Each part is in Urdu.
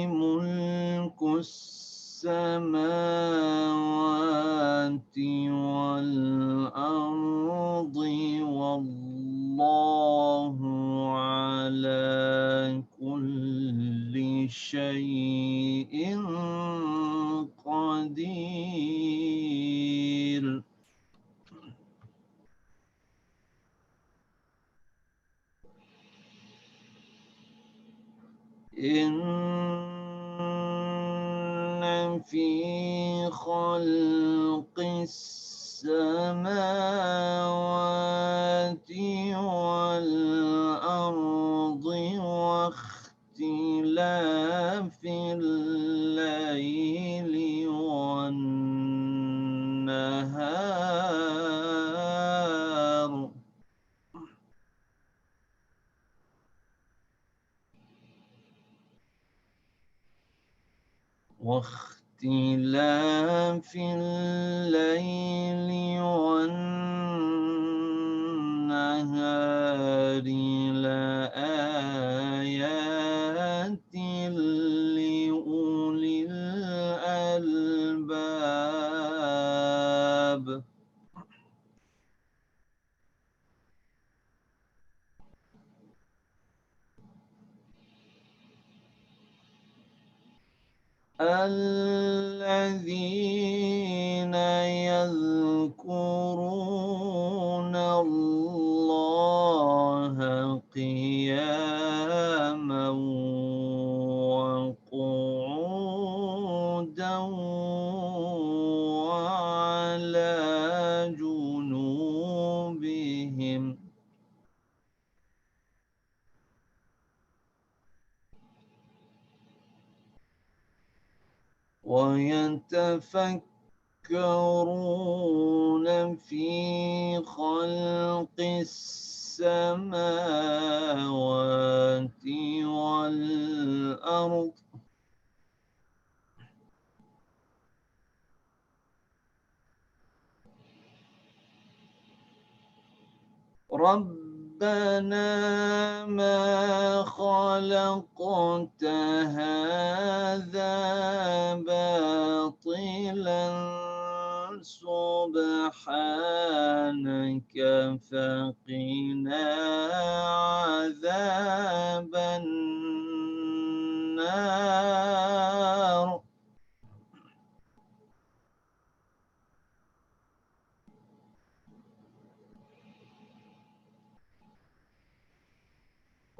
ملك السماوات والأرض والله على كل شيء قدير. إن في خلق السماوات والأرض واختلاف الليل والنهار واختلاف الليل والنهار لآيات لأولي الألباب. الذين يذكرون الله قياما وقعودا وعلى جنوبهم ويتفكرون في خلق السماوات والأرض ربنا ما خلقت هذا باطلا سبحانك فقنا عذاب النار.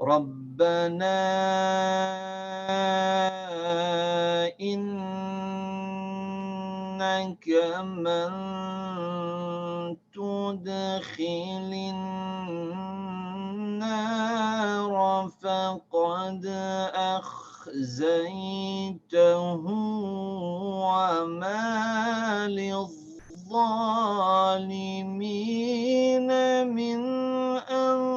ربنا إنك من تدخل النار فقد أخزيته وما للظالمين من أنصار.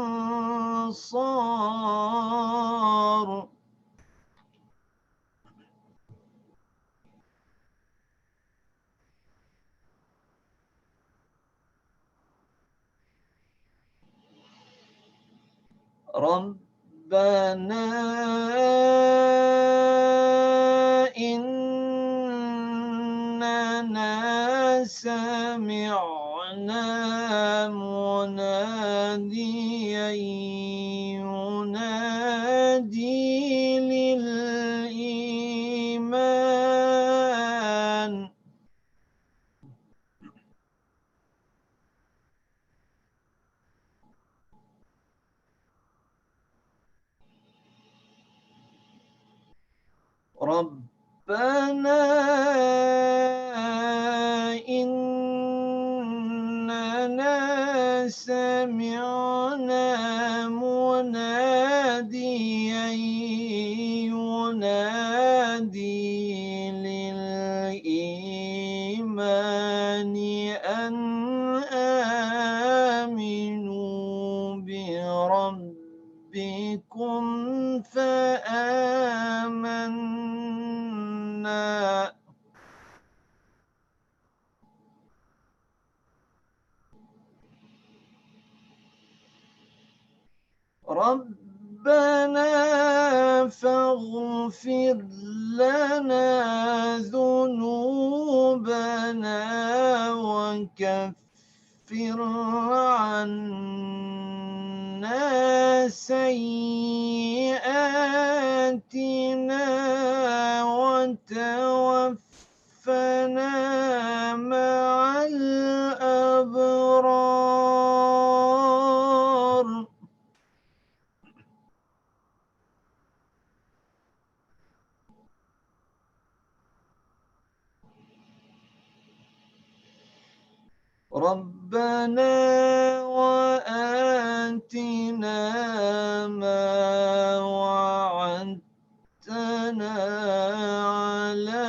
ربنا إننا سمعنا مناديا ينادي للإيمان ربنا إننا سمعنا مناديا ينادي للإيمان أن آمنوا بربكم فآمنا. ربنا فاغفر لنا ذنوبنا وكفر عنا سيئاتنا وتوفنا مع الأبرار. ربنا وآتنا ما وعدتنا على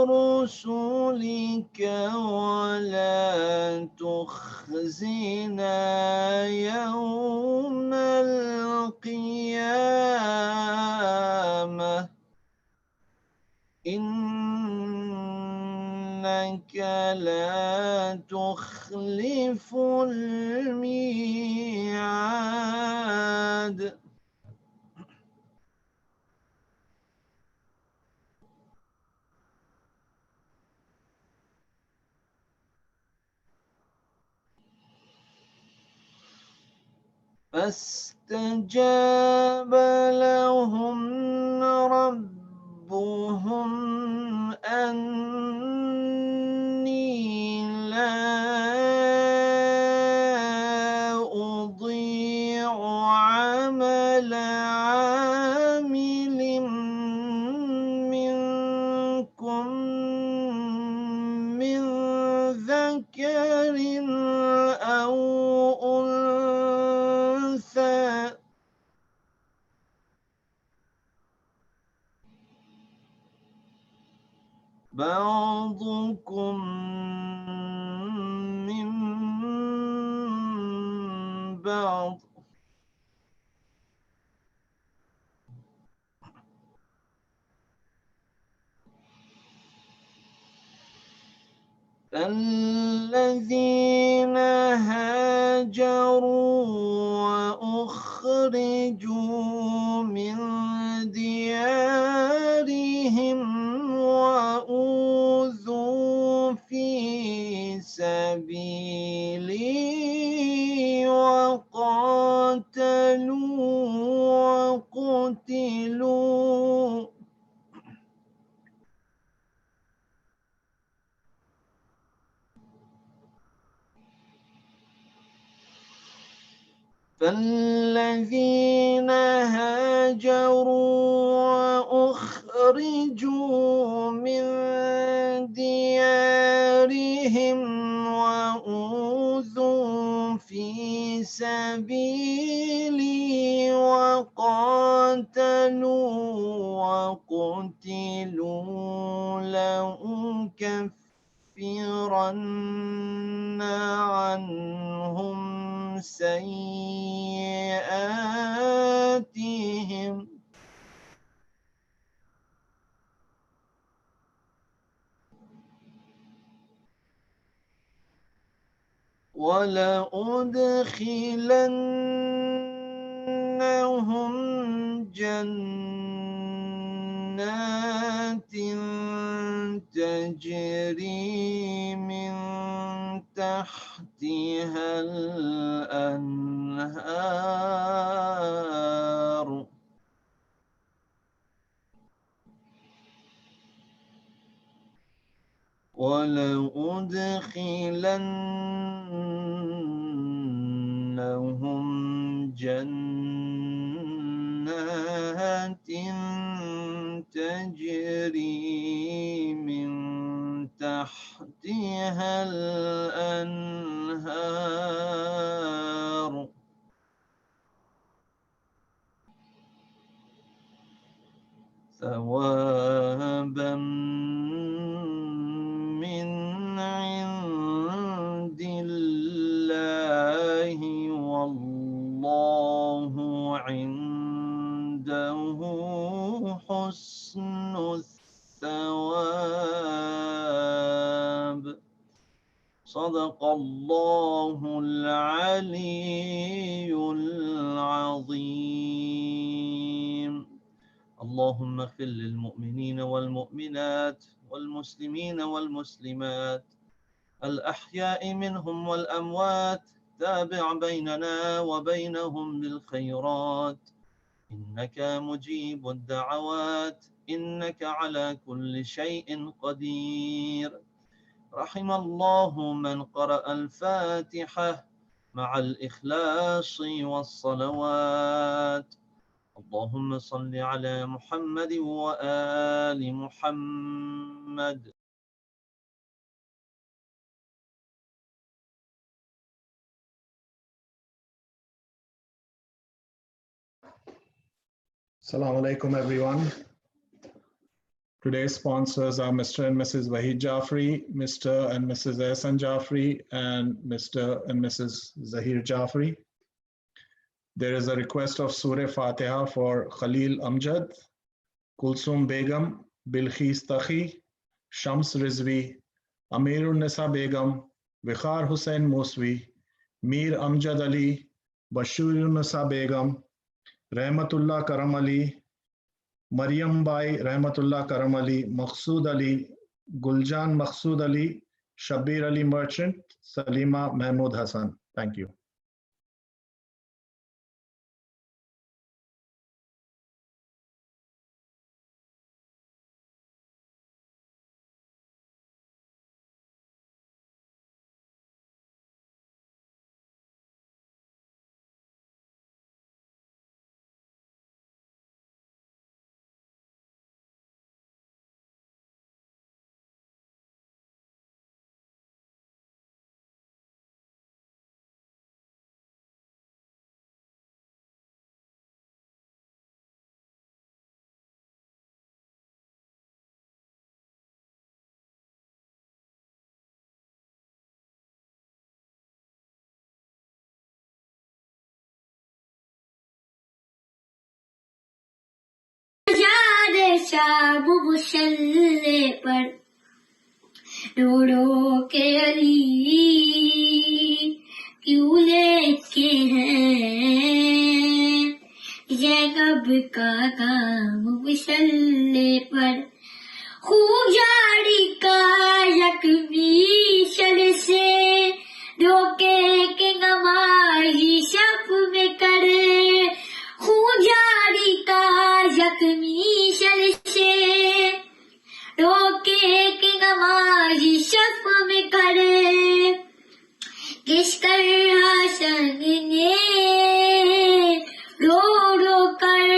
رسلك ولا تخزنا يوم القيامة إنك لا تخلف الميعاد. فاستجاب لهم ربهم أني لا أضيع عمل عامل منكم من ذكر أو أنثى بعضكم من بعض فالذين هاجروا وأخرجوا من ديارهم وأوذوا في سبيلي وقتلوا فالذين هاجروا وأخرجوا من ديارهم وأوذوا في سبيلي وقتلوا لأكفرن عنهم سيئاتهم ولأدخلنهم جنات تجري من تحتها الأنهار ولأدخلنهم جنات تجري من تحتها الأنهار ثوابا من عند الله والله عنده حسن الثواب. صدق الله العلي العظيم. اللهم اغفر للمؤمنين والمؤمنات والمسلمين والمسلمات الأحياء منهم والأموات تابع بيننا وبينهم بالخيرات إنك مجيب الدعوات إنك على كل شيء قدير. رحم الله من قرأ الفاتحة مع الإخلاص والصلوات. اللهم صل على محمد وآل محمد. Assalamu alaikum, everyone. Today's sponsors are Mr. and Mrs. Wahid Jafri, Mr. and Mrs. Ehsan Jafri, and Mr. and Mrs. Zahir Jafri. There is a request of Surah Fatiha for Khalil Amjad, Kulsum Begum, Bilkhis Takhi, Shams Rizvi, Amirun Nisa Begum, Vikhar Hussain Moswi, Mir Amjad Ali, Bashirun Nisa Begum, Rahmatullah Karam Ali, Maryam Bai Rahmatullah Karam Ali, Maqsood Ali, Guljan Maqsood Ali, Shabir Ali Merchant, Salima Mahmood Hassan. Thank you. شاب مسلے پر رو رو کے علی کیوں لیتے ہیں زینب کا نام مسلے پر خوب جاڑی کا یکمی شل سے روکے کے نمازی شب میں کرے خون جاری کا زخمی شل سے روکے کہ نمازی شف میں کرے کس کر حسن نے رو رو کر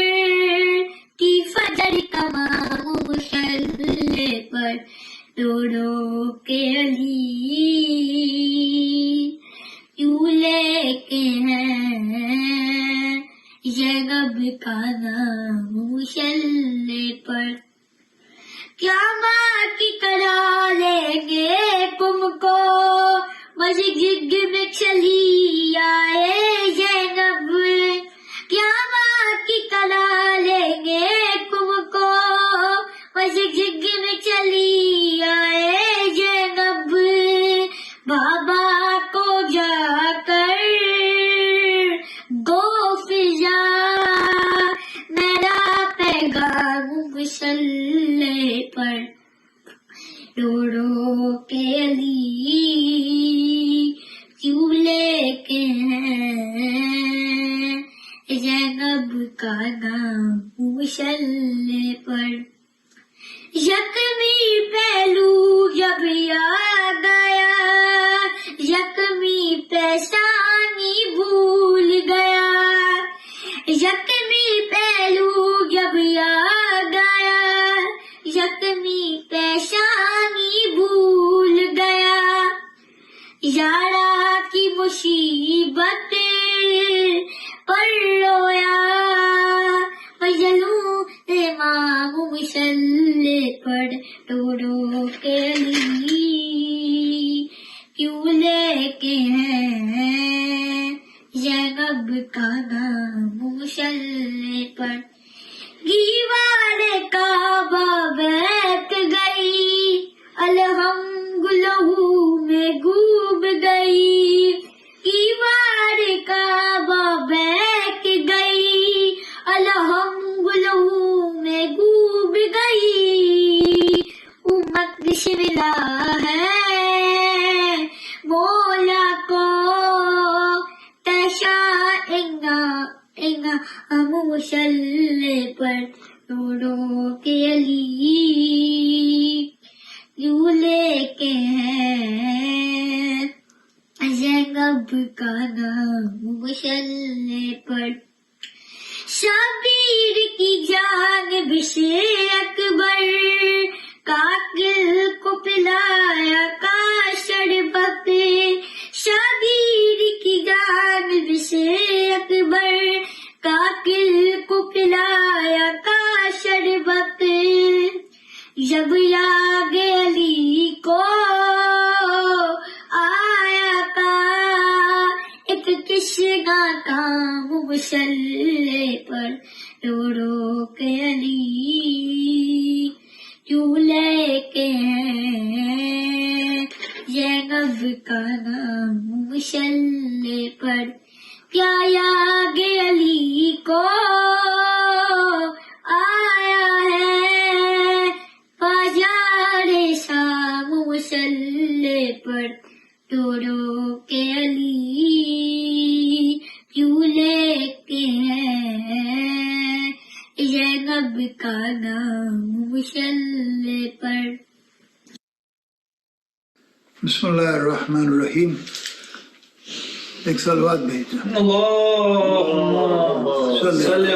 کی فجر کمام مسلے پر رو رو کے علی کیوں لے کے ہیں زینب کا نام مسلے پر قیامت کی کرا لیں گے تم کو مسجد میں چلی آئے زینب قیامت کی کرا لیں گے تم کو مسجد میں چلی آئے زینب بابا کو جا کر گو فضا میرا پیغام مسلے پر رو رو کے علی کیوں لے کے ہیں زینب کا نام مسلے پر یکمی پہلو جب یاد آیا یکمی پیشانی بھول گیا یکمی پہلو جب یاد آیا یکمی پیشانی بھول گیا یارا کی مصیبت پر رویا مجلوں امام مسلے پر رو رو کے علی کیوں لے کے ہیں زینب کا نام مسلے پر دیوار کعبہ بیٹھ گئی الحمد لہو میں ڈوب گئی دیوار کعبہ بیٹھ گئی الحمد لہو میں زینب کا نام مشلے پر، شبیر کی جانب سے اکبر قاتل کو پلایا کا شربت، شبیر کی جانب سے اکبر قاتل کو پلایا کا شربت، جب یاد علی کو آیا کا ایک کشنا کام مسلح پر، رو رو کے علی کیوں لے کے ہیں زینب کا نام مسلح پر، کیا یاد علی کو آیا ہے بازار شام مسلح پر، رو رو کے علی کیوں لے کے ہیں زینب کا نام مسلح پر۔ بسم اللہ الرحمن الرحیم۔ ایک صلوات بھیجنا۔ اللہم صلی علی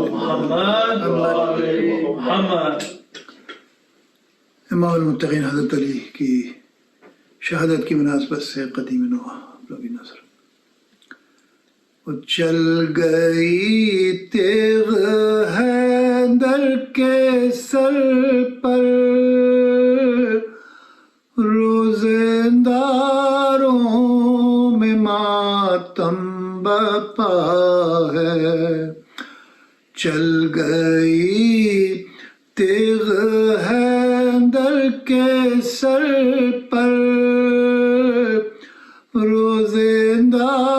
محمد محمد۔ امام المتقین حضرت علی کی شہادت کی مناسبت سے قدیم نوح لوگی نظر۔ وہ چل گئی تیغ حیدر کے سر پر، روزنداروں میں ماتم بپا ہے، چل گئی تیغ حیدر کے سر پر، روزنداروں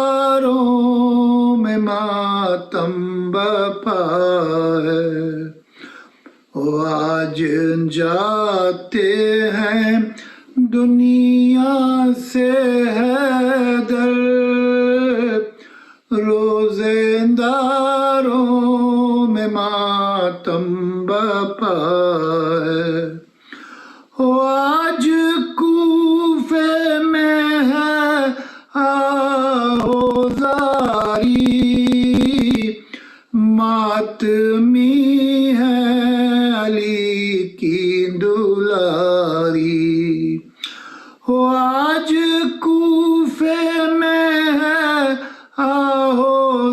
میں ماتم بپا ہے، وہ آج جاتے ہیں دنیا سے حیدر، روزنداروں میں ماتم بپا ہے، وہ آج کوفے میں ہے آہوزاری، ماتمی ہے علی کی دلاری، وہ آج کوفے میں ہے آہوزاری،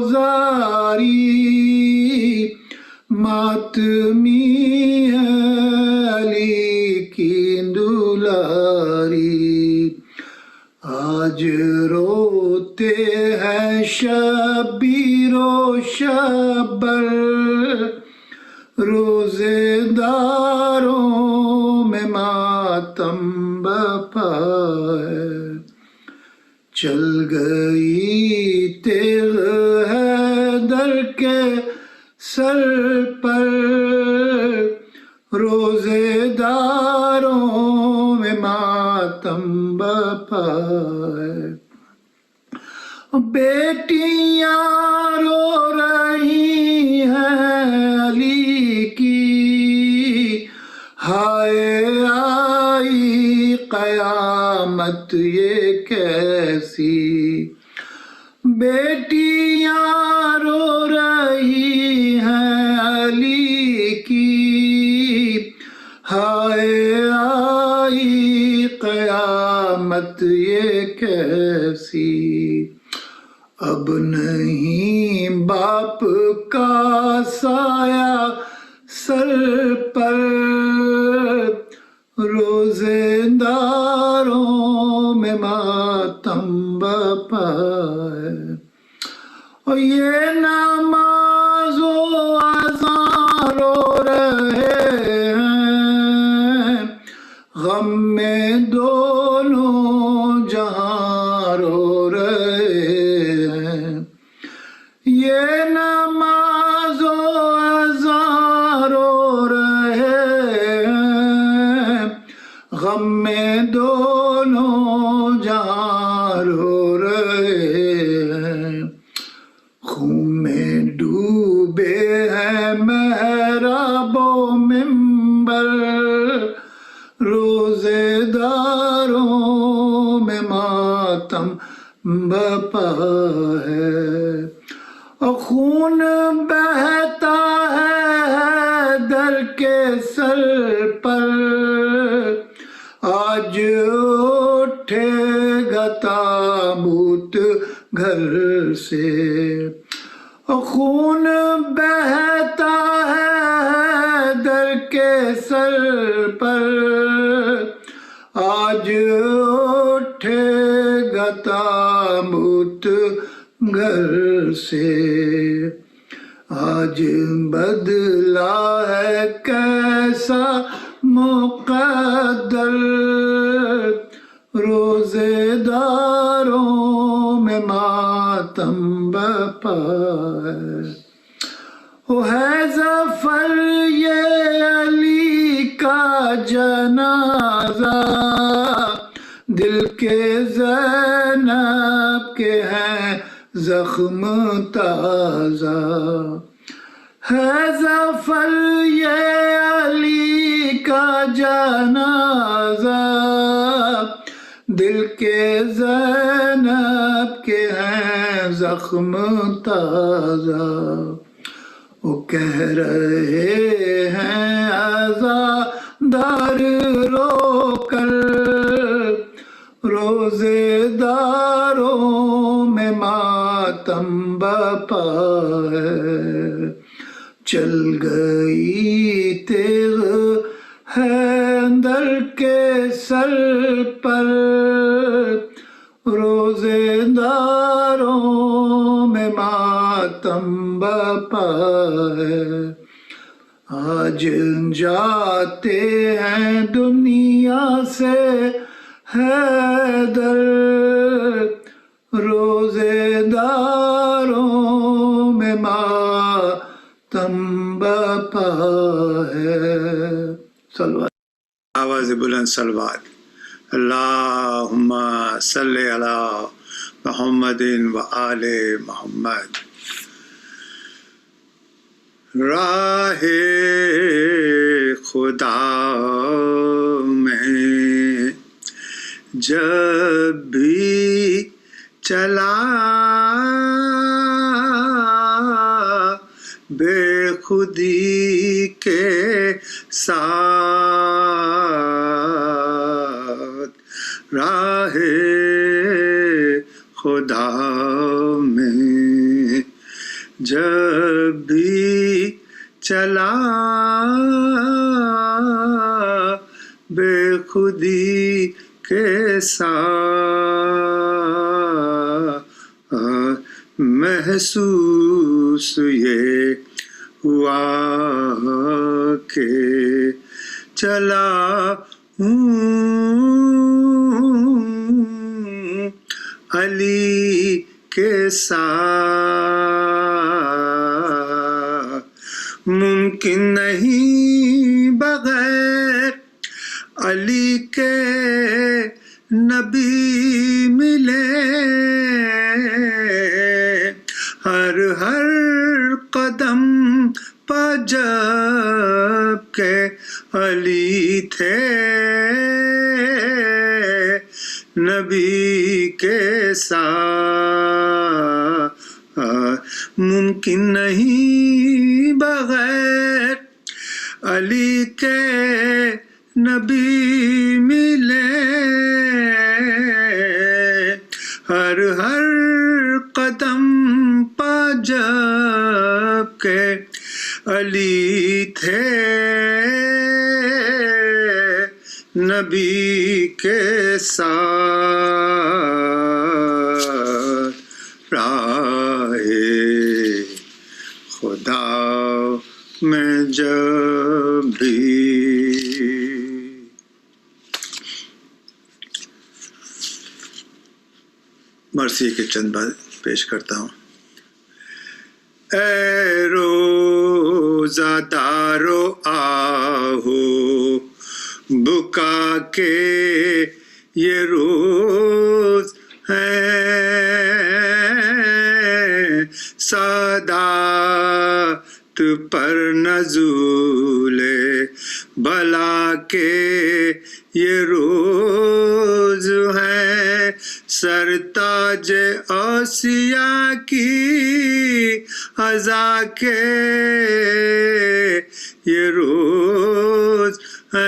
ماتمی ہے علی کی دلاری، آج روتے ہیں شبیر و شبر، روزے داروں میں ماتم بپا ہے، چل گئی تیغ حیدر کے سر پر، روزے داروں میں ماتم بپا ہے، بیٹیاں رو رہی ہیں علی کی، ہائے آئی قیامت یہ کیسی، بیٹیاں رو رہی ہیں علی کی، ہائے آئی قیامت یہ کیسی، اب نہیں باپ کا سایہ سر پر، روزے داروں میں ماتم بپا ہے، اور یہ نماز و اذان رو رہے ہیں، غم میں دونوں جہاں رو رہے ہیں، یہ نماز و اذان رو رہے ہیں، غم میں دونوں جہاں رو رہے ہیں، خون میں ڈوبے ہیں محراب و منبر، روزے داروں میں ماتم بپا ہے، اور خون بہتا ہے در کے سر پر، آج اٹھے گا تابوت گھر سے، اور خون بہتا ہے در کے سر پر، آج اٹھے گا تابوت گھر سے، آج بدلا ہے کیسا مقدر، روزے داروں میں ماتم بپا ہے، وہ ہے ظفر یہ علی کا جنازہ، دل کے زینب کے ہیں زخم تازہ، ہے ظفر یہ علی کا جنازہ، دل کے زینب کے ہیں زخم تازہ، وہ کہہ رہے ہیں عزادار رو کر، روزے داروں میں ماتم بپا ہے، چل گئی تیغ حیدر کے سر پر، روزے داروں میں ماتم بپا ہے، آج جاتے ہیں دنیا سے حیدر، روزے داروں میں ماتم بپا ہے۔ صلوات، آواز بلند صلوات، اللہم صلی علی محمد و آل محمد۔ راہ خدا میں جب بھی چلا بے خودی کے ساتھ، راہ خدا میں جب بھی چلا بے خودی کے ساتھ، محسوس یہ ہوا کہ چلا ہوں علی کے ساتھ، ممکن نہیں بغیر علی کے نبی ملے، ہر قدم پا جب کہ علی تھے نبی کے ساتھ، ممکن نہیں بغیر علی کے نبی ملے، ہر قدم پا جب کہ علی تھے نبی کے ساتھ، راہ خدا میں جب بھی مرثی کے چند بات پیش کرتا ہوں۔ اے روزہ دارو آہو بکا کے یہ روز ہے، سادات پر نزول بلا کے یہ روز ہے، سرتاج تاج اوسیا کی عزا کے یہ روز ہے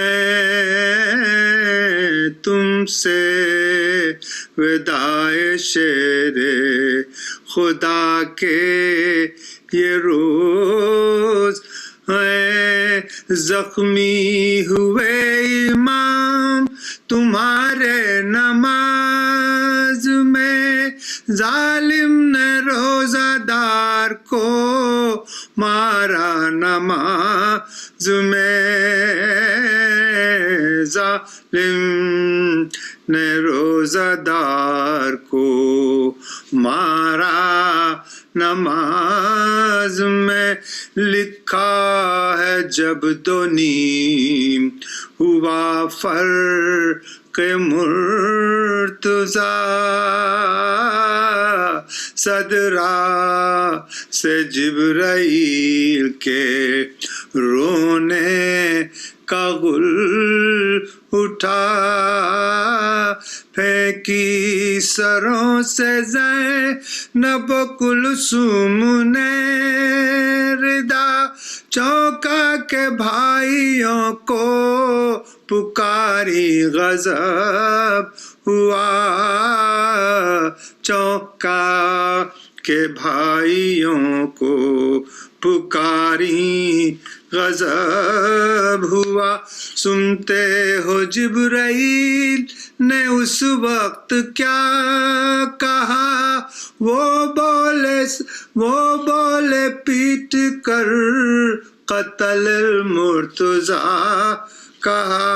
تم سے وداع شیر خدا کے یہ روز ہے زخمی ہوئے امام تمہارے نماز میں ظالم نے روزہ دار کو مارا نماز میں ظالم نے روزہ دار کو مارا نماز میں لکھا ہے جب دو نیم ہوا فرق مرتضی صدرا سے جبرائیل کے رونے کا گل اٹھا پھینکی سروں سے زینب کلثوم نے ردا چونکا کے بھائیوں کو پکاری غضب ہوا چونکا کے بھائیوں کو پکاری غضب ہوا سنتے ہو جبرائیل نے اس وقت کیا کہا وہ بولے پیٹ کر قتل المرتضی کہا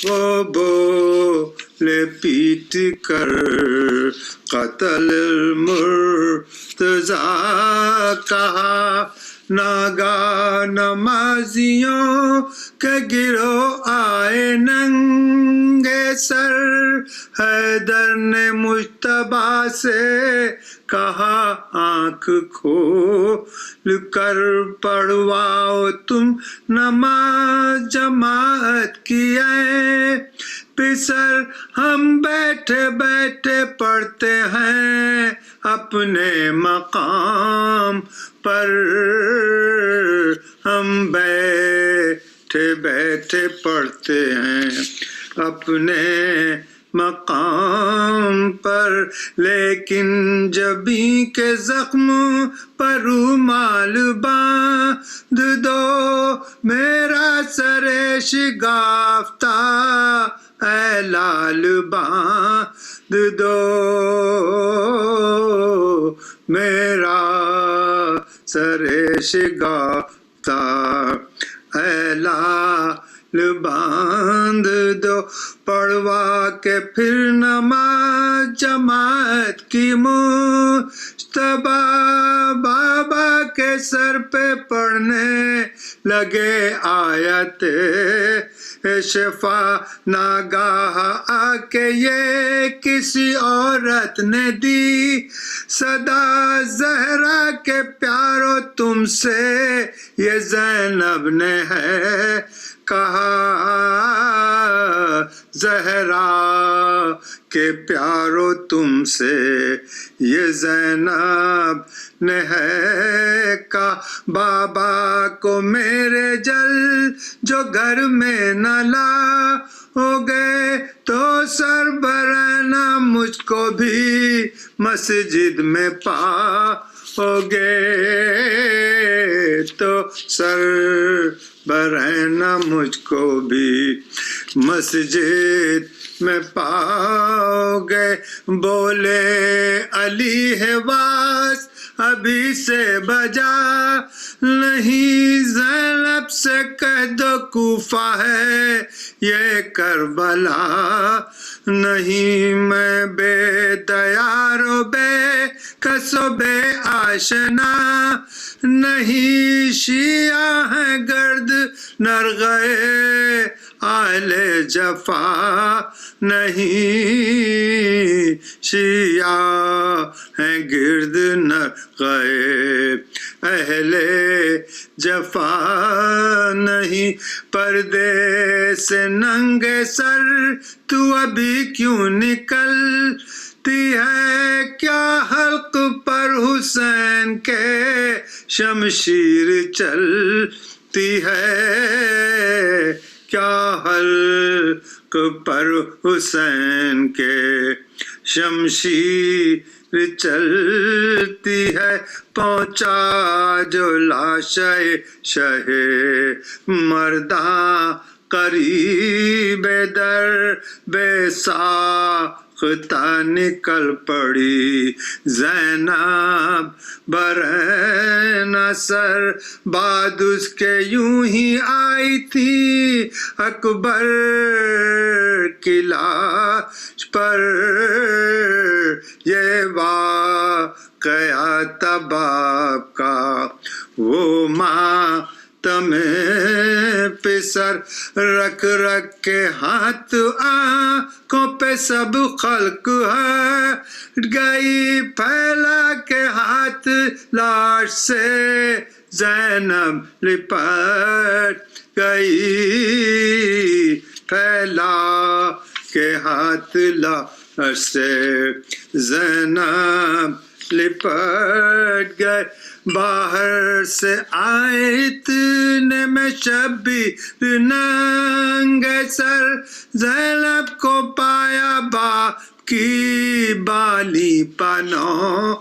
وہ بولے پیٹ کر قتل المرتضی کہا ناگا نمازیوں کے گروہ آئے ننگے سر حیدر نے مجتبیٰ سے کہا آنکھ کھول کر پڑھواؤ تم نماز جماعت کی ہے پسر ہم بیٹھے بیٹھے پڑھتے ہیں اپنے مقام پر ہم بیٹھے بیٹھے پڑھتے ہیں اپنے مقام پر لیکن جبیں کے زخم پر رومال باندھ دو میرا سر شگافتہ اے لال باندھ دو میرا سر شگافتہ اے لال باندھ دو پڑھوا کے پھر نماز جماعت کی مجتبیٰ بابا کے سر پہ پڑھنے لگے آیت شفا ناگاہ آ کے یہ کسی عورت نے دی صدا زہرا کے پیارو تم سے یہ زینب نے ہے کہا زہرا کے پیارو تم سے یہ زینب نے ہے کہا بابا کو میرے جل جو گھر میں نہ لا ہو گئے تو سر برہنہ مجھ کو بھی مسجد میں پا ہو گئے تو سر برہنہ مجھ کو بھی مسجد میں پاؤ گئے بولے علی ہے واس ابھی سے بجا نہیں زینب سے کہہ دو کوفہ ہے یہ کربلا نہیں میں بے دیار و بے کس و بے آشنا نہیں شیعہ ہیں گرد نر گئے اہل جفا نہیں، شیعہ ہیں گرد نہ گئے، اہل جفا نہیں، پردے سے ننگے سر تو ابھی کیوں نکلتی ہے، کیا حلق پر حسین کے شمشیر چلتی ہے، کیا حلق پر حسین کے شمشیر چلتی ہے، پہنچا جو لاشے شہ مرداں قریب در بے ساختہ نکل پڑی زینب برہنہ سر، بعد اس کے یوں ہی آئی تھی اکبر کی لاش پر، یہ واقعہ تباب کا وہ ماتم پسر، رکھ رکھ کے ہاتھ آنکھوں پہ سب خلق ہٹ گئی، پھیلا کے ہاتھ لاش سے زینب لپٹ گئی، پھیلا کے ہاتھ لاش سے زینب لپٹ گئے، باہر سے آئے اتنے میں شبیر ننگے سر، زینب کو پایا باپ کی بالی پناہ،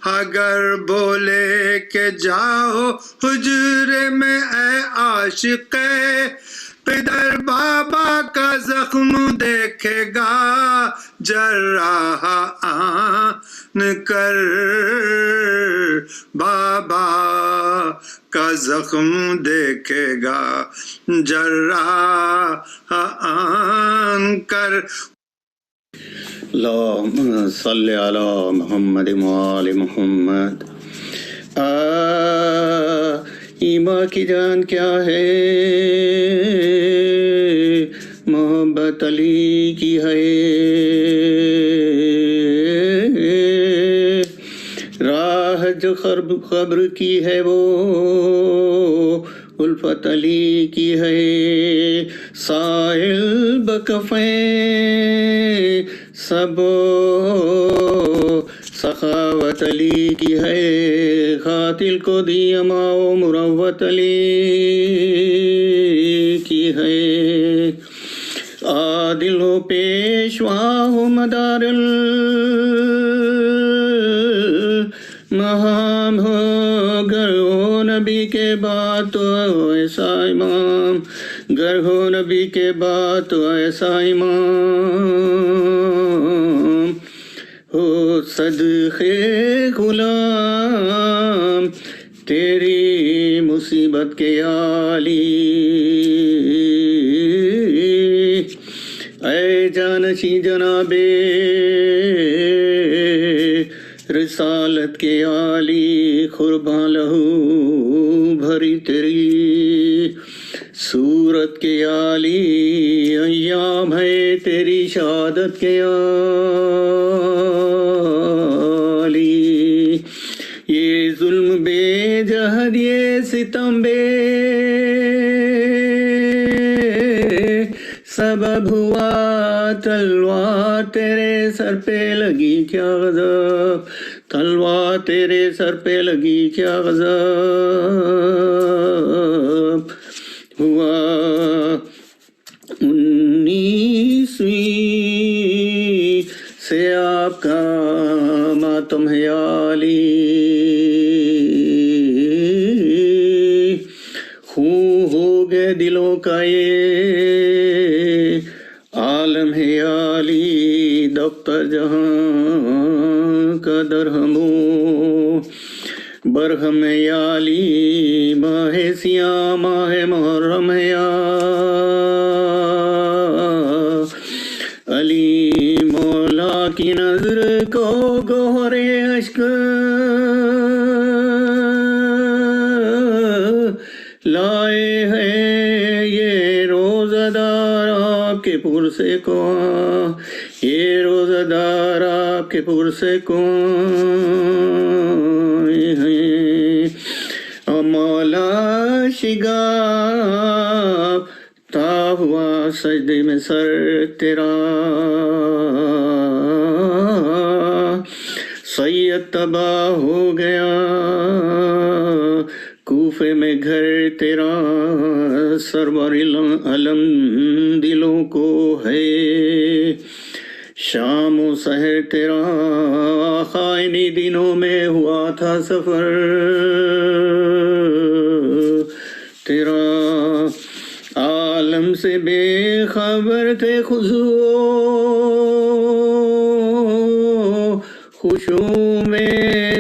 اگر بولے کہ جاؤ حجرے میں اے عاشق پدر، بابا کا زخم دیکھے گا جراح آن کر، بابا کا زخم دیکھے گا جراح آن کر۔ اللہم صلی علی محمد وآل محمد۔ ایمان کی جان کیا ہے، محبت علی کی ہے، راہ جو خبر کی ہے وہ الفت علی کی ہے، سائل بکفیں سب سخاوت علی کی ہے، قاتل کو دی اماؤ مروت علی کی ہے، عادل ہو پیشوا ہو مدار مہام ہو، گر ہو نبی کے بعد تو ایسا امام، گر ہو نبی کے بعد تو ایسا امام، ہو صدقے غلام تیری مصیبت کے عالی، اے جانشی جناب رسالت کے عالی، قرباں لہو بھری تیری صورت کے عالی، ایام ہے تیری شہادت کے عالی، یہ ظلم بے جہد یہ ستم بے سبب ہوا، تلوار تیرے سر پہ لگی کیا غضب، تلوار تیرے سر پہ لگی کیا غضب، ہوا 19ویں سے آپ کا ماتم ہے عالی، خون ہو گئے دلوں کا یہ عالم ہے عالی، دفتر جہاں کا درہمو برہم ہے عالی، ماہ سیاہ ماہ محرم ہے علی، مولا کی نظر کو گوہر اشک لائے ہے، یہ روزہ دار کے پر سے کون، یہ روزہ دار آپ کے پر سے کون ہیں، مولا شگاف تا ہوا سجدے میں سر تیرا، سید تباہ ہو گیا کوفے میں گھر تیرا، سرور علم دلوں کو ہے شام و سحر تیرا، خائنی دنوں میں ہوا تھا سفر تیرا، عالم سے بے خبر تھے خوشوں میں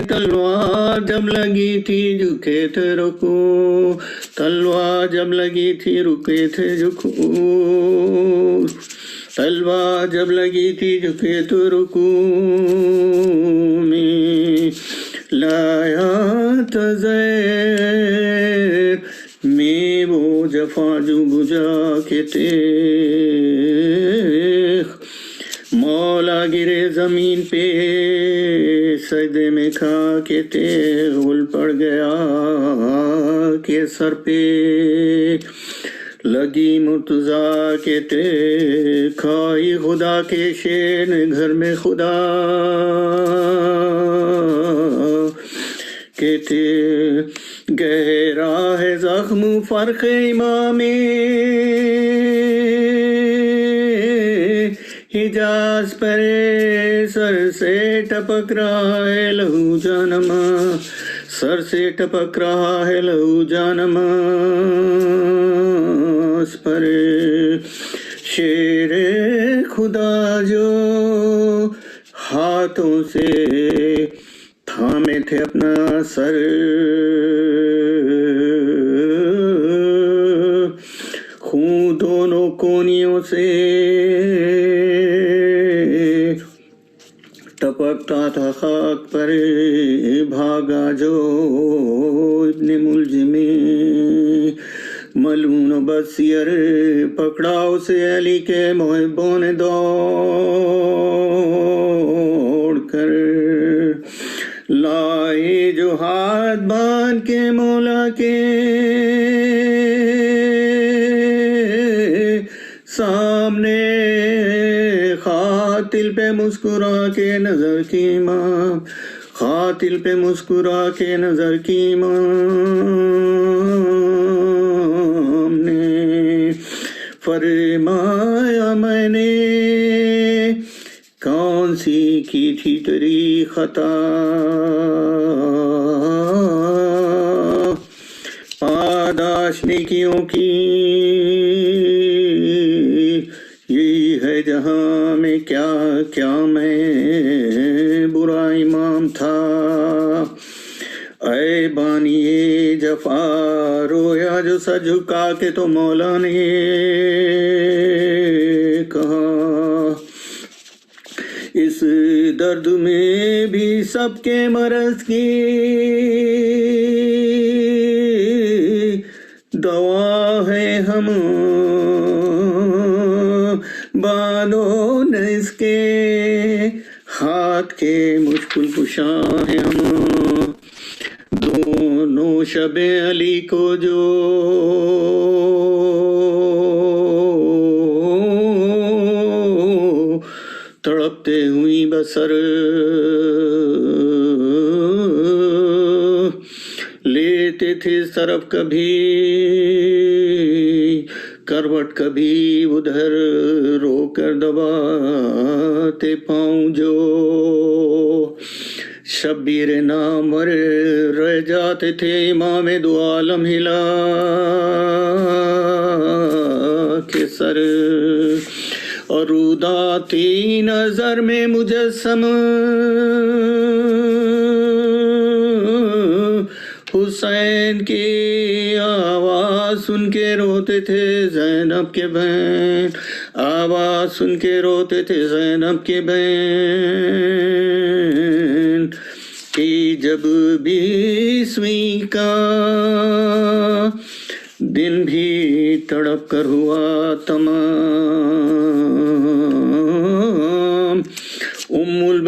تلوار جب لگی تھی جھکے تھے رکو، تلوار جب لگی تھی رکے تھے جھکو، تلوار جب لگی تھی جھکے تو رکو میں، لایا تزیر میں وہ جفا جو بجا کے تیخ، مولا گرے زمین پہ سجدے میں کھا کے تیغ، غل پڑ گیا کے سر پہ لگی مرتضیٰ کے تیغ، کھائی خدا کے شیر نے گھر میں خدا کے تیغ، گہرا ہے زخم فرق امام حجاز پر، سر سے ٹپک رہا ہے لہو جانما، سر سے ٹپک رہا ہے لہو جانما اس پر، شیر خدا جو ہاتھوں سے تھامے تھے اپنا سر، خون دونوں کونیوں سے ٹپکتا تھا خاک پر، بھاگا جو ابن ملجم ملعون و بصیر، پکڑا اسے علی کے محبوں نے دوڑ کر، لائے جو ہاتھ باندھ کے مولا کے سامنے، قاتل پہ مسکرا کے نظر کی امام، قاتل پہ مسکرا کے نظر کی امام نے، فرمایا میں نے کون سی کی تھی تیری خطا، پاداش نیکیوں کی یہی ہے جہاں میں، کیا کیا میں برا امام تھا، اے بانی جفا رویا جو سر جھکا کے تو مولا نے کہا، اس درد میں بھی سب کے مرض کی دوا ہے ہم، باندھو نہ اس کے ہاتھ کے مشکل کشا ہیں ہم، دونوں شب علی کو جو تڑپتے ہوئی بسر، لیتے تھے اس طرف کبھی کروٹ کبھی ادھر، رو کر دباتے پاؤں جو شبیر نامور، رہ جاتے تھے امام دو عالم ہلا کے سر، اور روداتی نظر میں مجسم حسین کی آواز سن کے روتے تھے زینب کے بہن، آواز سن کے روتے تھے زینب کے بہن، کہ جب 20ویں کا دن بھی تڑپ کر ہوا تمام،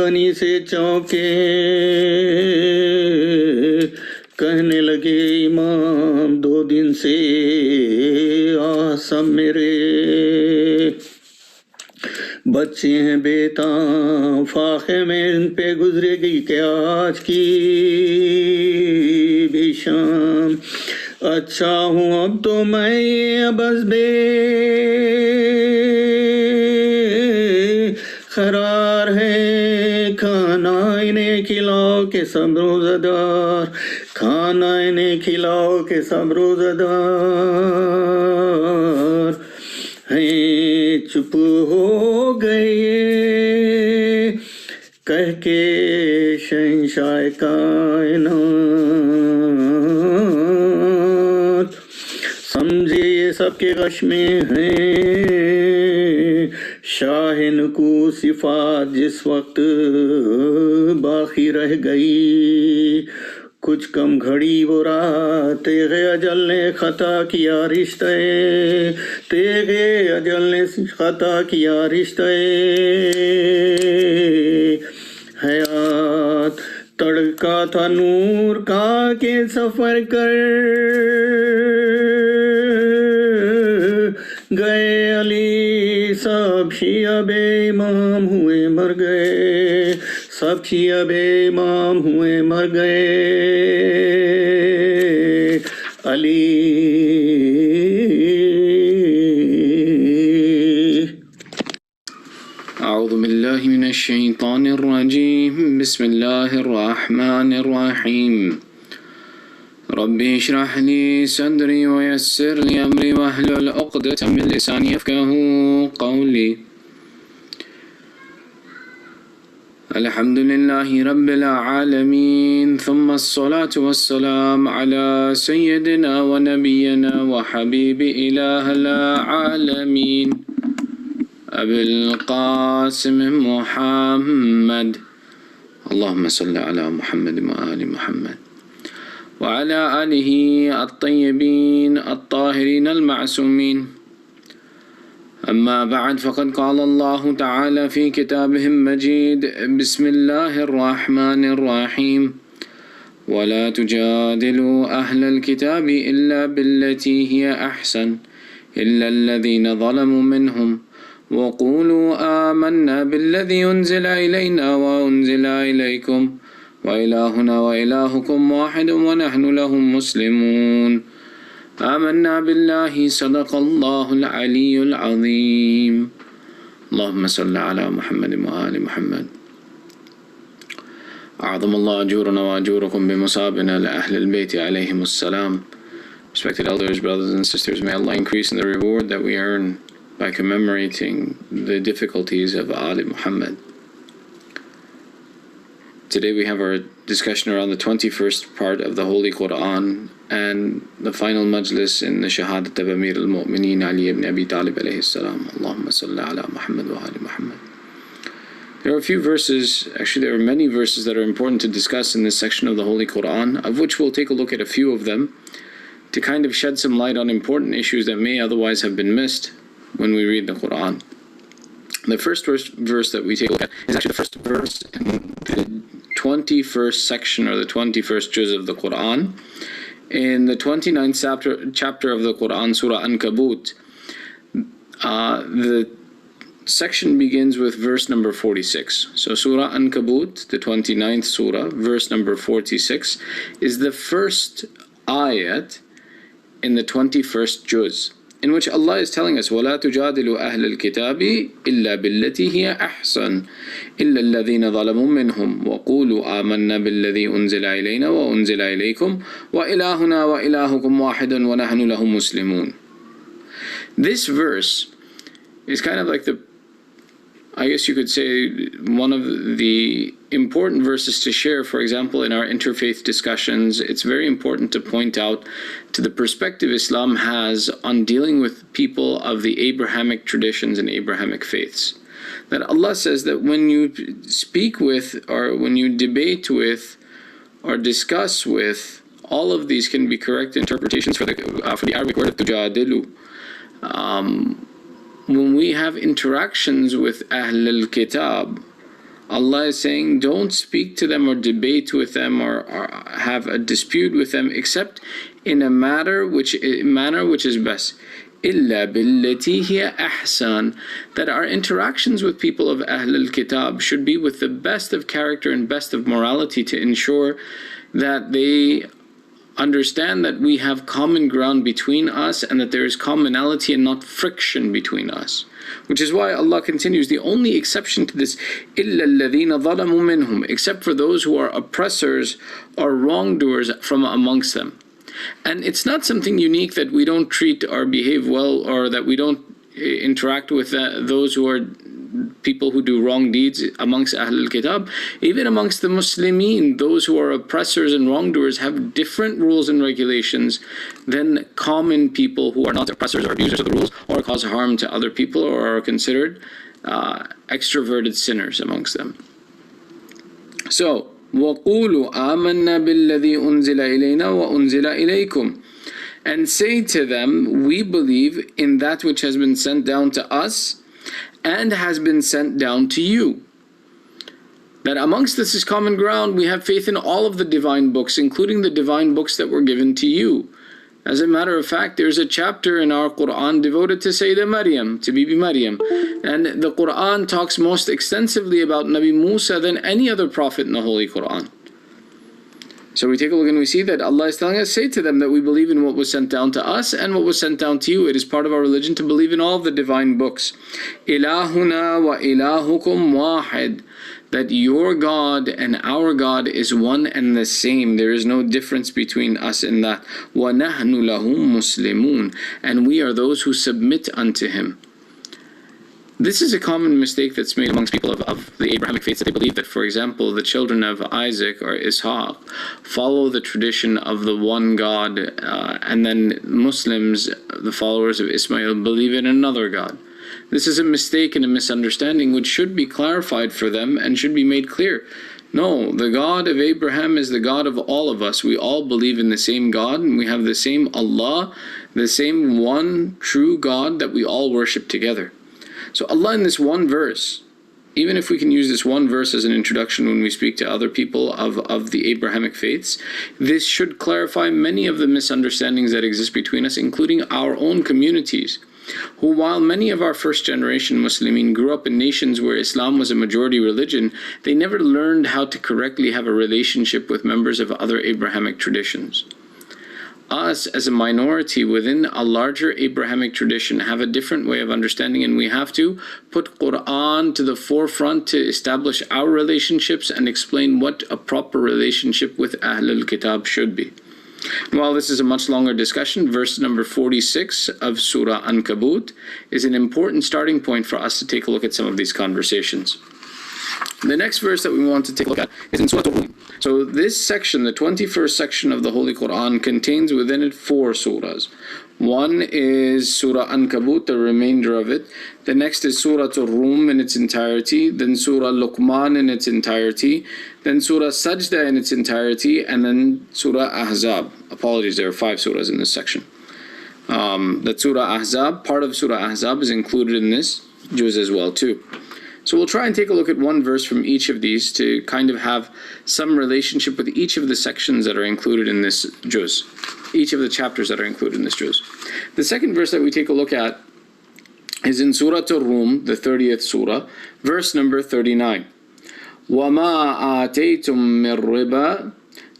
بنی سے چونکے کہنے لگے امام 2 دن سے سب میرے بچے ہیں بیٹا فاقے میں ان پہ گزرے گی کہ آج کی بھی شام اچھا ہوں اب تو میں بس بے قرار ہے کھانا انہیں کھلاؤ کہ سب روزہ دار کھانا انہیں کھلاؤ کہ سب روزہ دار ہیں چپ ہو گئے کہہ کے شہنشاہ کائنات سمجھے یہ سب کے غش میں ہیں شاہ نکو صفات جس وقت باقی رہ گئی کچھ کم گھڑی وہ رات تیغے اجل نے خطا کیا رشتہ تیغے اجل نے خطا کیا رشتہ حیات تڑکا تھا نور کا کہ سفر کر گئے علی سب شیعہ بے امام ہوئے مر گئے سب شیعہ بے امام ہوئے مر گئے علی اعوذ باللہ من الشیطان الرجیم بسم اللہ الرحمن الرحیم رب اشرح لي صدري ويسر لي امري واحلل عقدة من لساني يفقهوا قولي الحمد لله رب العالمين ثم الصلاة والسلام على سيدنا ونبينا وحبيب إله العالمين أبي القاسم محمد اللهم صل على محمد وآل محمد وعلى آله الطيبين الطاهرين المعصومين أما بعد فقد قال الله تعالى في كتابه المجيد بسم الله الرحمن الرحيم ولا تجادلوا أهل الكتاب إلا بالتي هي أحسن إلا الذين ظلموا منهم وقولوا آمنا بالذي أنزل إلينا وأنزل إليكم وإلهنا وإلهكم واحد ونحن له مسلمون آمنا بالله صدق الله العلي العظيم اللهم صل على محمد وآل محمد أعظم الله أجورنا وأجوركم بمصابنا لأهل البيت عليهم السلام. Respected elders, brothers and sisters, may Allah increase in the reward that we earn by commemorating the difficulties of Ali Muhammad. Today we have our discussion around the 21st part of the Holy Quran and the final Majlis in the Shahadat of Amir al-Mu'mineen Ali ibn Abi Talib alayhi salam. Allahumma salli ala Muhammad wa ali Muhammad. There are a few verses, actually there are many verses that are important to discuss in this section of the Holy Quran, of which we'll take a look at a few of them to kind of shed some light on important issues that may otherwise have been missed when we read the Quran. The first verse that we take a look at is actually the first verse in the 21st section or the 21st juz of the Quran. In the 29th chapter of the Quran, Surah Ankabut, the section begins with verse number 46. So Surah Ankabut, the 29th surah, verse number 46, is the first ayat in the 21st juz, in which Allah is telling us, وَلَا تُجَادِلُوا أَهْلَ الْكِتَابِ إِلَّا بِالَّتِي هِيَ أَحْسَنُ إِلَّا الَّذِينَ ظَلَمُوا مِنْهُمْ وَقُولُوا آمَنَّا بِالَّذِي أُنزِلَ إِلَيْنَا وَأُنزِلَ إِلَيْكُمْ وَإِلَهُنَا وَإِلَهُكُمْ وَاحِدٌ وَنَحْنُ لَهُ مُسْلِمُونَ. This verse is kind of like the, I guess you could say, one of the important verses to share, for example, in our interfaith discussions. It's very important to point out to the perspective Islam has on dealing with people of the Abrahamic traditions and Abrahamic faiths. That Allah says that when you speak with, or when you debate with, or discuss with, all of these can be correct interpretations for the Arabic word tujadilu. When we have interactions with Ahl al-Kitab, Allah is saying, don't speak to them or debate with them or have a dispute with them except in a manner which is best. إِلَّا بِالَّتِي هِيَ أَحْسَنُ, that our interactions with people of Ahl al-Kitab should be with the best of character and best of morality, to ensure that they understand that we have common ground between us and that there is commonality and not friction between us. Which is why Allah continues, the only exception to this, إِلَّا الَّذِينَ ظَلَمُوا مِنْهُمْ, except for those who are oppressors or wrongdoers from amongst them. And it's not something unique that we don't treat or behave well, or that we don't interact with those who are people who do wrong deeds amongst Ahl al-Kitab. Even amongst the Muslimin, those who are oppressors and wrongdoers have different rules and regulations than common people who are not oppressors or abusers of the rules or cause harm to other people or are considered extroverted sinners amongst them. So, وَقُولُوا آمَنَّا بِالَّذِي أُنزِلَ إِلَيْنَا وَأُنزِلَ إِلَيْكُمْ, and say to them, we believe in that which has been sent down to us and has been sent down to you. That amongst us is common ground. We have faith in all of the divine books, including the divine books that were given to you. As a matter of fact, there's a chapter in our Quran devoted to Sayyidah Maryam, to Bibi Maryam. And the Quran talks most extensively about Nabi Musa than any other prophet in the Holy Quran. So we take a look and we see that Allah is telling us, say to them that we believe in what was sent down to us and what was sent down to you. It is part of our religion to believe in all of the divine books. Ilahuna wa ilahukum wahid, that your God and our God is one and the same. There is no difference between us in that. وَنَحْنُ لَهُ مُسْلِمُونَ, and we are those who submit unto Him. This is a common mistake that's made amongst people of the Abrahamic faiths, that they believe that, for example, the children of Isaac or Ishaq follow the tradition of the one God, and then Muslims, the followers of Ismail, believe in another God. This is a mistake and a misunderstanding which should be clarified for them and should be made clear. No, the God of Abraham is the God of all of us. We all believe in the same God, and we have the same Allah, the same one true God that we all worship together. So Allah in this one verse, even if we can use this one verse as an introduction when we speak to other people of the Abrahamic faiths, this should clarify many of the misunderstandings that exist between us, including our own communities, who, while many of our first generation Muslimin grew up in nations where Islam was a majority religion, they never learned how to correctly have a relationship with members of other Abrahamic traditions. Us, as a minority within a larger Abrahamic tradition, have a different way of understanding, and we have to put Quran to the forefront to establish our relationships and explain what a proper relationship with Ahl al-Kitab should be. And while this is a much longer discussion, verse number 46 of Surah Ankabut is an important starting point for us to take a look at some of these conversations. The next verse that we want to take a look at is in Surah Al-Rum. So this section, the 21st section of the Holy Quran, contains within it 4 surahs. One is Surah Ankabut, the remainder of it. The next is Surah Al-Rum in its entirety, then Surah Luqman in its entirety, then Surah Sajda in its entirety, and then Surah Ahzab. Apologies, there are 5 surahs in this section. That Surah Ahzab, part of Surah Ahzab, is included in this juz as well too. So we'll try and take a look at one verse from each of these to kind of have some relationship with each of the sections that are included in this juz, each of the chapters that are included in this juz. The second verse that we take a look at is in Surah Al-Rum, the 30th surah, verse number 39. وَمَا آتَيْتُم مِّن رِّبًا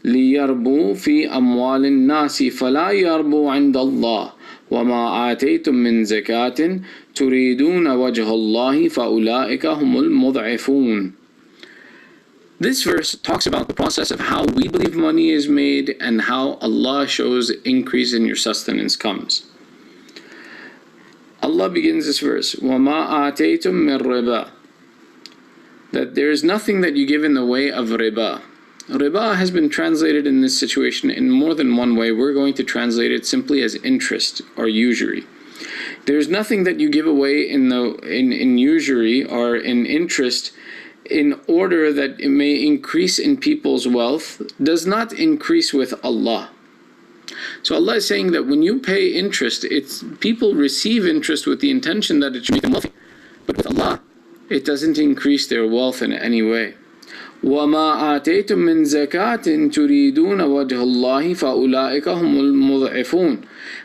لِيَرْبُوا فِي أَمْوَالِ النَّاسِ فَلَا يَرْبُوا عِندَ اللَّهِ وَمَا آتَيْتُم مِّن زَكَاةٍ تُرِيدُونَ وَجْهَ اللَّهِ فَأُولَٰئِكَ هُمُ الْمُضْعِفُونَ. This verse talks about the process of how we believe money is made and how Allah shows increase in your sustenance comes. Allah begins this verse, وَمَا آتَيْتُم مِّن رِّبًا, that there is nothing that you give in the way of riba. Riba has been translated in this situation in more than one way. We're going to translate it simply as interest or usury. There's nothing that you give away in usury or in interest in order that it may increase in people's wealth, does not increase with Allah. So Allah is saying that when you pay interest, people receive interest with the intention that it should make them wealthy. But with Allah, it doesn't increase their wealth in any way. وَمَا آتَيْتُم مِّن زَكَاةٍ تُرِيدُونَ وَجْهَ اللَّهِ فَأُولَٰئِكَ هُمُ الْمُضْعِفُونَ.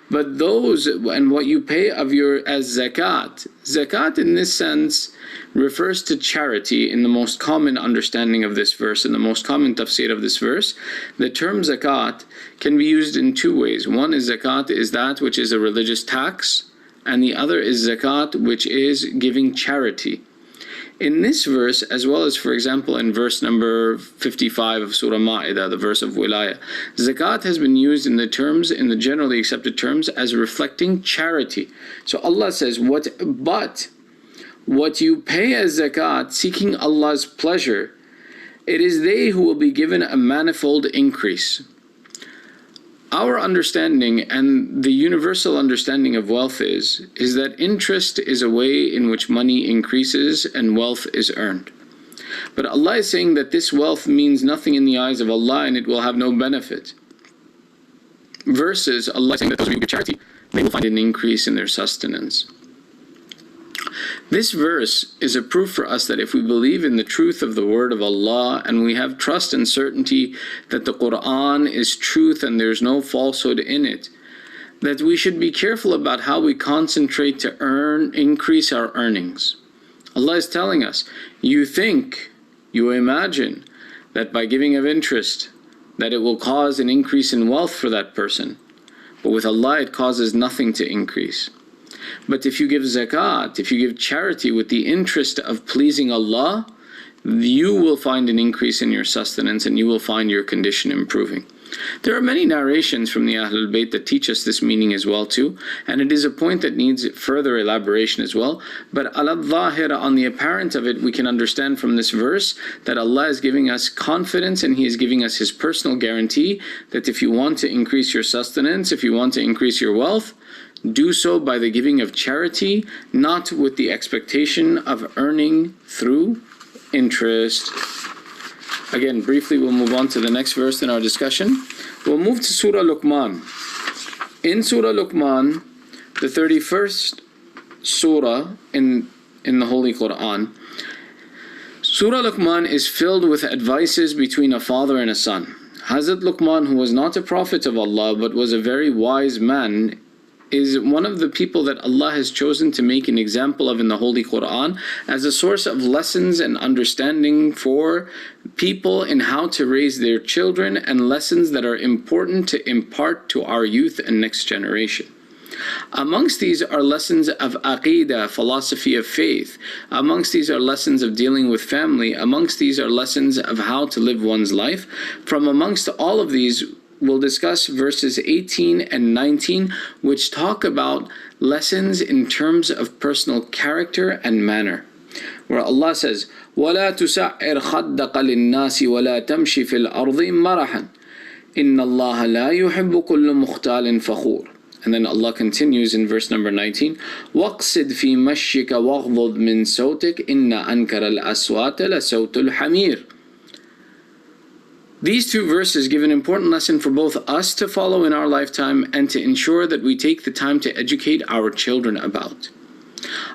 But those, and what you pay of your as zakat, zakat in this sense refers to charity in the most common understanding of this verse, in the most common tafsir of this verse. The term zakat can be used in two ways. One is zakat is that which is a religious tax, and the other is zakat, which is giving charity. In this verse, as well as, for example, in verse number 55 of Surah Ma'idah, the verse of Wilayah, zakat has been used in the terms, in the generally accepted terms, as reflecting charity. So Allah says, but what you pay as zakat, seeking Allah's pleasure, it is they who will be given a manifold increase. Our understanding and the universal understanding of wealth is that interest is a way in which money increases and wealth is earned. But Allah is saying that this wealth means nothing in the eyes of Allah and it will have no benefit. Versus Allah saying that those who give charity, they will find an increase in their sustenance. This verse is a proof for us that if we believe in the truth of the word of Allah and we have trust and certainty that the Quran is truth and there's no falsehood in it, that we should be careful about how we concentrate to increase our earnings. Allah is telling us, you imagine that by giving of interest that it will cause an increase in wealth for that person, but with Allah it causes nothing to increase. But if you give zakat, if you give charity with the interest of pleasing Allah, you will find an increase in your sustenance and you will find your condition improving. There are many narrations from the Ahlul Bayt that teach us this meaning as well too, and it is a point that needs further elaboration as well. But al-dhahira, on the apparent of it, we can understand from this verse that Allah is giving us confidence and He is giving us His personal guarantee that if you want to increase your sustenance, if you want to increase your wealth, do so by the giving of charity, not with the expectation of earning through interest. Again, briefly we'll move on to the next verse in our discussion. We'll move to Surah Luqman. In Surah Luqman, the 31st surah in the Holy Quran, Surah Luqman is filled with advices between a father and a son. Hazrat Luqman, who was not a prophet of Allah but was a very wise man, is one of the people that Allah has chosen to make an example of in the Holy Quran as a source of lessons and understanding for people in how to raise their children, and lessons that are important to impart to our youth and next generation. Amongst these are lessons of aqidah, philosophy of faith. Amongst these are lessons of dealing with family. Amongst these are lessons of how to live one's life. From amongst all of these, we'll discuss verses 18 and 19, which talk about lessons in terms of personal character and manner, where Allah says, وَلَا تُسَعِّرْ خَدَّقَ لِلنَّاسِ وَلَا تَمْشِ فِي الْأَرْضِ مَرَحًا إِنَّ اللَّهَ لَا يُحِبُّ كُلَّ مُخْتَالٍ فَخُورٍ. And then Allah continues in verse number 19, وَاقْصِدْ فِي مَشِّكَ وَاغْضُضْ مِنْ صَوْتِكَ إِنَّ أَنْكَرَ الْأَصْوَاتِ لَصَوْتُ الْحَمِيرِ. These two verses give an important lesson for both us to follow in our lifetime and to ensure that we take the time to educate our children about.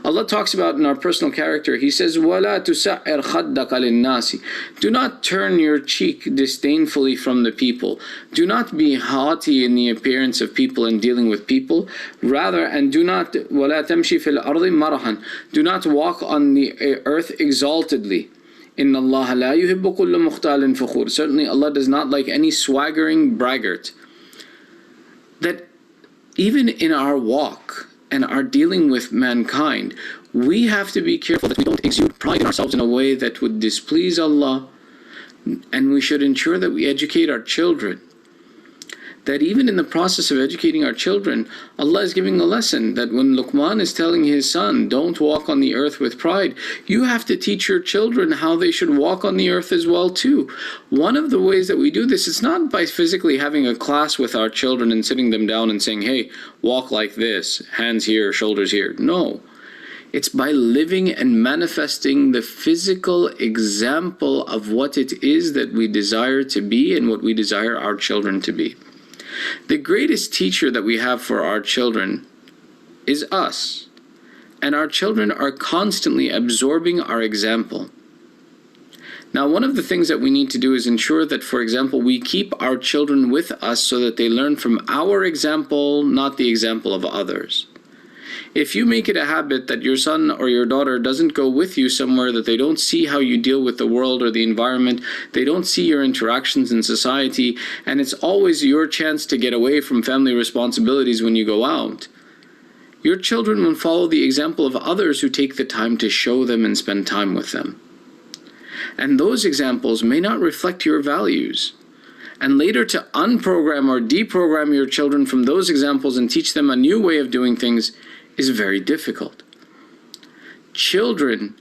Allah talks about in our personal character, He says, وَلَا تُسَعِّرْ خَدَّقَ لِلنَّاسِ. Do not turn your cheek disdainfully from the people. Do not be haughty in the appearance of people and dealing with people. Rather, and do not, وَلَا تَمْشِ فِي الْأَرْضِ مَرَحًا. Do not walk on the earth exaltedly. Inna Allah la yuhibbu kulla mukhtalin fakhur. Certainly Allah does not like any swaggering braggart. That even in our walk and our dealing with mankind, we have to be careful that we don't exude pride in ourselves in a way that would displease Allah, and we should ensure that we educate our children. That even in the process of educating our children, Allah is giving a lesson that when Luqman is telling his son, don't walk on the earth with pride, you have to teach your children how they should walk on the earth as well too. One of the ways that we do this, it's not by physically having a class with our children and sitting them down and saying, hey, walk like this, hands here, shoulders here. No. It's by living and manifesting the physical example of what it is that we desire to be and what we desire our children to be. The greatest teacher that we have for our children is us. and our children are constantly absorbing our example. Now, one of the things that we need to do is ensure that, for example, we keep our children with us so that they learn from our example, not the example of others. If you make it a habit that your son or your daughter doesn't go with you somewhere, that they don't see how you deal with the world or the environment, they don't see your interactions in society, and it's always your chance to get away from family responsibilities when you go out, your children will follow the example of others who take the time to show them and spend time with them. And those examples may not reflect your values. And later to unprogram or deprogram your children from those examples and teach them a new way of doing things is very difficult. Children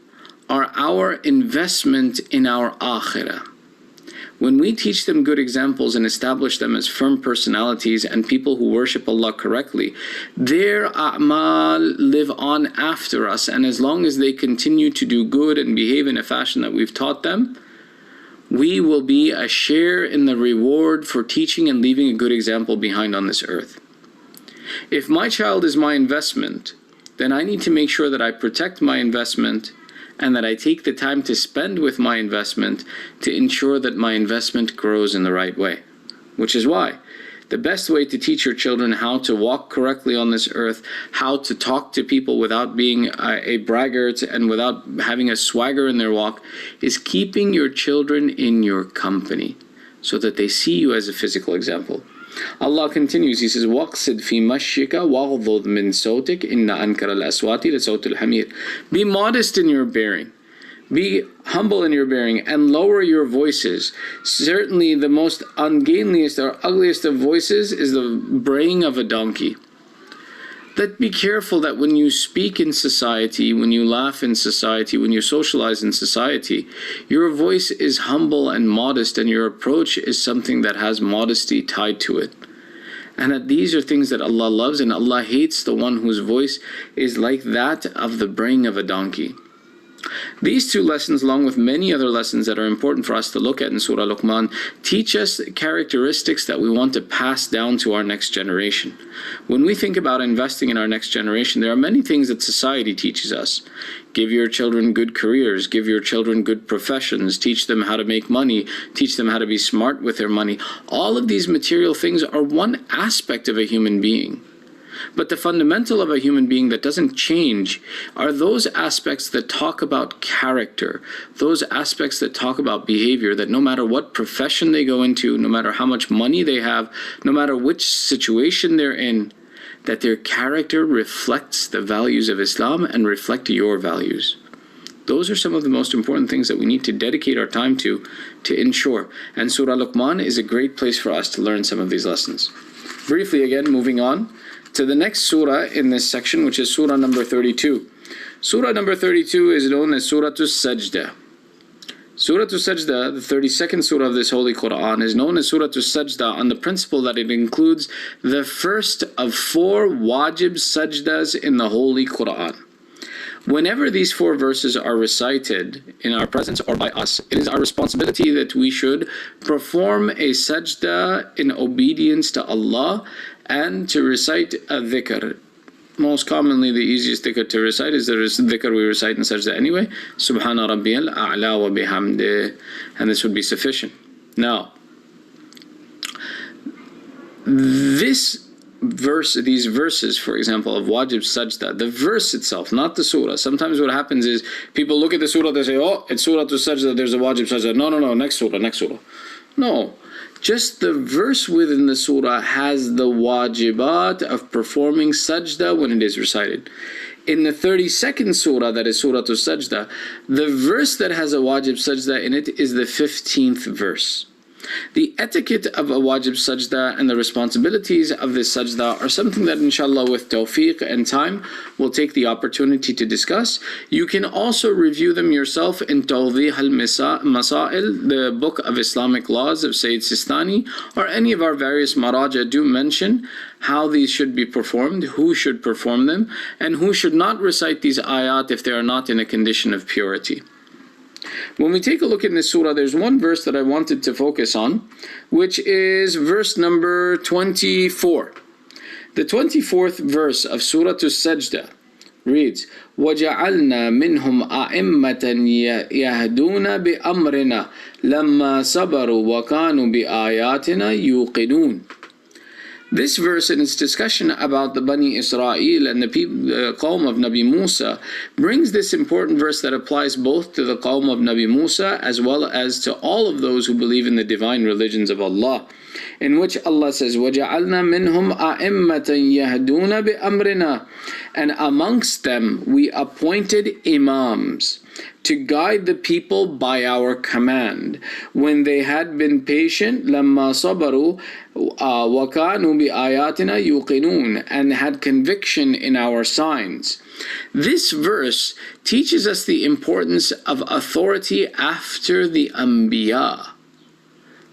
are our investment in our akhirah. When we teach them good examples and establish them as firm personalities and people who worship Allah correctly, their a'mal live on after us, and as long as they continue to do good and behave in a fashion that we've taught them, we will be a share in the reward for teaching and leaving a good example behind on this earth. If my child is my investment, then I need to make sure that I protect my investment and that I take the time to spend with my investment to ensure that my investment grows in the right way. Which is why the best way to teach your children how to walk correctly on this earth, how to talk to people without being a braggart and without having a swagger in their walk, is keeping your children in your company so that they see you as a physical example. Allah continues, He says, وَقْصِدْ فِي مَشْيِكَ وَغْضُضْ مِنْ صَوْتِكَ إِنَّ أَنْكَرَ الْأَصْوَاتِ لَصَوْتُ الْحَمِيرِ. Be modest in your bearing. Be humble in your bearing and lower your voices. Certainly the most ungainliest or ugliest of voices is the braying of a donkey. That be careful that when you speak in society, when you laugh in society, when you socialize in society, your voice is humble and modest, and your approach is something that has modesty tied to it. And that these are things that Allah loves, and Allah hates the one whose voice is like that of the braying of a donkey. These two lessons, along with many other lessons that are important for us to look at in Surah Luqman, teach us characteristics that we want to pass down to our next generation. When we think about investing in our next generation, there are many things that society teaches us. Give your children good careers, give your children good professions, teach them how to make money, teach them how to be smart with their money. All of these material things are one aspect of a human being. But the fundamental of a human being that doesn't change are those aspects that talk about character, those aspects that talk about behavior, that no matter what profession they go into, no matter how much money they have, no matter which situation they're in, that their character reflects the values of Islam and reflect your values. Those are some of the most important things that we need to dedicate our time to ensure. And Surah Luqman is a great place for us to learn some of these lessons. Briefly again, moving on to the next surah in this section, which is surah number 32. Surah number 32 is known as Surah As-Sajda. Surah As-Sajda, the 32nd surah of this Holy Quran, is known as Surah As-Sajda on the principle that it includes the first of 4 wajib sajdas in the Holy Quran. Whenever these 4 verses are recited in our presence or by us, it is our responsibility that we should perform a sajda in obedience to Allah and to recite a dhikr. Most commonly, the easiest dhikr to recite is the dhikr we recite in sajda anyway, Subhana Rabbiyal A'la wa bihamdih, and this would be sufficient. Now, these verses, for example, of wajib sajda, the verse itself, not the surah. Sometimes what happens is people look at the surah, they say, oh, it's Surah As-Sajda, there's a wajib sajda. No, next surah. No. Just the verse within the surah has the wajibat of performing sajda when it is recited. In the 32nd surah, that is Surah As-Sajda, the verse that has a wajib sajda in it is the 15th verse. The etiquette of a wajib sajda and the responsibilities of this sajda are something that inshallah with tawfiq and time we'll take the opportunity to discuss. You can also review them yourself in Tawdih al-Masail, the book of Islamic laws of Sayyid Sistani, or any of our various maraja do mention how these should be performed, who should perform them, and who should not recite these ayat if they are not in a condition of purity. When we take a look in this surah, there's one verse that I wanted to focus on, which is verse number 24. The 24th verse of Surah As-Sajda reads, وَجَعَلْنَا مِنْهُمْ أَئِمَّةً يَهْدُونَ بِأَمْرِنَا لَمَّا صَبَرُوا وَكَانُوا بِآيَاتِنَا يُوقِنُونَ. This verse in its discussion about the Bani Israel and the Qayem of Nabi Musa brings this important verse that applies both to the Qayem of Nabi Musa as well as to all of those who believe in the divine religions of Allah, in which Allah says, وَجَعَلْنَا مِنْهُمْ أَئِمَّةً يَهْدُونَ بِأَمْرِنَا, and amongst them we appointed imams to guide the people by our command when they had been patient, لَمَّا صَبَرُوا وَكَانُوا بِآيَاتِنَا يُوقِنُونَ, and had conviction in our signs. This verse teaches us the importance of authority after the Anbiya.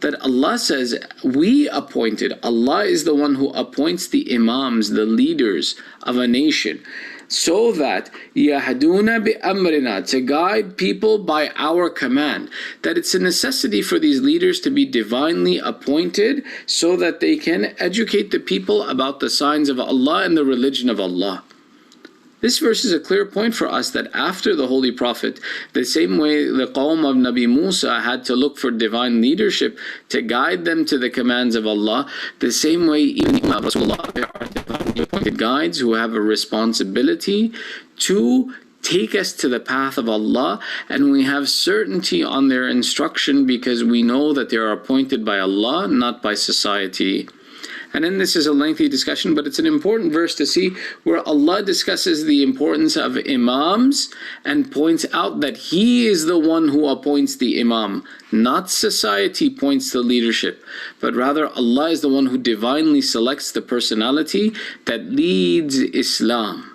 That Allah says, we appointed, Allah is the one who appoints the imams, the leaders of a nation, so that يَهْدُونَ بِأَمْرِنَا, to guide people by our command. That it's a necessity for these leaders to be divinely appointed so that they can educate the people about the signs of Allah and the religion of Allah. This verse is a clear point for us that after the Holy Prophet, the same way the Qayem of Nabi Musa had to look for divine leadership to guide them to the commands of Allah, the same way even Rasulullah, there are divinely appointed guides who have a responsibility to take us to the path of Allah, and we have certainty on their instruction because we know that they are appointed by Allah, not by society. And then this is a lengthy discussion, but it's an important verse to see where Allah discusses the importance of imams and points out that He is the one who appoints the imam, not society points the leadership, but rather Allah is the one who divinely selects the personality that leads Islam.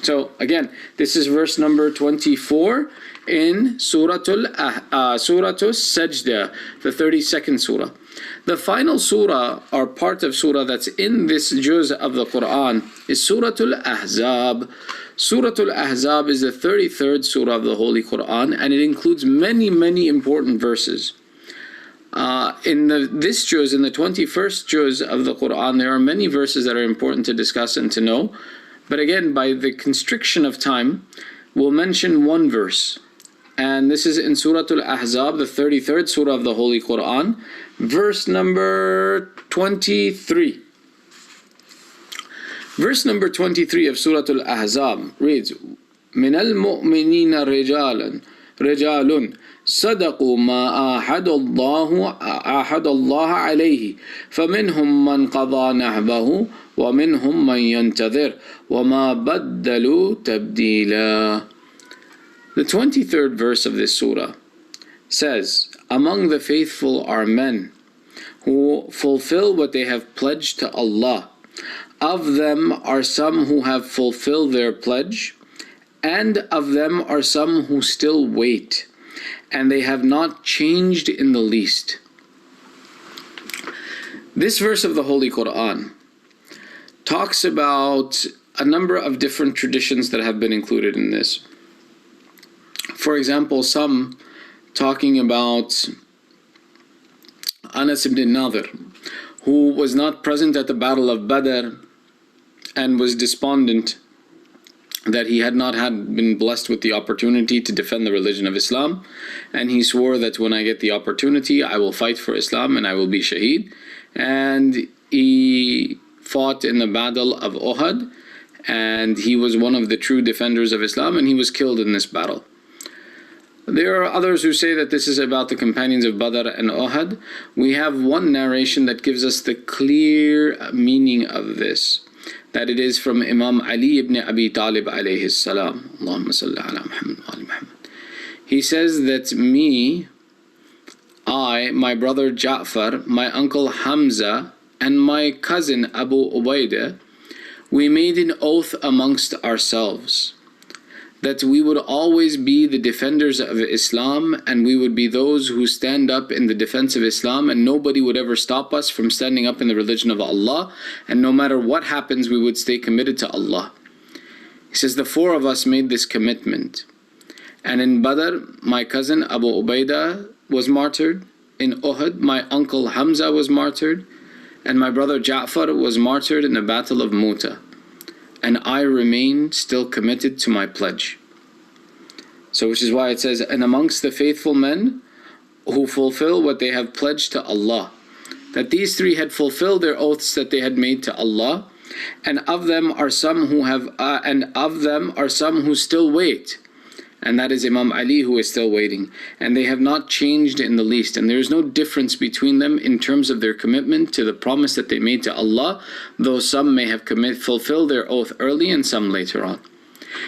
So again, this is verse number 24 in Surah Sajda, the 32nd surah. The final surah, or part of surah that's in this juz of the Quran, is Surah Al-Ahzab. Surah Al-Ahzab is the 33rd surah of the Holy Quran, and it includes many, many important verses. This juz, in the 21st juz of the Quran, there are many verses that are important to discuss and to know. But again, by the constriction of time, we'll mention one verse. And this is in Surah Al-Ahzab, the 33rd surah of the Holy Quran, verse number 23. Verse number 23 of Surah Al-Ahzab reads, مِنَ الْمُؤْمِنِينَ رِجَالٌ صَدَقُوا مَا آحَدَ اللَّهَ عَلَيْهِ فَمِنْهُمْ مَنْ قَضَى نَحْبَهُ وَمِنْهُمْ مَنْ يَنْتَظِرُ وَمَا بَدَّلُوا تَبْدِيلًا. The 23rd verse of this surah says, among the faithful are men who fulfill what they have pledged to Allah. Of them are some who have fulfilled their pledge, and of them are some who still wait, and they have not changed in the least. This verse of the Holy Quran talks about a number of different traditions that have been included in this. For example, some talking about Anas ibn Nadir, who was not present at the Battle of Badr and was despondent that he had not been blessed with the opportunity to defend the religion of Islam, and he swore that when I get the opportunity I will fight for Islam and I will be shaheed. And he fought in the Battle of Uhud, and he was one of the true defenders of Islam, and he was killed in this battle. There are others who say that this is about the companions of Badr and Uhud. We have one narration that gives us the clear meaning of this, that it is from Imam Ali ibn Abi Talib alayhi salam. Allahumma salli ala Muhammad wa ali Muhammad. He says that I, my brother Ja'far, my uncle Hamza, and my cousin Abu Ubaidah, we made an oath amongst ourselves that we would always be the defenders of Islam, and we would be those who stand up in the defense of Islam, and nobody would ever stop us from standing up in the religion of Allah, and no matter what happens we would stay committed to Allah. He says the four of us made this commitment, and in Badr my cousin Abu Ubaidah was martyred, in Uhud my uncle Hamza was martyred, and my brother Ja'far was martyred in the Battle of Mu'tah. and I remain still committed to my pledge. So which is why it says, and amongst the faithful men who fulfill what they have pledged to Allah. That these three had fulfilled their oaths that they had made to Allah, and of them are some who still wait. And that is Imam Ali, who is still waiting. And they have not changed in the least. And there is no difference between them in terms of their commitment to the promise that they made to Allah, though some may have fulfilled their oath early and some later on.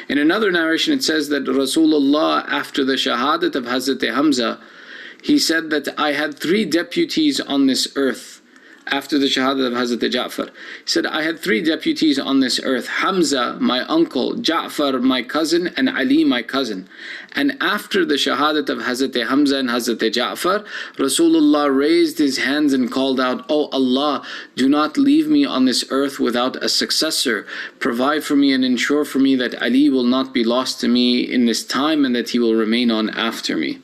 In another narration it says that Rasulullah, after the shahadat of Hazrat Hamza, he said that I had 3 deputies on this earth. After the shahadat of Hazrat Ja'far, he said, I had 3 deputies on this earth: Hamza, my uncle; Ja'far, my cousin; and Ali, my cousin. And after the shahadat of Hazrat Hamza and Hazrat Ja'far, Rasulullah raised his hands and called out, "O Allah, do not leave me on this earth without a successor. Provide for me and ensure for me that Ali will not be lost to me in this time, and that he will remain on after me."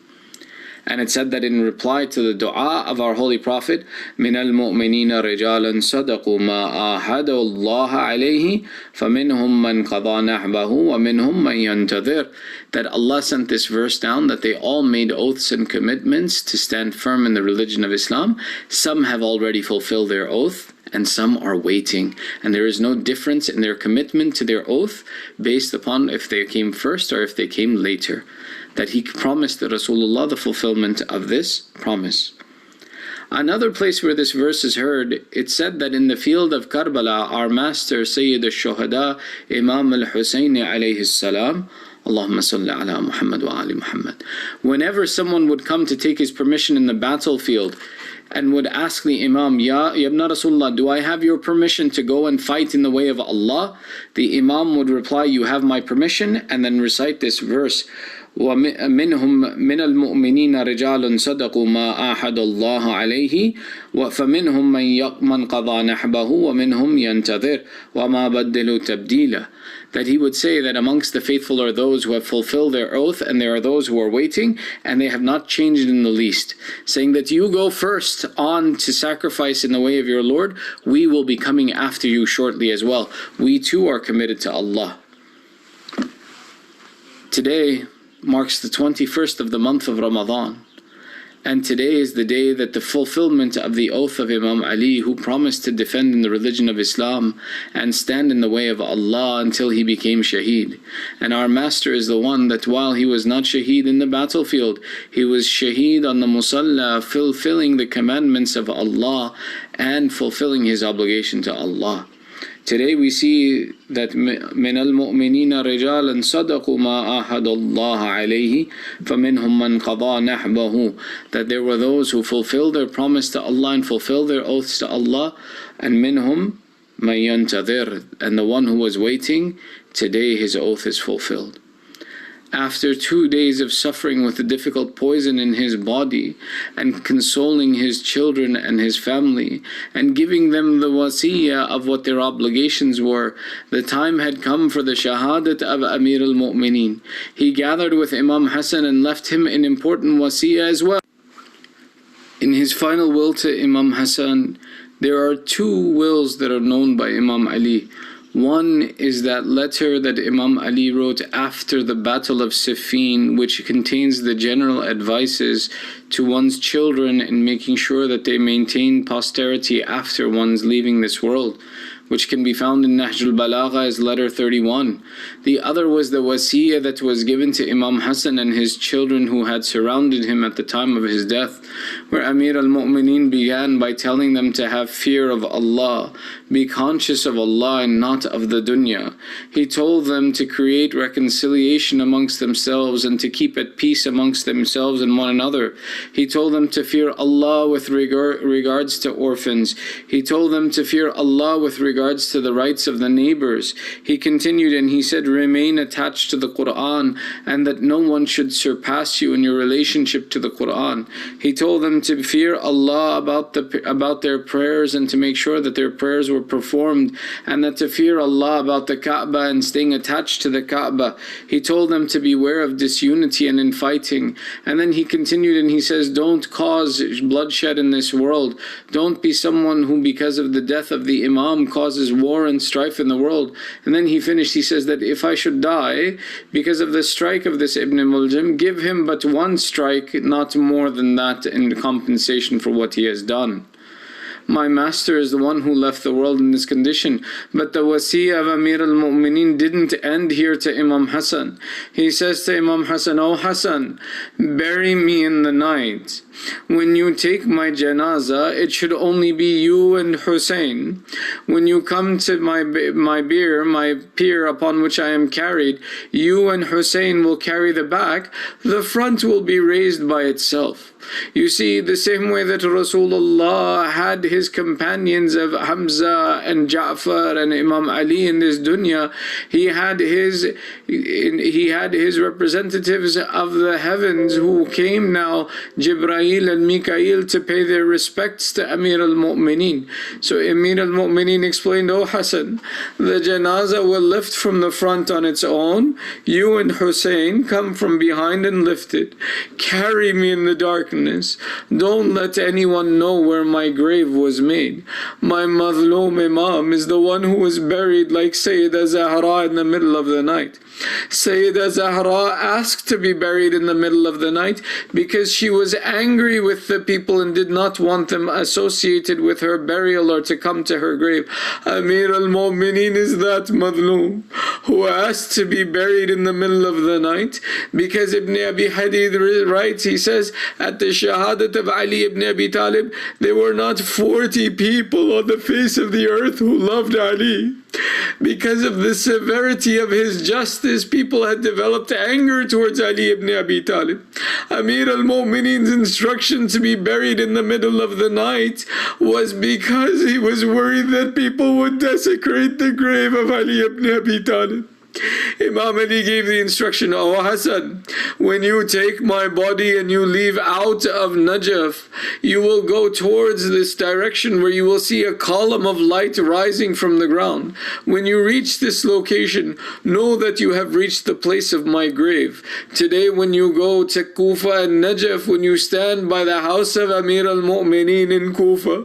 And it said that in reply to the dua of our Holy Prophet, مِنَ الْمُؤْمِنِينَ رِجَالًا صَدَقُوا مَا آهَدُوا اللَّهَ عَلَيْهِ فَمِنْهُمْ مَنْ قَضَى نَحْبَهُ وَمِنْهُمْ مَنْ يَنْتَظِرُ. That Allah sent this verse down, that they all made oaths and commitments to stand firm in the religion of Islam. Some have already fulfilled their oath, and some are waiting. And there is no difference in their commitment to their oath based upon if they came first or if they came later. That he promised the Rasulullah the fulfillment of this promise. Another place where this verse is heard, it said that in the field of Karbala, our master Sayyid al-Shuhada, Imam al-Hussain alayhi salam, Allahumma salli ala Muhammad wa ali Muhammad, whenever someone would come to take his permission in the battlefield and would ask the Imam, Ya Ibn Rasulullah, do I have your permission to go and fight in the way of Allah? The Imam would reply, you have my permission, and then recite this verse, وَمِنْهُمْ مِنَ الْمُؤْمِنِينَ رِجَالٌ صَدَقُوا مَا آحَدَ اللَّهَ عَلَيْهِ فَمِنْهُمْ مَنْ قَضَى نَحْبَهُ وَمِنْهُمْ يَنْتَظِرُ وَمَا بَدَّلُوا تَبْدِيلًا. That he would say that amongst the faithful are those who have fulfilled their oath, and there are those who are waiting, and they have not changed in the least. Saying that you go first on to sacrifice in the way of your Lord, we will be coming after you shortly as well. We too are committed to Allah. Today marks the 21st of the month of Ramadan, and today is the day that the fulfillment of the oath of Imam Ali, who promised to defend in the religion of Islam and stand in the way of Allah until he became shaheed. And our master is the one that while he was not shaheed in the battlefield, he was shaheed on the musalla, fulfilling the commandments of Allah and fulfilling his obligation to Allah. Today we see that مِنَ الْمُؤْمِنِينَ رِجَالًا صَدَقُوا مَا آحَدَ اللَّهَ عَلَيْهِ فَمِنْهُمْ مَنْ قَضَى نَحْبَهُ. That there were those who fulfilled their promise to Allah and fulfilled their oaths to Allah, and مِنْهُمْ مَنْ يَنْتَظِرُ. And the one who was waiting, today his oath is fulfilled. After 2 days of suffering with a difficult poison in his body, and consoling his children and his family, and giving them the wasiyah of what their obligations were, the time had come for the shahadat of Amir al-Mu'mineen. He gathered with Imam Hassan and left him an important wasiyah as well. In his final will to Imam Hassan, there are 2 wills that are known by Imam Ali. One is that letter that Imam Ali wrote after the Battle of Siffin, which contains the general advices to one's children in making sure that they maintain posterity after one's leaving this world, which can be found in Nahj al-Balagha as letter 31. The other was the wasiyah that was given to Imam Hassan and his children who had surrounded him at the time of his death, where Amir al-Mu'mineen began by telling them to have fear of Allah, be conscious of Allah and not of the dunya. He told them to create reconciliation amongst themselves and to keep at peace amongst themselves and one another. He told them to fear Allah with regards to orphans. He told them to fear Allah with regards to the rights of the neighbors. He continued and he said, remain attached to the Qur'an, and that no one should surpass you in your relationship to the Qur'an. He told them to fear Allah about their prayers and to make sure that their prayers were performed, and that to fear Allah about the Kaaba and staying attached to the Kaaba. He told them to beware of disunity and infighting. And then he continued and he says, don't cause bloodshed in this world. Don't be someone who because of the death of the Imam causes war and strife in the world. And then he finished, he says that if I should die because of the strike of this Ibn Muljam, give him but one strike, not more than that, in compensation for what he has done. My master is the one who left the world in this condition. But the wasiyah of Amir al-Mu'mineen didn't end here to Imam Hassan. He says to Imam Hassan, "O Hassan, bury me in the night. When you take my janazah, it should only be you and Hussain. When you come to my bier upon which I am carried, you and Hussain will carry the back. The front will be raised by itself." You see, the same way that Rasulullah had his companions of Hamza and Ja'far and Imam Ali in this dunya, he had his representatives of the heavens who came now, Jibreel and Mikael, to pay their respects to Amir al-Mu'mineen. So Amir al-Mu'mineen explained, "Oh Hassan, the janazah will lift from the front on its own. You and Hussain come from behind and lift it. Carry me in the darkness. Don't let anyone know where my grave was made. My Mazloom Imam is the one who was buried like Sayyidah Zahra in the middle of the night. Sayyidah Zahra asked to be buried in the middle of the night because she was angry with the people and did not want them associated with her burial or to come to her grave. Amir al-Mu'mineen is that Mazloom who asked to be buried in the middle of the night because Ibn Abi Hadid writes, he says, at the Shahadat of Ali ibn Abi Talib, there were not 40 people on the face of the earth who loved Ali. Because of the severity of his justice, people had developed anger towards Ali ibn Abi Talib. Amir al-Mu'mineen's instruction to be buried in the middle of the night was because he was worried that people would desecrate the grave of Ali ibn Abi Talib. Imam Ali gave the instruction, "O Hassan, when you take my body and you leave out of Najaf, you will go towards this direction where you will see a column of light rising from the ground. When you reach this location, know that you have reached the place of my grave. Today when you go to Kufa and Najaf, when you stand by the house of Amir al-Mu'mineen in Kufa,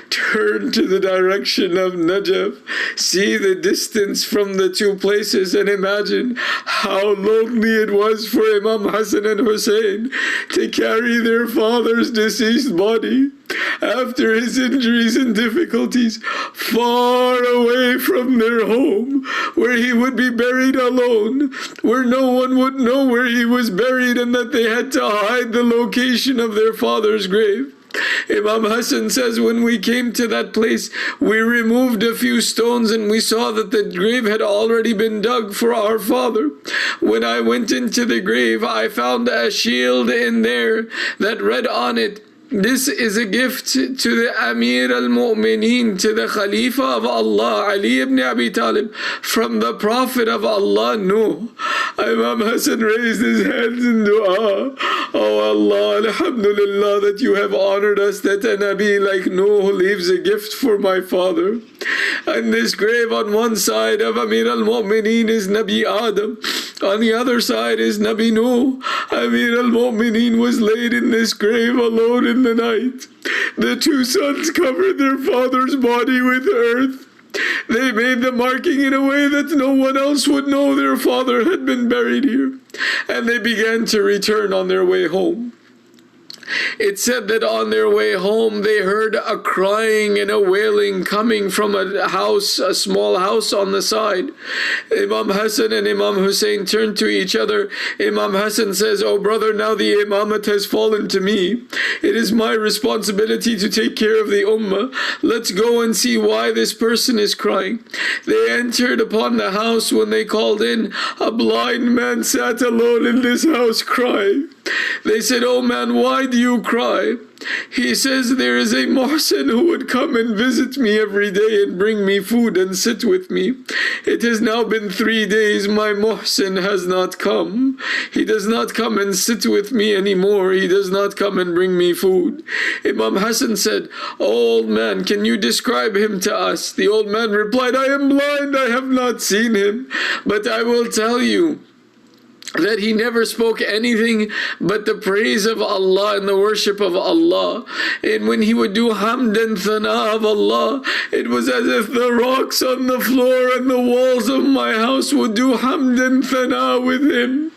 turn to the direction of Najaf, see the distance from the two places, and imagine how lonely it was for Imam Hassan and Hussain to carry their father's deceased body after his injuries and difficulties far away from their home, where he would be buried alone, where no one would know where he was buried, and that they had to hide the location of their father's grave." Imam Hassan says, when we came to that place, we removed a few stones and we saw that the grave had already been dug for our father. When I went into the grave, I found a shield in there that read on it, "This is a gift to the Amir al-Mu'mineen, to the Khalifa of Allah, Ali ibn Abi Talib, from the Prophet of Allah, Nuh." Imam Hassan raised his hands in dua. "Oh Allah, alhamdulillah that you have honored us, that a Nabi like Nuh leaves a gift for my father." And this grave on one side of Amir al-Mu'mineen is Nabi Adam. On the other side is Nabi Nuh. Amir al-Mu'mineen was laid in this grave alone in the night. The two sons covered their father's body with earth. They made the marking in a way that no one else would know their father had been buried here. And they began to return on their way home. It said that on their way home they heard a crying and a wailing coming from a house, a small house on the side. Imam Hassan and Imam Hussain turned to each other. Imam Hassan says, "Oh brother, now the imamat has fallen to me. It is my responsibility to take care of the ummah. Let's go and see why this person is crying." They entered upon the house. When they called in, a blind man sat alone in this house crying. They said, "Oh man, why do you cry?" He says, "There is a Muhsin who would come and visit me every day and bring me food and sit with me. It has now been 3 days, my Muhsin has not come. He does not come and sit with me anymore. He does not come and bring me food." Imam Hassan said, "Old man, can you describe him to us?" The old man replied, "I am blind, I have not seen him, but I will tell you. that he never spoke anything but the praise of Allah and the worship of Allah. And when he would do hamd and thana of Allah, it was as if the rocks on the floor and the walls of my house would do hamd and thana with him.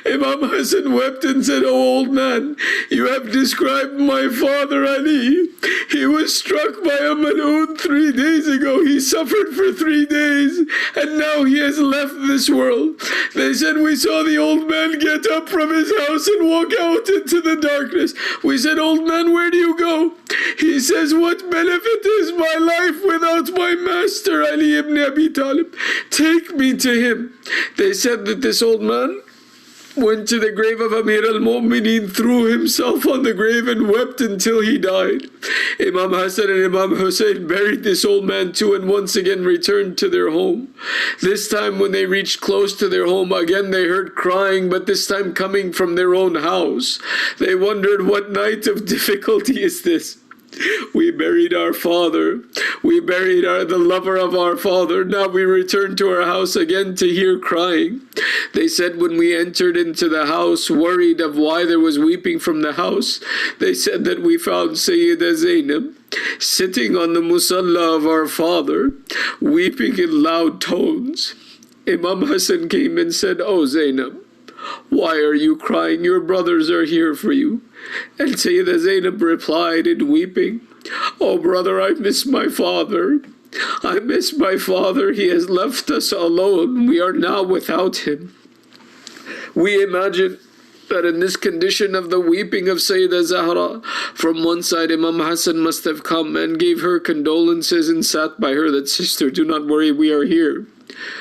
Imam Hussain wept and said, "O old man, you have described my father Ali. He was struck by a mal'oon 3 days ago. He suffered for 3 days, and now he has left this world." They said, "We saw the old man get up from his house and walk out into the darkness." We said, "Old man, where do you go?" He says, "What benefit is my life without my master Ali ibn Abi Talib? Take me to him." They said that this old man went to the grave of Amir al-Mu'mineen, threw himself on the grave and wept until he died. Imam Hassan and Imam Hussain buried this old man too, and once again returned to their home. This time when they reached close to their home, again they heard crying, but this time coming from their own house. They wondered, what night of difficulty is this? We buried our father. We buried the lover of our father. Now we return to our house again to hear crying. They said when we entered into the house, worried of why there was weeping from the house, they said that we found Sayyidah Zainab sitting on the musalla of our father, weeping in loud tones. Imam Hassan came and said, "Oh Zainab, why are you crying? Your brothers are here for you." And Sayyidah Zainab replied in weeping, "Oh brother, I miss my father. I miss my father. He has left us alone. We are now without him." We imagine that in this condition of the weeping of Sayyidah Zahra, from one side Imam Hassan must have come and gave her condolences and sat by her, that, "Sister, do not worry, we are here."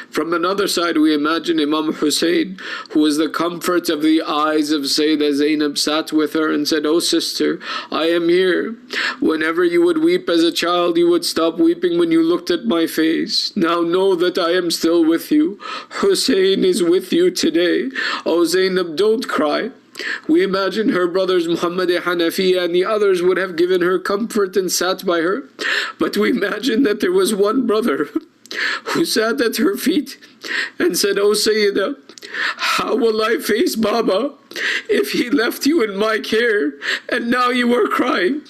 From another side, we imagine Imam Hussain, who was the comfort of the eyes of Sayyidah Zainab, sat with her and said, "Oh sister, I am here. Whenever you would weep as a child, you would stop weeping when you looked at my face. Now know that I am still with you. Hussain is with you today. Oh Zainab, don't cry." We imagine her brothers Muhammad, Hanafiya, and the others would have given her comfort and sat by her. But we imagine that there was one brother who sat at her feet and said, "Oh Sayyidah, how will I face Baba if he left you in my care and now you are crying?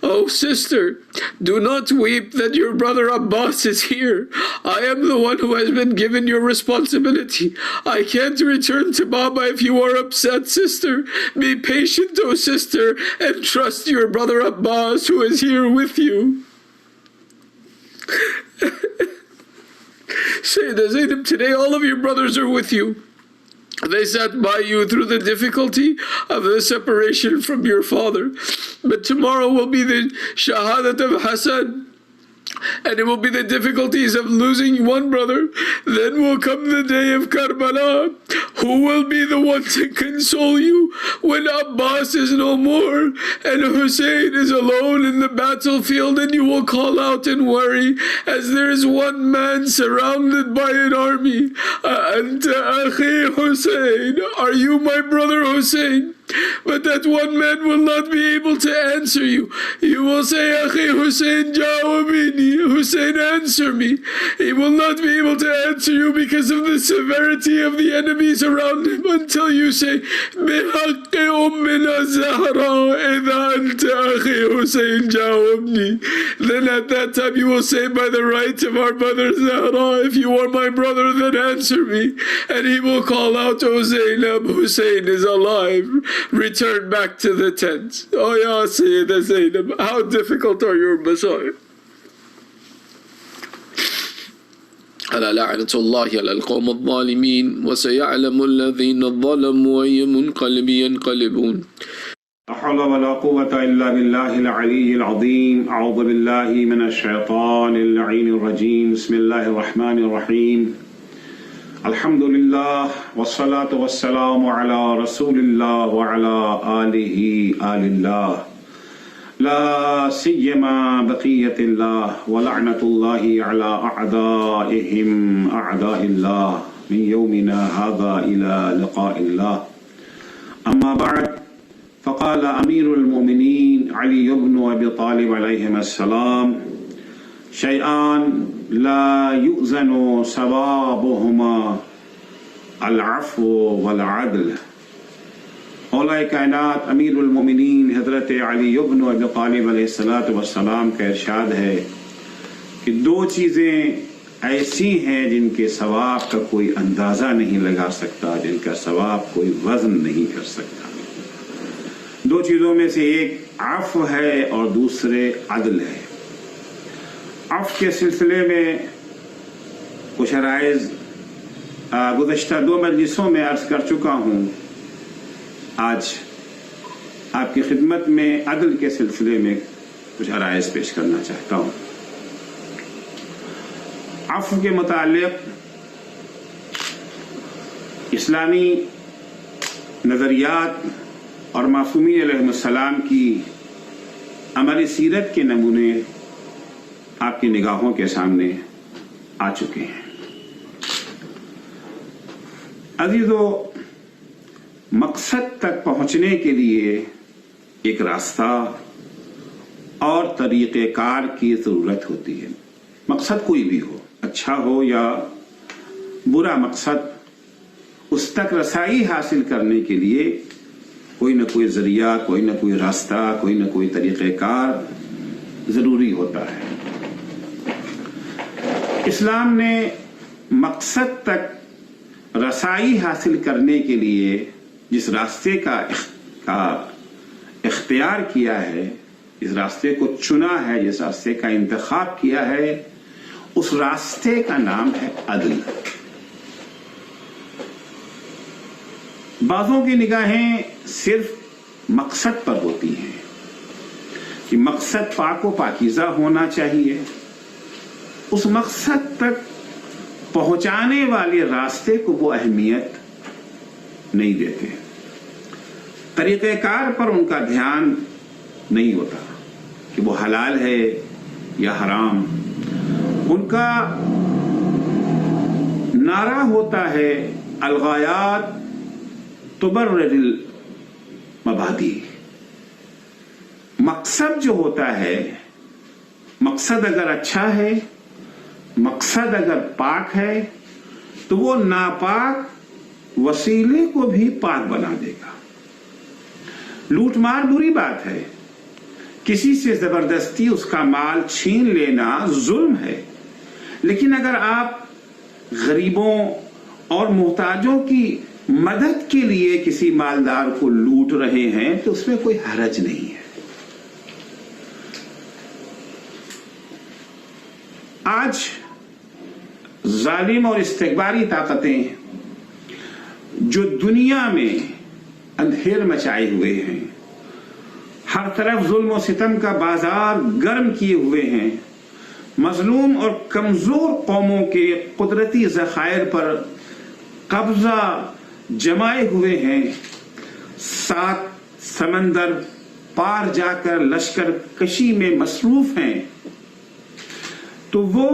Oh sister, do not weep that your brother Abbas is here. I am the one who has been given your responsibility. I can't return to Baba if you are upset, sister. Be patient, oh sister, and trust your brother Abbas who is here with you." Sayyidah Zainab, today all of your brothers are with you. They sat by you through the difficulty of the separation from your father. But tomorrow will be the shahadat of Hassan, and it will be the difficulties of losing one brother. Then will come the day of Karbala. Who will be the one to console you when Abbas is no more and Hussain is alone in the battlefield, and you will call out and worry as there is one man surrounded by an army? Anta akhi Hussain, are you my brother Hussain? But that one man will not be able to answer you. You will say, "Akhi Hussain, jawabini." Hussain, answer me. He will not be able to answer you because of the severity of the enemies around him until you say, "Bihaqqi ummina Zahra, idha anta akhi Hussain, jawabni." Then at that time you will say, "By the right of our mother Zahra, if you are my brother, then answer me." And he will call out, "Oh Zainab, Hussain is alive. Return back to the tent." Oh ya Sayyidah Zainab, how difficult are your masa'ib. ألا لعنة الله على القوم الظالمين وسيعلم الذين ظلموا أي منقلب ينقلبون. لا حول ولا قوة إلا بالله العلي العظيم. أعوذ بالله من الشيطان اللعين الرجيم. بسم الله الرحمن الرحيم. الحمد لله والصلاة والسلام على رسول الله وعلى آله آل الله، لا سيما بقية الله، ولعنة الله على أعدائهم أعداء الله من يومنا هذا إلى لقاء الله. أما بعد، فقال أمير المؤمنين علي بن أبي طالب عليهما السلام: شيئان لا يؤذن سبابهما العفو والعدل. مولا کائنات امیر المومنین حضرت علی ابن ابی طالب علیہ الصلوۃ والسلام کا ارشاد ہے کہ دو چیزیں ایسی ہیں جن کے ثواب کا کوئی اندازہ نہیں لگا سکتا، جن کا ثواب کوئی وزن نہیں کر سکتا. دو چیزوں میں سے ایک عفو ہے اور دوسرے عدل ہے. عفو کے سلسلے میں کچھ عرائض گزشتہ 2 مجلسوں میں عرض کر چکا ہوں. آج آپ کی خدمت میں عدل کے سلسلے میں کچھ عرائض پیش کرنا چاہتا ہوں. عفو کے متعلق اسلامی نظریات اور معصومین علیہ السلام کی عملی سیرت کے نمونے آپ کی نگاہوں کے سامنے آ چکے ہیں. عزیزو، مقصد تک پہنچنے کے لیے ایک راستہ اور طریقہ کار کی ضرورت ہوتی ہے. مقصد کوئی بھی ہو، اچھا ہو یا برا مقصد، اس تک رسائی حاصل کرنے کے لیے کوئی نہ کوئی ذریعہ، کوئی نہ کوئی راستہ، کوئی نہ کوئی طریقہ کار ضروری ہوتا ہے. اسلام نے مقصد تک رسائی حاصل کرنے کے لیے جس راستے کا اختیار کیا ہے، جس راستے کو چنا ہے، جس راستے کا انتخاب کیا ہے، اس راستے کا نام ہے عدل. بعضوں کی نگاہیں صرف مقصد پر ہوتی ہیں کہ مقصد پاک و پاکیزہ ہونا چاہیے. اس مقصد تک پہنچانے والے راستے کو وہ اہمیت نہیں دیتے. طریقہ کار پر ان کا دھیان نہیں ہوتا کہ وہ حلال ہے یا حرام. ان کا نعرہ ہوتا ہے الغایات تبرر المبادی. مقصد جو ہوتا ہے، مقصد اگر اچھا ہے، مقصد اگر پاک ہے، تو وہ ناپاک وسیلے کو بھی پاک بنا دے گا. لوٹ مار بری بات ہے، کسی سے زبردستی اس کا مال چھین لینا ظلم ہے. لیکن اگر آپ غریبوں اور محتاجوں کی مدد کے لیے کسی مالدار کو لوٹ رہے ہیں تو اس میں کوئی حرج نہیں ہے. آج ظالم اور استکباری طاقتیں جو دنیا میں اندھیر مچائے ہوئے ہیں، ہر طرف ظلم و ستم کا بازار گرم کیے ہوئے ہیں، مظلوم اور کمزور قوموں کے قدرتی ذخائر پر قبضہ جمائے ہوئے ہیں، 7 سمندر پار جا کر لشکر کشی میں مصروف ہیں، تو وہ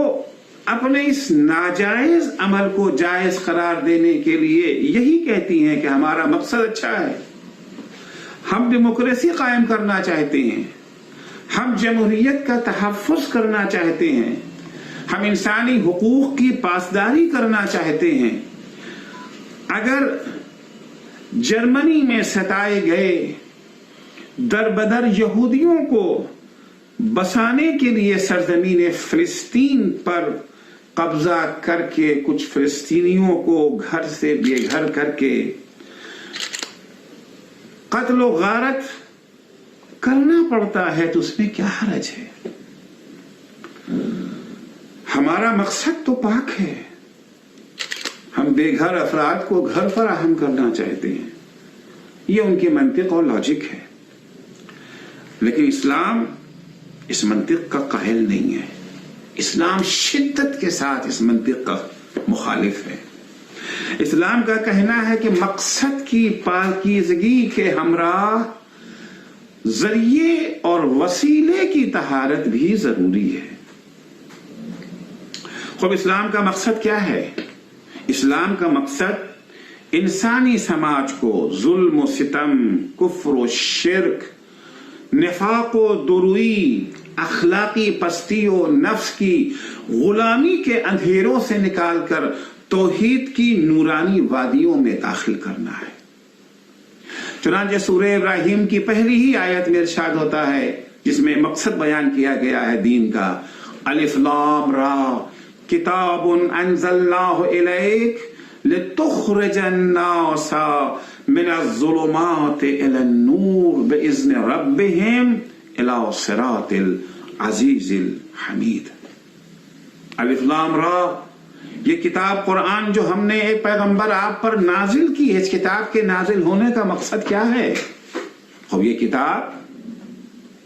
اپنے اس ناجائز عمل کو جائز قرار دینے کے لیے یہی کہتی ہیں کہ ہمارا مقصد اچھا ہے، ہم ڈیموکریسی قائم کرنا چاہتے ہیں، ہم جمہوریت کا تحفظ کرنا چاہتے ہیں، ہم انسانی حقوق کی پاسداری کرنا چاہتے ہیں. اگر جرمنی میں ستائے گئے در بدر یہودیوں کو بسانے کے لیے سرزمین فلسطین پر قبضہ کر کے کچھ فلسطینیوں کو گھر سے بے گھر کر کے قتل و غارت کرنا پڑتا ہے تو اس میں کیا حرج ہے؟ ہمارا مقصد تو پاک ہے، ہم بے گھر افراد کو گھر فراہم کرنا چاہتے ہیں. یہ ان کی منطق اور لاجک ہے. لیکن اسلام اس منطق کا قائل نہیں ہے. اسلام شدت کے ساتھ اس منطق کا مخالف ہے. اسلام کا کہنا ہے کہ مقصد کی پاکیزگی کے ہمراہ ذریعے اور وسیلے کی طہارت بھی ضروری ہے. خب اسلام کا مقصد کیا ہے؟ اسلام کا مقصد انسانی سماج کو ظلم و ستم، کفر و شرک، نفاق و دروئی، اخلاقی پستی و نفس کی غلامی کے اندھیروں سے نکال کر توحید کی نورانی وادیوں میں داخل کرنا ہے. چنانچہ سورہ ابراہیم کی پہلی ہی آیت میں ارشاد ہوتا ہے جس میں مقصد بیان کیا گیا ہے دین کا، الف لام را کتاب انزلناہ الیک لتخرج الناس من الظلمات الى النور باذن ربهم الى صراط العزیز الحمید. الف لام را، یہ کتاب قرآن جو ہم نے ایک پیغمبر آپ پر نازل کی ہے، اس کتاب کے نازل ہونے کا مقصد کیا ہے؟ اب یہ کتاب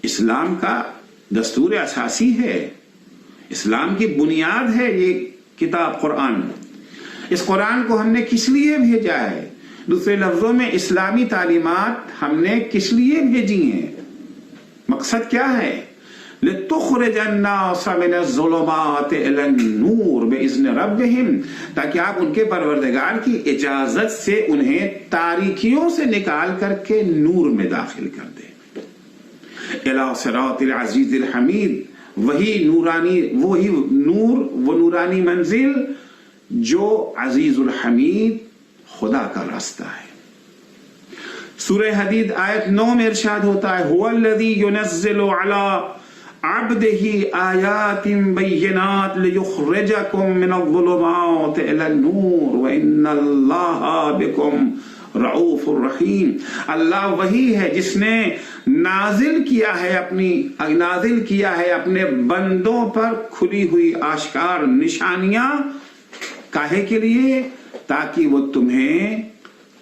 اسلام کا دستور اساسی ہے، اسلام کی بنیاد ہے یہ کتاب قرآن. اس قرآن کو ہم نے کس لیے بھیجا ہے؟ دوسرے لفظوں میں اسلامی تعلیمات ہم نے کس لیے بھیجی ہیں؟ مقصد کیا ہے؟ لِتُخْرِجَ النَّاسَ مِنَ الظُّلُمَاتِ إِلَى النُّورِ بِإِذْنِ رَبِّهِمْ، تاکہ آپ ان کے پروردگار کی اجازت سے انہیں تاریکیوں سے نکال کر کے نور میں داخل کر دیں. إِلَى صِرَاطِ الْعَزِيزِ الْحَمِيدِ، وہی نور، وہ نورانی منزل جو عزیز الحمید خدا کا راستہ ہے. سورہ حدید آیت 9 میں ارشاد ہوتا ہے هُوَ الَّذِي يُنَزِّلُ عَلَىٰ عَبْدِهِ آيَاتٍ بَيِّنَاتٍ لِيُخْرِجَكُم مِّنَ الظُّلُمَاتِ إِلَى النُّورِ وَإِنَّ اللَّهَ بِكُمْ رَءُوفٌ رَحِيمٌ. اللہ وہی ہے جس نے نازل کیا ہے اپنے بندوں پر کھلی ہوئی آشکار نشانیاں. کاہے کے لیے؟ تاکہ وہ تمہیں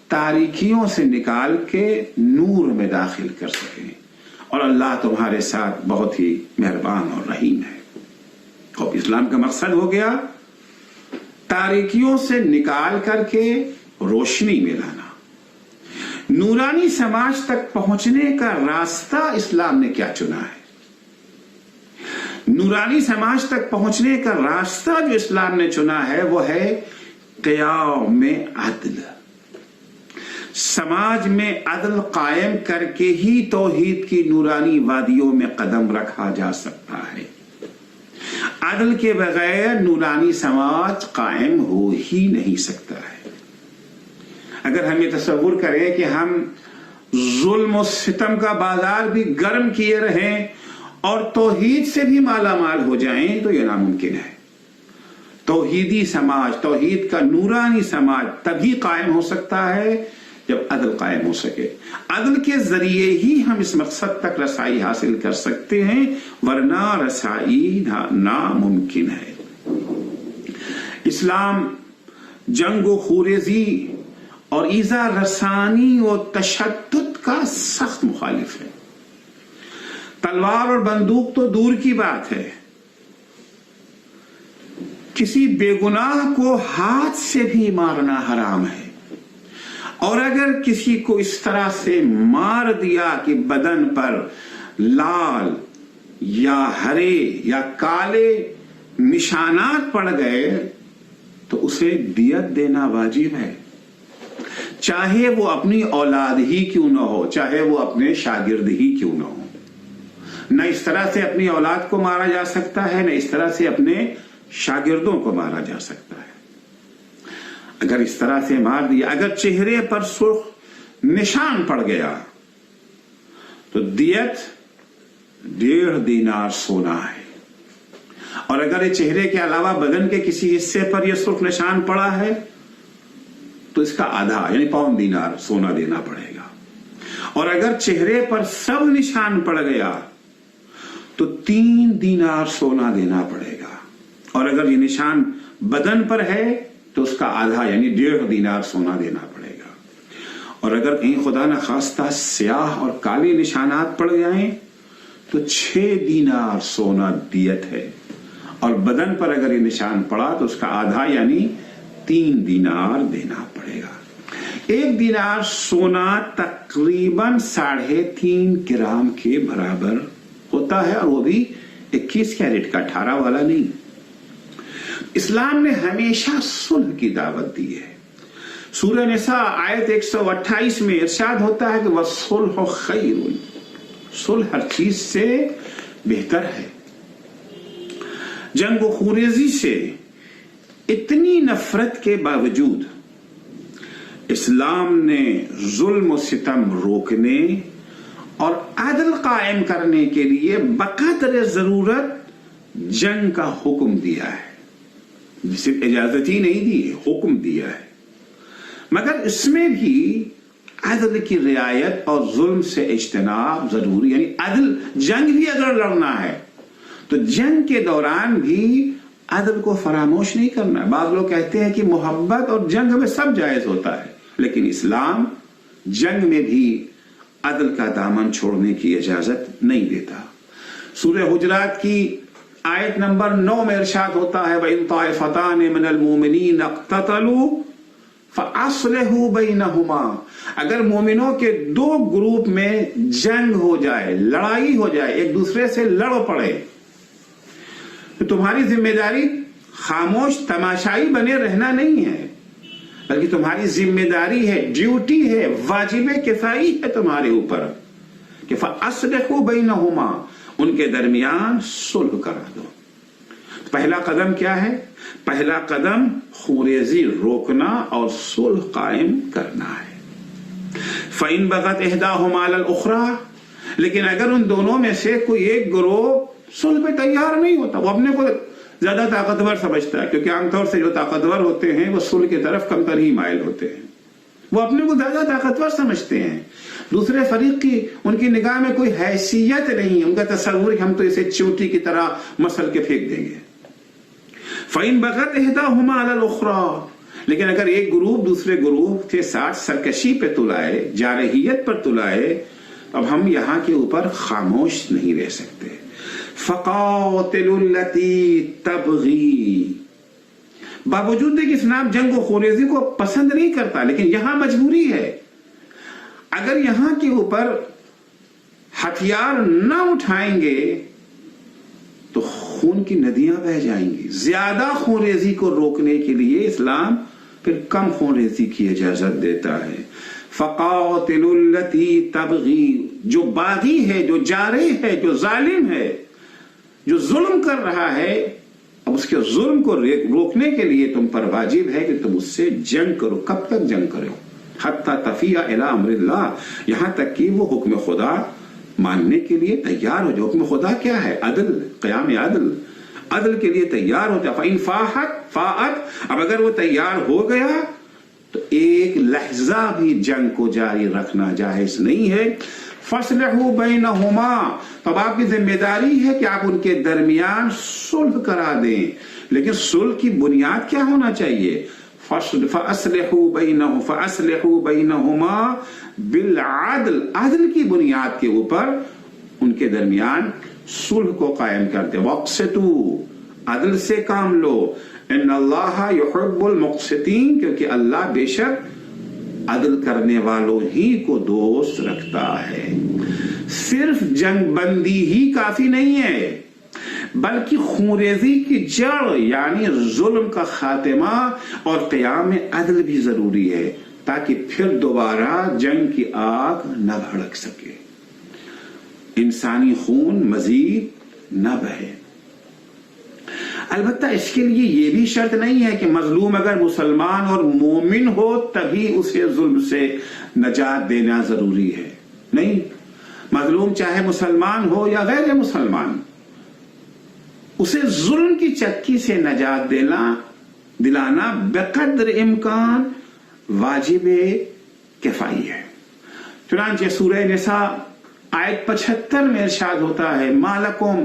تاریکیوں سے نکال کے نور میں داخل کر سکیں، اور اللہ تمہارے ساتھ بہت ہی مہربان اور رحیم ہے. اب اسلام کا مقصد ہو گیا تاریکیوں سے نکال کر کے روشنی میں لانا. نورانی سماج تک پہنچنے کا راستہ اسلام نے کیا چنا ہے؟ نورانی سماج تک پہنچنے کا راستہ جو اسلام نے چنا ہے وہ ہے قیام عدل. سماج میں عدل قائم کر کے ہی توحید کی نورانی وادیوں میں قدم رکھا جا سکتا ہے. عدل کے بغیر نورانی سماج قائم ہو ہی نہیں سکتا ہے. اگر ہم یہ تصور کریں کہ ہم ظلم و ستم کا بازار بھی گرم کیے رہیں اور توحید سے بھی مالا مال ہو جائیں تو یہ ناممکن ہے. توحیدی سماج، توحید کا نورانی سماج تبھی قائم ہو سکتا ہے جب عدل قائم ہو سکے. عدل کے ذریعے ہی ہم اس مقصد تک رسائی حاصل کر سکتے ہیں، ورنہ رسائی ناممکن ہے. اسلام جنگ و خوریزی اور ایذا رسانی و تشدد کا سخت مخالف ہے. تلوار اور بندوق تو دور کی بات ہے، کسی بے گناہ کو ہاتھ سے بھی مارنا حرام ہے. اور اگر کسی کو اس طرح سے مار دیا کہ بدن پر لال یا ہرے یا کالے نشانات پڑ گئے تو اسے دیت دینا واجب ہے، چاہے وہ اپنی اولاد ہی کیوں نہ ہو، چاہے وہ اپنے شاگرد ہی کیوں نہ ہو. نہ اس طرح سے اپنی اولاد کو مارا جا سکتا ہے، نہ اس طرح سے اپنے شاگردوں کو مارا جا سکتا ہے. اگر اس طرح سے مار دیا، اگر چہرے پر سرخ نشان پڑ گیا تو دیت 1.5 دینار سونا ہے. اور اگر یہ چہرے کے علاوہ بدن کے کسی حصے پر یہ سرخ نشان پڑا ہے تو اس کا آدھا یعنی 1.25 دینار سونا دینا پڑے گا. اور اگر چہرے پر سب نشان پڑ گیا تو 3 دینار سونا دینا پڑے گا. اور اگر یہ نشان بدن پر ہے تو اس کا آدھا یعنی 1.5 دینار سونا دینا پڑے گا. اور اگر کہیں خدا نخواستہ سیاہ اور کالے نشانات پڑ جائیں تو 6 دینار سونا دیت ہے. اور بدن پر اگر یہ نشان پڑا تو اس کا آدھا یعنی 3 دینار دینا پڑے گا. 1 دینار سونا تقریباً 3.5 گرام کے برابر ہوتا ہے، اور وہ بھی 21 کیرٹ کا، 18 والا نہیں. اسلام نے ہمیشہ صلح کی دعوت دی ہے. سورہ نساء آیت 128 میں ارشاد ہوتا ہے کہ وَالصُّلْحُ خَيْرٌ، صلح ہر چیز سے بہتر ہے. جنگ و خوریزی سے اتنی نفرت کے باوجود اسلام نے ظلم و ستم روکنے اور عدل قائم کرنے کے لیے بقدر ضرورت جنگ کا حکم دیا ہے. صرف اجازت ہی نہیں دی ہے، حکم دیا ہے. مگر اس میں بھی عدل کی رعایت اور ظلم سے اجتناب ضروری. یعنی عدل، جنگ بھی اگر لڑنا ہے تو جنگ کے دوران بھی عدل کو فراموش نہیں کرنا. بعض لوگ کہتے ہیں کہ محبت اور جنگ میں سب جائز ہوتا ہے، لیکن اسلام جنگ میں بھی عدل کا دامن چھوڑنے کی اجازت نہیں دیتا. سورہ حجرات کی آیت نمبر 9 میں ارشاد ہوتا ہے وَإِن طَائِفَتَانِ مِنَ الْمُؤْمِنِينَ اقْتَتَلُوا فَأَصْلِحُوا بَيْنَهُمَا. اگر مومنوں کے دو گروپ میں جنگ ہو جائے، لڑائی ہو جائے، ایک دوسرے سے لڑ پڑے، تو تمہاری ذمہ داری خاموش تماشائی بنے رہنا نہیں ہے، بلکہ تمہاری ذمہ داری ہے، ڈیوٹی ہے، واجب کفائی ہے تمہارے اوپر کہ فَأَصْلِحُوا بَيْنَهُمَا، ان کے درمیان صلح کرا دو. پہلا قدم کیا ہے؟ پہلا قدم خوریزی روکنا اور صلح قائم کرنا ہے. فَإِن بَغَتْ إِحْدَاهُمَا عَلَى الْأُخْرَى، لیکن اگر ان دونوں میں سے کوئی ایک گروہ صلح پہ تیار نہیں ہوتا، وہ اپنے کو زیادہ طاقتور سمجھتا ہے، کیونکہ عام طور سے جو طاقتور ہوتے ہیں وہ صلح کی طرف کمتر ہی مائل ہوتے ہیں، وہ اپنے کو زیادہ طاقتور سمجھتے ہیں. دوسرے فریق کی ان کی نگاہ میں کوئی حیثیت نہیں ہے، ان کا تصور کہ ہم تو اسے چیونٹی کی طرح مسل کے پھینک دیں گے. فَإِن بَغَتْ إِحْدَاهُمَا عَلَى الْأُخْرَى، لیکن اگر ایک گروپ دوسرے گروپ کے ساتھ سرکشی پہ تلائے، جارحیت پر تلائے، اب ہم یہاں کے اوپر خاموش نہیں رہ سکتے. فَقَاتِلُوا الَّتِي تَبْغِي، باوجود کہ اسلام جنگ و خوریزی کو پسند نہیں کرتا، لیکن یہاں مجبوری ہے. اگر یہاں کے اوپر ہتھیار نہ اٹھائیں گے تو خون کی ندیاں بہہ جائیں گی. زیادہ خون ریزی کو روکنے کے لیے اسلام پھر کم خون ریزی کی اجازت دیتا ہے. فَقَاتِلُوا الَّتِي تَبْغِي، جو باغی ہے، جو جارح ہے، جو ظالم ہے، جو ظلم کر رہا ہے، اب اس کے ظلم کو روکنے کے لیے تم پر واجب ہے کہ تم اس سے جنگ کرو. کب تک جنگ کرو؟ حتی تفیء الی امر اللہ، یہاں تک کہ وہ حکم خدا ماننے کے لیے تیار ہو جائے. حکم خدا کیا ہے؟ عدل، قیام عدل، عدل کے لیے تیار ہو جائے. فَإِن فَاءَتْ، اب اگر وہ تیار ہو گیا تو ایک لحظہ بھی جنگ کو جاری رکھنا جائز نہیں ہے. فَأَصْلِحُوا بَيْنَهُمَا، تو اب آپ کی ذمہ داری ہے کہ آپ ان کے درمیان صلح کرا دیں. لیکن صلح کی بنیاد کیا ہونا چاہیے؟ فَأَصْلِحُوا بَيْنَهُمَا بالعدل، عدل کی بنیاد کے اوپر ان کے درمیان صلح کو قائم کرتے. وَاقْسِطُوا، عدل سے کام لو. ان اللہ یحب المقسطین، کیونکہ اللہ بے شک عدل کرنے والوں ہی کو دوست رکھتا ہے. صرف جنگ بندی ہی کافی نہیں ہے، بلکہ خونریزی کی جڑ یعنی ظلم کا خاتمہ اور قیام عدل بھی ضروری ہے، تاکہ پھر دوبارہ جنگ کی آگ نہ بھڑک سکے، انسانی خون مزید نہ بہے. البتہ اس کے لیے یہ بھی شرط نہیں ہے کہ مظلوم اگر مسلمان اور مومن ہو تبھی اسے ظلم سے نجات دینا ضروری ہے. نہیں، مظلوم چاہے مسلمان ہو یا غیر مسلمان، اسے ظلم کی چکی سے نجات دلانا بقدر امکان واجب کفائی ہے. چنانچہ سورہ نساء آیت 75 میں ارشاد ہوتا ہے ما لکم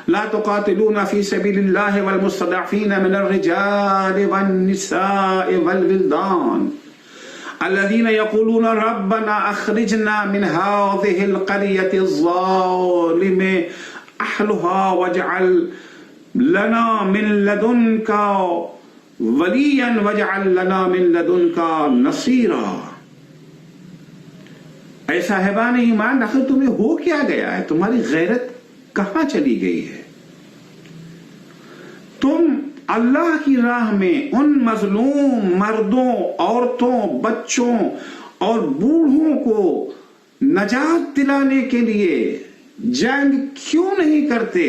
لا تقاتلون فی سبیل اللہ والمستضعفین من الرجال والنساء والولدان الذين يقولون ربنا اخرجنا من هذه القرية الظالم اهلها واجعل لنا من لدنك وليا واجعل لنا من لدنك نصيرا. اے صاحبان ایمان، آخر تمہیں ہو کیا گیا ہے؟ تمہاری غیرت کہاں چلی گئی ہے؟ تم اللہ کی راہ میں ان مظلوم مردوں، عورتوں، بچوں اور بوڑھوں کو نجات دلانے کے لیے جنگ کیوں نہیں کرتے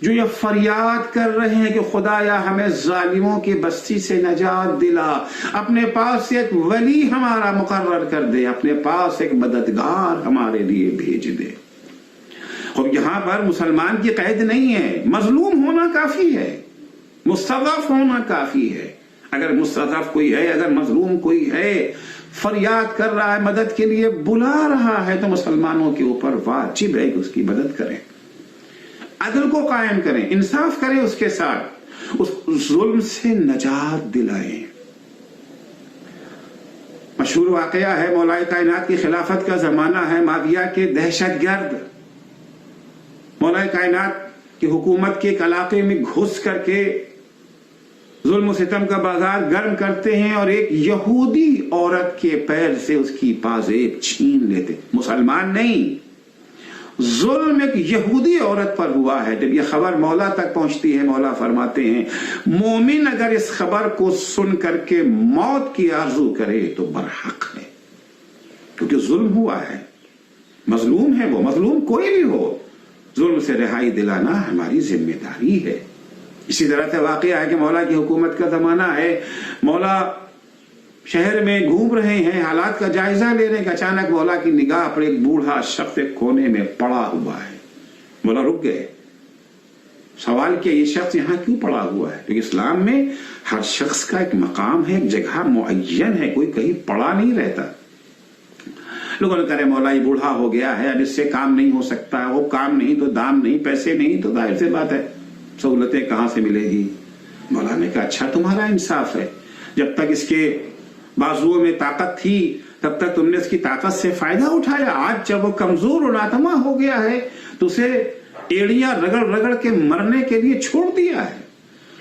جو یہ فریاد کر رہے ہیں کہ خدایا ہمیں ظالموں کی بستی سے نجات دلا، اپنے پاس ایک ولی ہمارا مقرر کر دے، اپنے پاس ایک مددگار ہمارے لیے بھیج دے۔ اب یہاں پر مسلمان کی قید نہیں ہے، مظلوم ہونا کافی ہے، مستضعف ہونا کافی ہے۔ اگر مستضعف کوئی ہے، اگر مظلوم کوئی ہے، فریاد کر رہا ہے، مدد کے لیے بلا رہا ہے، تو مسلمانوں کے اوپر واجب ہے کہ اس کی مدد کریں، عدل کو قائم کریں، انصاف کریں اس کے ساتھ، اس ظلم سے نجات دلائیں۔ مشہور واقعہ ہے، مولا کائنات کی خلافت کا زمانہ ہے، معاویہ کے دہشت گرد مولا کائنات کی حکومت کے ایک علاقے میں گھس کر کے ظلم و ستم کا بازار گرم کرتے ہیں اور ایک یہودی عورت کے پیر سے اس کی پازیب چھین لیتے، مسلمان نہیں، ظلم ایک یہودی عورت پر ہوا ہے۔ جب یہ خبر مولا تک پہنچتی ہے، مولا فرماتے ہیں مومن اگر اس خبر کو سن کر کے موت کی آرزو کرے تو برحق ہے، کیونکہ ظلم ہوا ہے، مظلوم ہے، وہ مظلوم کوئی بھی ہو، ظلم سے رہائی دلانا ہماری ذمہ داری ہے۔ اسی طرح سے واقعہ ہے کہ مولا کی حکومت کا زمانہ ہے، مولا شہر میں گھوم رہے ہیں، حالات کا جائزہ لے رہے ہیں کہ اچانک مولا کی نگاہ پر ایک بوڑھا شخص ایک کونے میں پڑا ہوا ہے۔ مولا رک گئے، سوال کیا یہ شخص یہاں کیوں پڑا ہوا ہے؟ کیونکہ اسلام میں ہر شخص کا ایک مقام ہے، ایک جگہ معین ہے، کوئی کہیں پڑا نہیں رہتا۔ لوگوں نے کہا مولا یہ بوڑھا ہو گیا ہے، اب اس سے کام نہیں ہو سکتا، وہ کام نہیں تو دام نہیں، پیسے نہیں تو ظاہر سی بات ہے سہولتیں کہاں سے ملے گی۔ مولا نے کہا اچھا تمہارا انصاف ہے، جب تک اس کے بازوؤں میں طاقت تھی تب تک تم نے اس کی طاقت سے فائدہ اٹھایا، آج جب وہ کمزور اور ناتما ہو گیا ہے تو اسے ایڑیاں رگڑ رگڑ کے مرنے کے لیے چھوڑ دیا ہے۔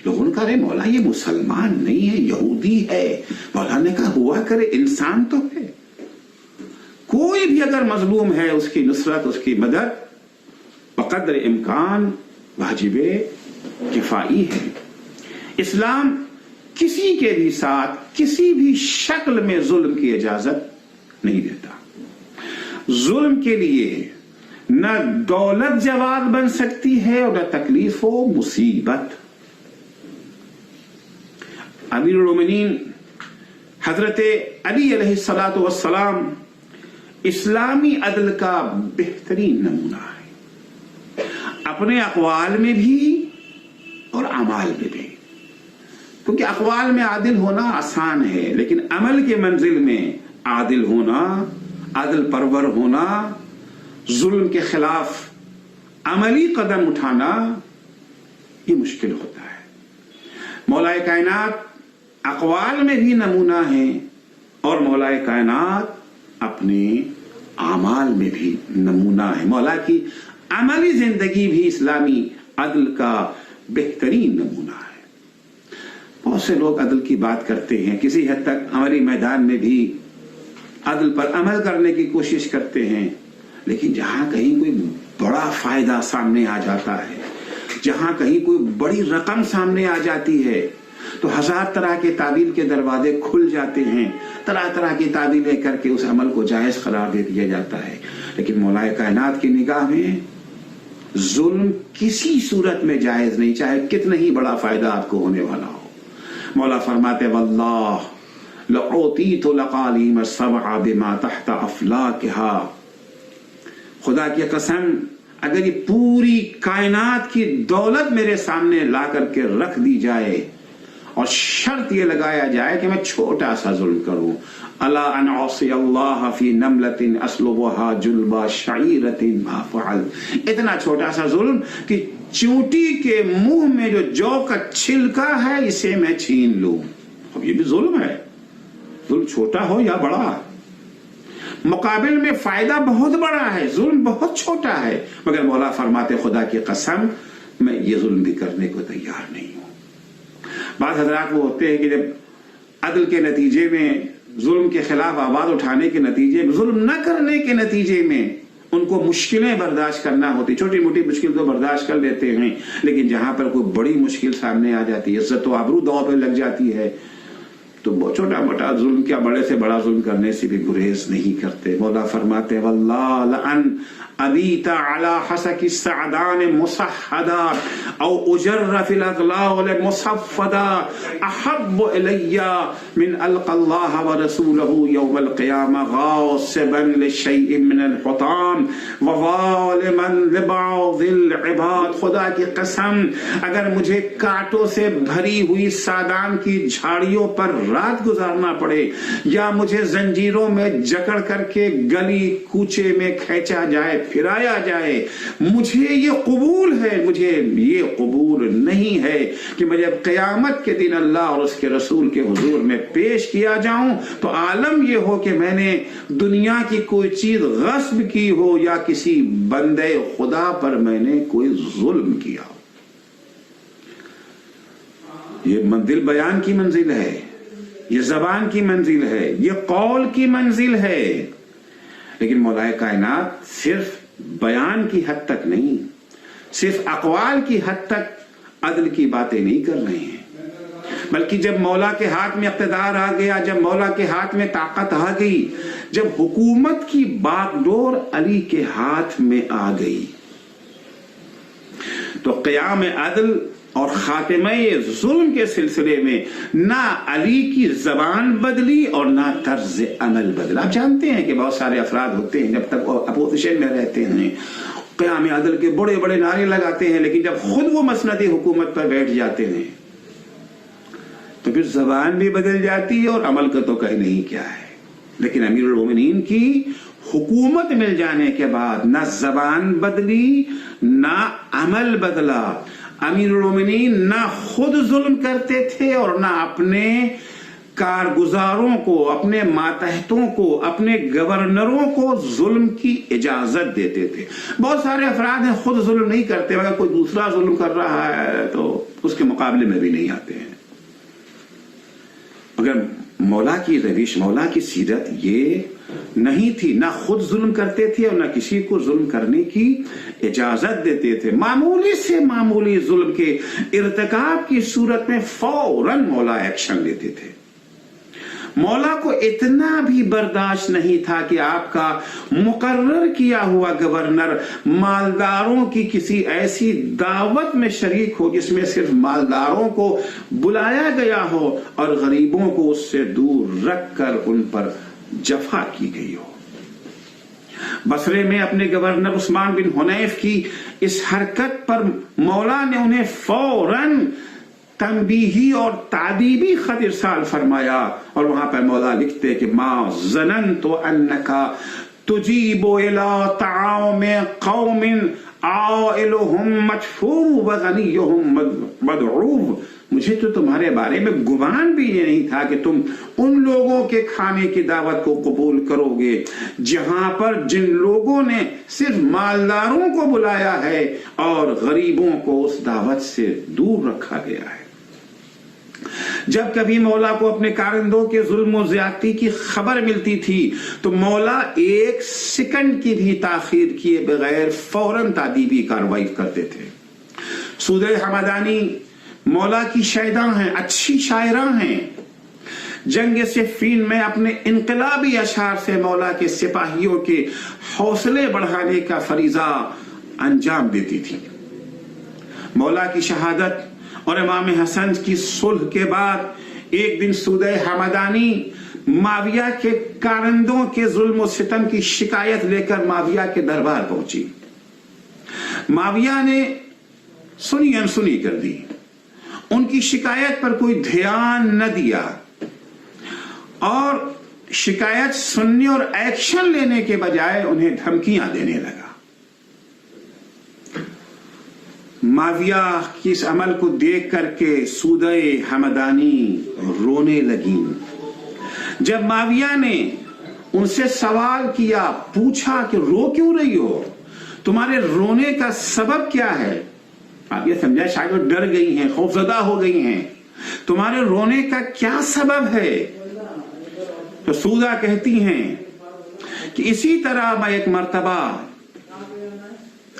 لوگوں نے کہا مولا یہ مسلمان نہیں ہے، یہودی ہے۔ مولا نے کہا ہوا کرے، انسان تو ہے، کوئی بھی اگر مظلوم ہے اس کی نصرت، اس کی مدد بقدر امکان واجب کفائی ہے۔ اسلام کسی کے بھی ساتھ کسی بھی شکل میں ظلم کی اجازت نہیں دیتا۔ ظلم کے لیے نہ دولت جواب بن سکتی ہے اور نہ تکلیف و مصیبت۔ امیر المومنین حضرت علی علیہ الصلوۃ والسلام اسلامی عدل کا بہترین نمونہ ہے، اپنے اقوال میں بھی اور اعمال میں بھی، کیونکہ اقوال میں عادل ہونا آسان ہے لیکن عمل کے منزل میں عادل ہونا، عدل پرور ہونا، ظلم کے خلاف عملی قدم اٹھانا یہ مشکل ہوتا ہے۔ مولا کائنات اقوال میں بھی نمونہ ہے اور مولا کائنات اپنے اعمال میں بھی نمونہ ہے۔ مولا کی عملی زندگی بھی اسلامی عدل کا بہترین نمونہ ہے۔ بہت سے لوگ عدل کی بات کرتے ہیں، کسی حد تک عملی میدان میں بھی عدل پر عمل کرنے کی کوشش کرتے ہیں، لیکن جہاں کہیں کوئی بڑا فائدہ سامنے آ جاتا ہے، جہاں کہیں کوئی بڑی رقم سامنے آ جاتی ہے تو ہزار طرح کے تعویل کے دروازے کھل جاتے ہیں، طرح طرح کی تعویلیں کر کے اس عمل کو جائز قرار دے دیا جاتا ہے۔ لیکن مولا کائنات کی نگاہ میں ظلم کسی صورت میں جائز نہیں، چاہے کتنا ہی بڑا فائدہ آپ کو ہونے والا ہو۔ مولا فرماتے واللہ لأعطیت لقالیم السبع بما تحت افلاکہا، خدا کی قسم اگر یہ پوری کائنات کی دولت میرے سامنے لا کر کے رکھ دی جائے اور شرط یہ لگایا جائے کہ میں چھوٹا سا ظلم کروں، الا ان اعصی اللہ فی نملۃ اسلبها جلب شعیرۃ ما فعل، اتنا چھوٹا سا ظلم کہ چونٹی کے منہ میں جو جو کا چھلکا ہے اسے میں چھین لوں۔ اب یہ بھی ظلم ہے، ظلم چھوٹا ہو یا بڑا، مقابل میں فائدہ بہت بڑا ہے، ظلم بہت چھوٹا ہے، مگر مولا فرماتے خدا کی قسم میں یہ ظلم بھی کرنے کو تیار نہیں ہوں۔ بعض حضرات وہ ہوتے ہیں کہ جب عدل کے نتیجے میں، ظلم کے خلاف آواز اٹھانے کے نتیجے میں، ظلم نہ کرنے کے نتیجے میں ان کو مشکلیں برداشت کرنا ہوتی، چھوٹی موٹی مشکل تو برداشت کر لیتے ہیں، لیکن جہاں پر کوئی بڑی مشکل سامنے آ جاتی ہے، عزت و آبرو داؤ پہ لگ جاتی ہے، تو چھوٹا موٹا ظلم کیا بڑے سے بڑا ظلم کرنے سے بھی گریز نہیں کرتے. مولا فرماتے ہیں واللہ لأن ابیت علی حسک السعدان مصحدا او اجر فی الاغلال مصفدا احب الی من القى اللہ ورسولہ یوم القیامہ غاصبا لشیء من الحطام وظالما لبعض العباد. خدا کی قسم اگر مجھے کانٹوں سے بھری ہوئی سادان کی جھاڑیوں پر رات گزارنا پڑے یا مجھے زنجیروں میں جکڑ کر کے گلی کوچے میں کھینچا جائے پھرایا جائے, مجھے یہ قبول ہے, مجھے یہ قبول نہیں ہے کہ میں جب قیامت کے دن اللہ اور اس کے رسول کے حضور میں پیش کیا جاؤں تو عالم یہ ہو کہ میں نے دنیا کی کوئی چیز غصب کی ہو یا کسی بندے خدا پر میں نے کوئی ظلم کیا ہو. یہ منزل بیان کی منزل ہے, یہ زبان کی منزل ہے, یہ قول کی منزل ہے. لیکن مولا کائنات صرف بیان کی حد تک نہیں, صرف اقوال کی حد تک عدل کی باتیں نہیں کر رہے ہیں, بلکہ جب مولا کے ہاتھ میں اقتدار آ گیا, جب مولا کے ہاتھ میں طاقت آ گئی, جب حکومت کی باغ ڈور علی کے ہاتھ میں آ گئی تو قیام عدل اور خاتمہ ظلم کے سلسلے میں نہ علی کی زبان بدلی اور نہ طرز عمل بدلا. آپ جانتے ہیں کہ بہت سارے افراد ہوتے ہیں جب تک اپوزیشن میں رہتے ہیں قیام عدل کے بڑے بڑے نعرے لگاتے ہیں, لیکن جب خود وہ مسند حکومت پر بیٹھ جاتے ہیں تو پھر زبان بھی بدل جاتی ہے اور عمل کا تو کہیں نہیں کیا ہے. لیکن امیر المومنین کی حکومت مل جانے کے بعد نہ زبان بدلی نہ عمل بدلا. امیر المومنین نہ خود ظلم کرتے تھے اور نہ اپنے کارگزاروں کو, اپنے ماتحتوں کو, اپنے گورنروں کو ظلم کی اجازت دیتے تھے. بہت سارے افراد ہیں خود ظلم نہیں کرتے, اگر کوئی دوسرا ظلم کر رہا ہے تو اس کے مقابلے میں بھی نہیں آتے ہیں. مگر مولا کی روش, مولا کی سیرت یہ نہیں تھی, نہ خود ظلم کرتے تھے اور نہ کسی کو ظلم کرنے کی اجازت دیتے تھے. معمولی سے معمولی ظلم کے ارتکاب کی صورت میں فوراً مولا ایکشن لیتے تھے. مولا کو اتنا بھی برداشت نہیں تھا کہ آپ کا مقرر کیا ہوا گورنر مالداروں کی کسی ایسی دعوت میں شریک ہو جس میں صرف مالداروں کو بلایا گیا ہو اور غریبوں کو اس سے دور رکھ کر ان پر جفا کی گئی ہو. بصرے میں اپنے گورنر عثمان بن حنیف کی اس حرکت پر مولا نے انہیں فوراً تنبیہی اور تعدیبی خط ارسال فرمایا, اور وہاں پر مولا لکھتے کہ ما ظننت انک تجیب الی طعام قوم عائلہم مدفوع وغنیہم مدعو. مجھے تو تمہارے بارے میں گمان بھی یہ نہیں تھا کہ تم ان لوگوں کے کھانے کی دعوت کو قبول کرو گے جہاں پر جن لوگوں نے صرف مالداروں کو بلایا ہے اور غریبوں کو اس دعوت سے دور رکھا گیا ہے. جب کبھی مولا کو اپنے کارندوں کے ظلم و زیادتی کی خبر ملتی تھی تو مولا ایک سیکنڈ کی بھی تاخیر کیے بغیر فوراً تعدیبی کارروائی کرتے تھے. سورہ حمدانی مولا کی شاعراں ہیں, اچھی شاعراں ہیں. جنگ صفین میں اپنے انقلابی اشعار سے مولا کے سپاہیوں کے حوصلے بڑھانے کا فریضہ انجام دیتی تھی. مولا کی شہادت اور امام حسن کی صلح کے بعد ایک دن سورہ حمدانی معاویہ کے کارندوں کے ظلم و ستم کی شکایت لے کر معاویہ کے دربار پہنچی. معاویہ نے سنی انسنی کر دی, ان کی شکایت پر کوئی دھیان نہ دیا اور شکایت سننے اور ایکشن لینے کے بجائے انہیں دھمکیاں دینے لگا. معاویہ کی اس عمل کو دیکھ کر کے سودہ حمدانی رونے لگی. جب معاویہ نے ان سے سوال کیا, پوچھا کہ رو کیوں رہی ہو, تمہارے رونے کا سبب کیا ہے, آپ یہ سمجھا شاید وہ ڈر گئی ہیں, خوفزدہ ہو گئی ہیں, تمہارے رونے کا کیا سبب ہے؟ تو سودا کہتی ہیں کہ اسی طرح میں ایک مرتبہ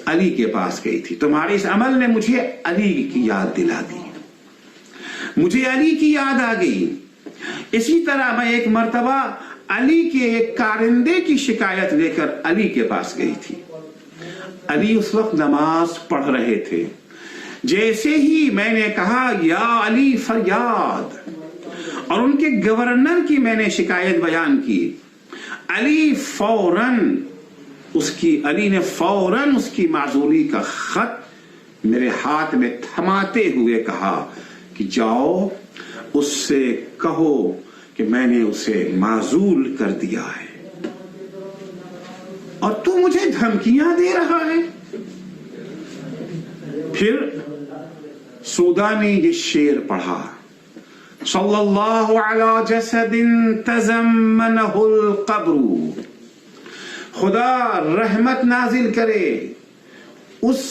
علی کے پاس گئی تھی, تمہارے اس عمل نے مجھے علی کی یاد دلا دی, مجھے علی کی یاد آ گئی. اسی طرح میں ایک مرتبہ علی کے ایک کارندے کی شکایت لے کر علی کے پاس گئی تھی. علی اس وقت نماز پڑھ رہے تھے. جیسے ہی میں نے کہا یا علی فریاد، اور ان کے گورنر کی میں نے شکایت بیان کی، علی نے فوراً اس کی معزولی کا خط میرے ہاتھ میں تھماتے ہوئے کہا کہ جاؤ اس سے کہو کہ میں نے اسے معزول کر دیا ہے، اور تو مجھے دھمکیاں دے رہا ہے. پھر سودا نے یہ شعر پڑھا، صلی اللہ علی جسد تزمنہ القبر، خدا رحمت نازل کرے اس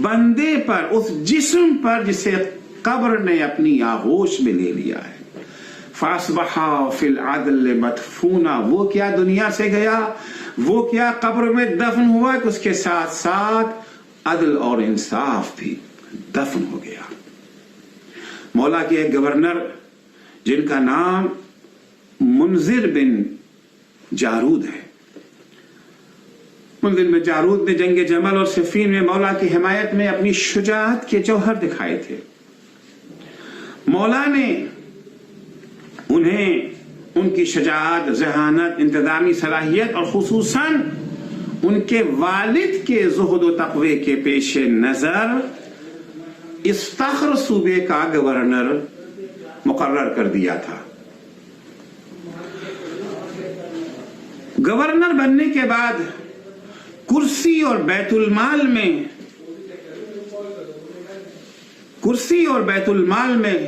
بندے پر، اس جسم پر جسے قبر نے اپنی آغوش میں لے لیا ہے. فاصبح فی العدل مدفونا، وہ کیا دنیا سے گیا، وہ کیا قبر میں دفن ہوا کہ اس کے ساتھ ساتھ عدل اور انصاف بھی دفن ہو گیا. مولا کے ایک گورنر جن کا نام منذر بن جارود ہے، منذر بن جارود نے جنگ جمل اور صفین میں مولا کی حمایت میں اپنی شجاعت کے جوہر دکھائے تھے. مولا نے انہیں ان کی شجاعت، ذہانت، انتظامی صلاحیت اور خصوصاً ان کے والد کے زہد و تقوی کے پیش نظر اس فخر صوبے کا گورنر مقرر کر دیا تھا. گورنر بننے کے بعد کرسی اور بیت المال میں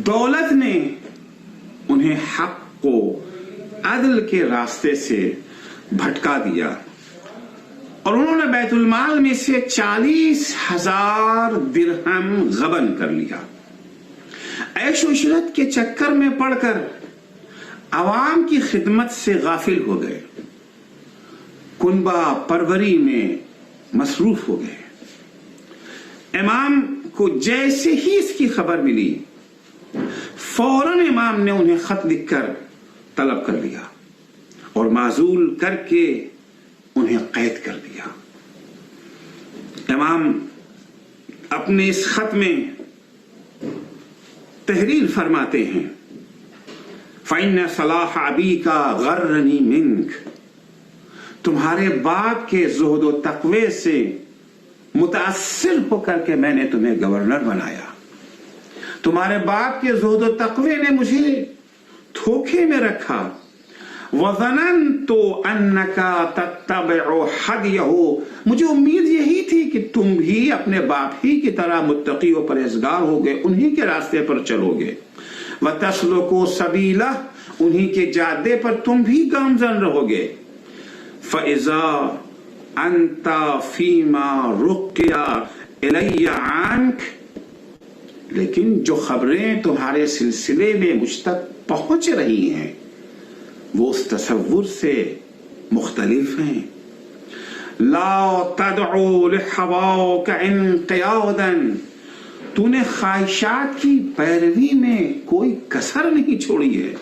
دولت نے انہیں حق کو عدل کے راستے سے بھٹکا دیا، اور انہوں نے بیت المال میں سے 40,000 درہم غبن کر لیا. عیش و عشرت کے چکر میں پڑ کر عوام کی خدمت سے غافل ہو گئے، کنبہ پروری میں مصروف ہو گئے. امام کو جیسے ہی اس کی خبر ملی، فوراً امام نے انہیں خط لکھ کر طلب کر لیا اور معزول کر کے انہیں قید کر دیا. امام اپنے اس خط میں تحریر فرماتے ہیں، فَإِنَّ صَلَاحَ أَبِيكَ غَرَّنِي مِنْكَ، تمہارے باپ کے زہد و تقوی سے متاثر ہو کر کے میں نے تمہیں گورنر بنایا. تمہارے باپ کے زہد و تقوی نے مجھے دھوکے میں رکھا. وَظَنَنْتُ أَنَّكَ تَتَّبِعُ حَدْيَهُ، مجھے امید یہی تھی کہ تم بھی اپنے باپ ہی کی طرح متقی و پرہیزگار ہوگے، انہی کے راستے پر چلو گے. وَتَسْلُكُ سَبِيلَهُ، انہی کے جادے پر تم بھی گامزن رہو گے. فَإِذَا أَنْتَ فِي مَا رُقِّيَ إِلَيَّ عَنْكَ، لیکن جو خبریں تمہارے سلسلے میں مجھ تک پہنچ رہی ہیں وہ اس تصور سے مختلف ہیں. لا تدعو لحواک انقیادا، تو نے خواہشات کی پیروی میں کوئی کسر نہیں چھوڑی ہے.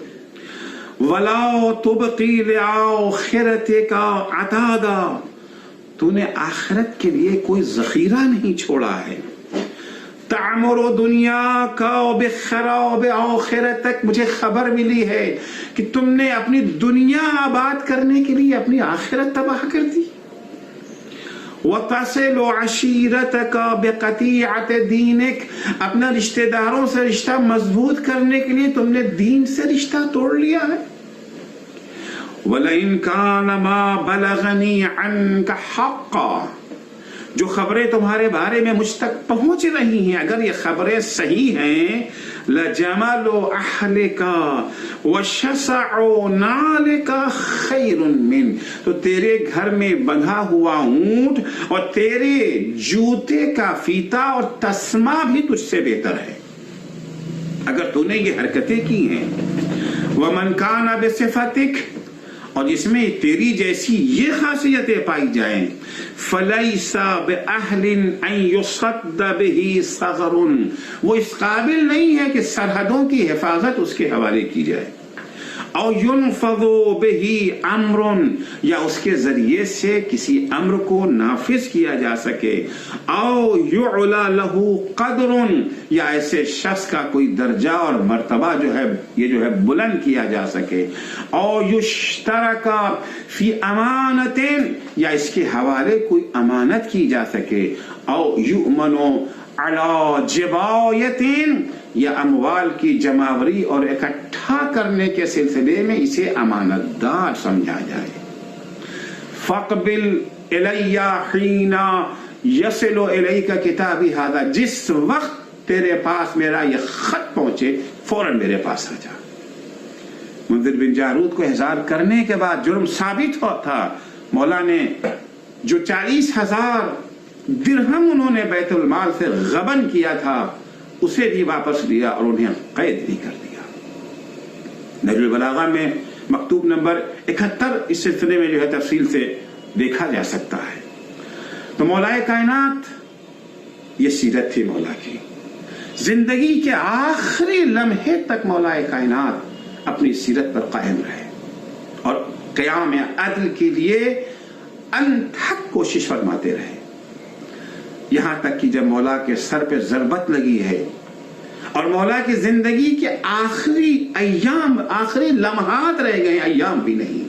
ولا تبقی لآخرتک عتادا، تو نے آخرت کے لیے کوئی ذخیرہ نہیں چھوڑا ہے. تعمر دنیا کا بخراب آخرتک، مجھے خبر ملی ہے کہ تم نے اپنی دنیا آباد کرنے کے لیے اپنی آخرت تباہ کر دی. وتصل عشیرتک بقطیعت دینک، اپنا رشتہ داروں سے رشتہ مضبوط کرنے کے لیے تم نے دین سے رشتہ توڑ لیا ہے. وَلَئِنْ كَانَ مَا بَلَغَنِي عَنْكَ حَقًّا، جو خبریں تمہارے بارے میں مجھ تک پہنچ رہی ہیں اگر یہ خبریں صحیح ہیں، لَجَمَلُ أَحْلِكَ وَشَسَعُ نَعْلِكَ خَيْرٌ مِّن، تو تیرے گھر میں بندھا ہوا اونٹ اور تیرے جوتے کا فیتا اور تسمہ بھی تجھ سے بہتر ہے اگر تو نے یہ حرکتیں کی ہیں. وَمَنْ كَانَ بِصِفَتِكَ، اور اس میں تیری جیسی یہ خاصیتیں پائی جائیں، فَلَيْسَ بِأَهْلٍ أَن يُصَدَّ بِهِ ثَغَرٌ، وہ اس قابل نہیں ہے کہ سرحدوں کی حفاظت اس کے حوالے کی جائے، او ينفذ به امر، یا اس کے ذریعے سے کسی امر کو نافذ کیا جا سکے، او يعلى له قدر، یا ایسے شخص کا کوئی درجہ اور مرتبہ جو ہے بلند کیا جا سکے، او يشترك فی امانت، یا اس کے حوالے کوئی امانت کی جا سکے، او يؤمن علی جبایت، یا اموال کی جمعوری اور اکٹھا کرنے کے سلسلے میں اسے امانت دار سمجھا جائے۔ فَقْبِلْ إِلَيَّ حِينَ يَصِلُ إِلَيْكَ کتابی ھذا، جس وقت تیرے پاس میرا یہ خط پہنچے فوراً میرے پاس آ جا۔ منذر بن جارود کو احضار کرنے کے بعد جرم ثابت ہوا تھا، مولا نے جو 40,000 درہم انہوں نے بیت المال سے غبن کیا تھا اسے بھی واپس لیا اور انہیں قید بھی کر دیا۔ نہج البلاغہ میں مکتوب نمبر 71 اس سلسلے میں جو ہے تفصیل سے دیکھا جا سکتا ہے۔ تو مولا کائنات، یہ سیرت تھی مولا کی، زندگی کے آخری لمحے تک مولا کائنات اپنی سیرت پر قائم رہے اور قیام عدل کے لیے انتھک کوشش فرماتے رہے، یہاں تک کہ جب مولا کے سر پہ ضربت لگی ہے اور مولا کی زندگی کے آخری ایام، آخری لمحات رہ گئے، ایام بھی نہیں،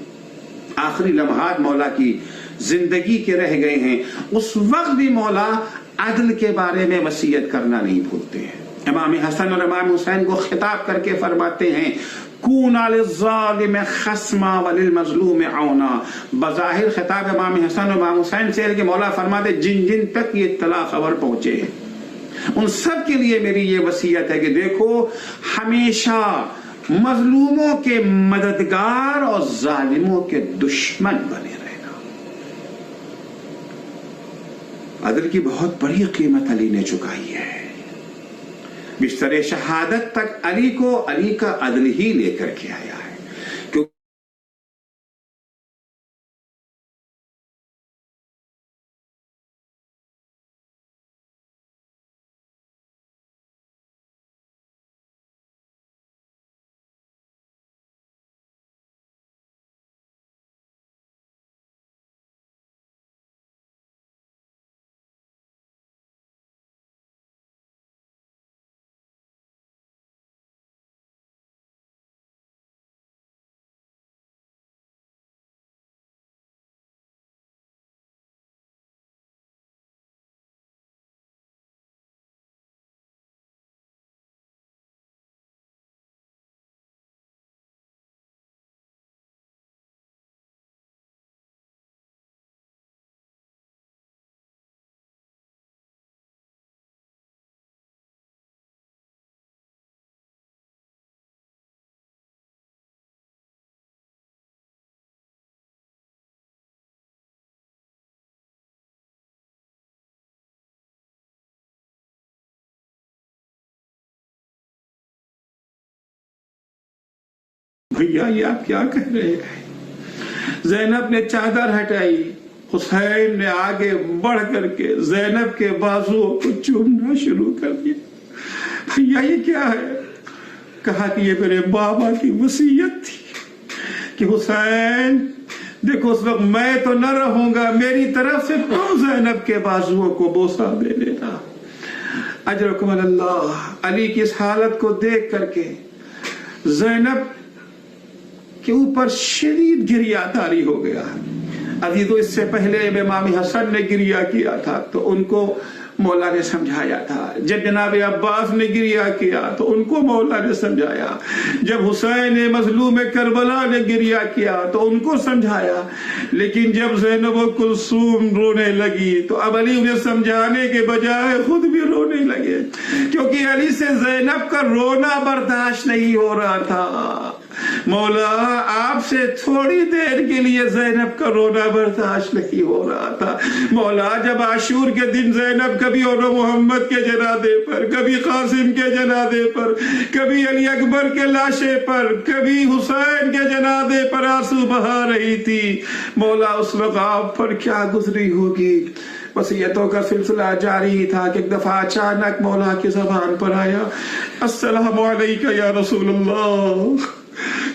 آخری لمحات مولا کی زندگی کے رہ گئے ہیں، اس وقت بھی مولا عدل کے بارے میں وصیت کرنا نہیں بھولتے ہیں۔ امام حسن اور امام حسین کو خطاب کر کے فرماتے ہیں کُونَ لِلظَّالِمِ خَصْمًا وَلِلْمَظْلُومِ عَوْنًا، بظاہر خطاب امام حسن اور امام حسین سے ہے کہ مولا فرماتے جن جن تک یہ اطلاع خبر پہنچے ہیں ان سب کے لیے میری یہ وصیت ہے کہ دیکھو ہمیشہ مظلوموں کے مددگار اور ظالموں کے دشمن بنے رہنا۔ عدل کی بہت بڑی قیمت علی نے چکائی ہے، بستر شہادت تک علی کا عدل ہی لے کر کے آیا ہے۔ بھیا یہ آپ کیا کہہ رہے ہیں؟ زینب نے چادر ہٹائی، حسین نے آگے بڑھ کر کے زینب کے بازوؤں کو چومنا شروع کر دیا۔ بھیا یہ کیا ہے؟ کہا کہ یہ میرے بابا کی وصیت تھی کہ حسین دیکھو اس وقت میں تو نہ رہوں گا، میری طرف سے تم زینب کے بازوؤں کو بوسہ دے دینا۔ اجرکم اللہ۔ علی کی اس حالت کو دیکھ کر کے زینب کے اوپر شدید گریہ طاری ہو گیا۔ عزیزو اس سے پہلے امام حسن نے گریہ کیا تھا تو ان کو مولا نے سمجھایا تھا، جب جناب عباس نے گریہ کیا تو ان کو مولا نے سمجھایا، جب حسین مظلوم کربلا نے گریہ کیا تو ان کو سمجھایا، لیکن جب زینب و کلثوم رونے لگی تو اب علی انہیں سمجھانے کے بجائے خود بھی رونے لگے، کیونکہ علی سے زینب کا رونا برداشت نہیں ہو رہا تھا۔ مولا آپ سے تھوڑی دیر کے لیے زینب کا رونا برداشت نہیں ہو رہا تھا. مولا جب عاشور کے دن زینب کبھی محمد کے جنازے پر, کبھی قاسم کے جنازے پر, کبھی علی اکبر کے لاشے پر, کبھی حسین کے جنازے پر آنسو بہا رہی تھی, مولا اس وقت آپ پر کیا گزری ہوگی. وصیتوں کا سلسلہ جاری تھا کہ ایک دفعہ اچانک مولا کی زبان پر آیا السلام علیکہ یا رسول اللہ.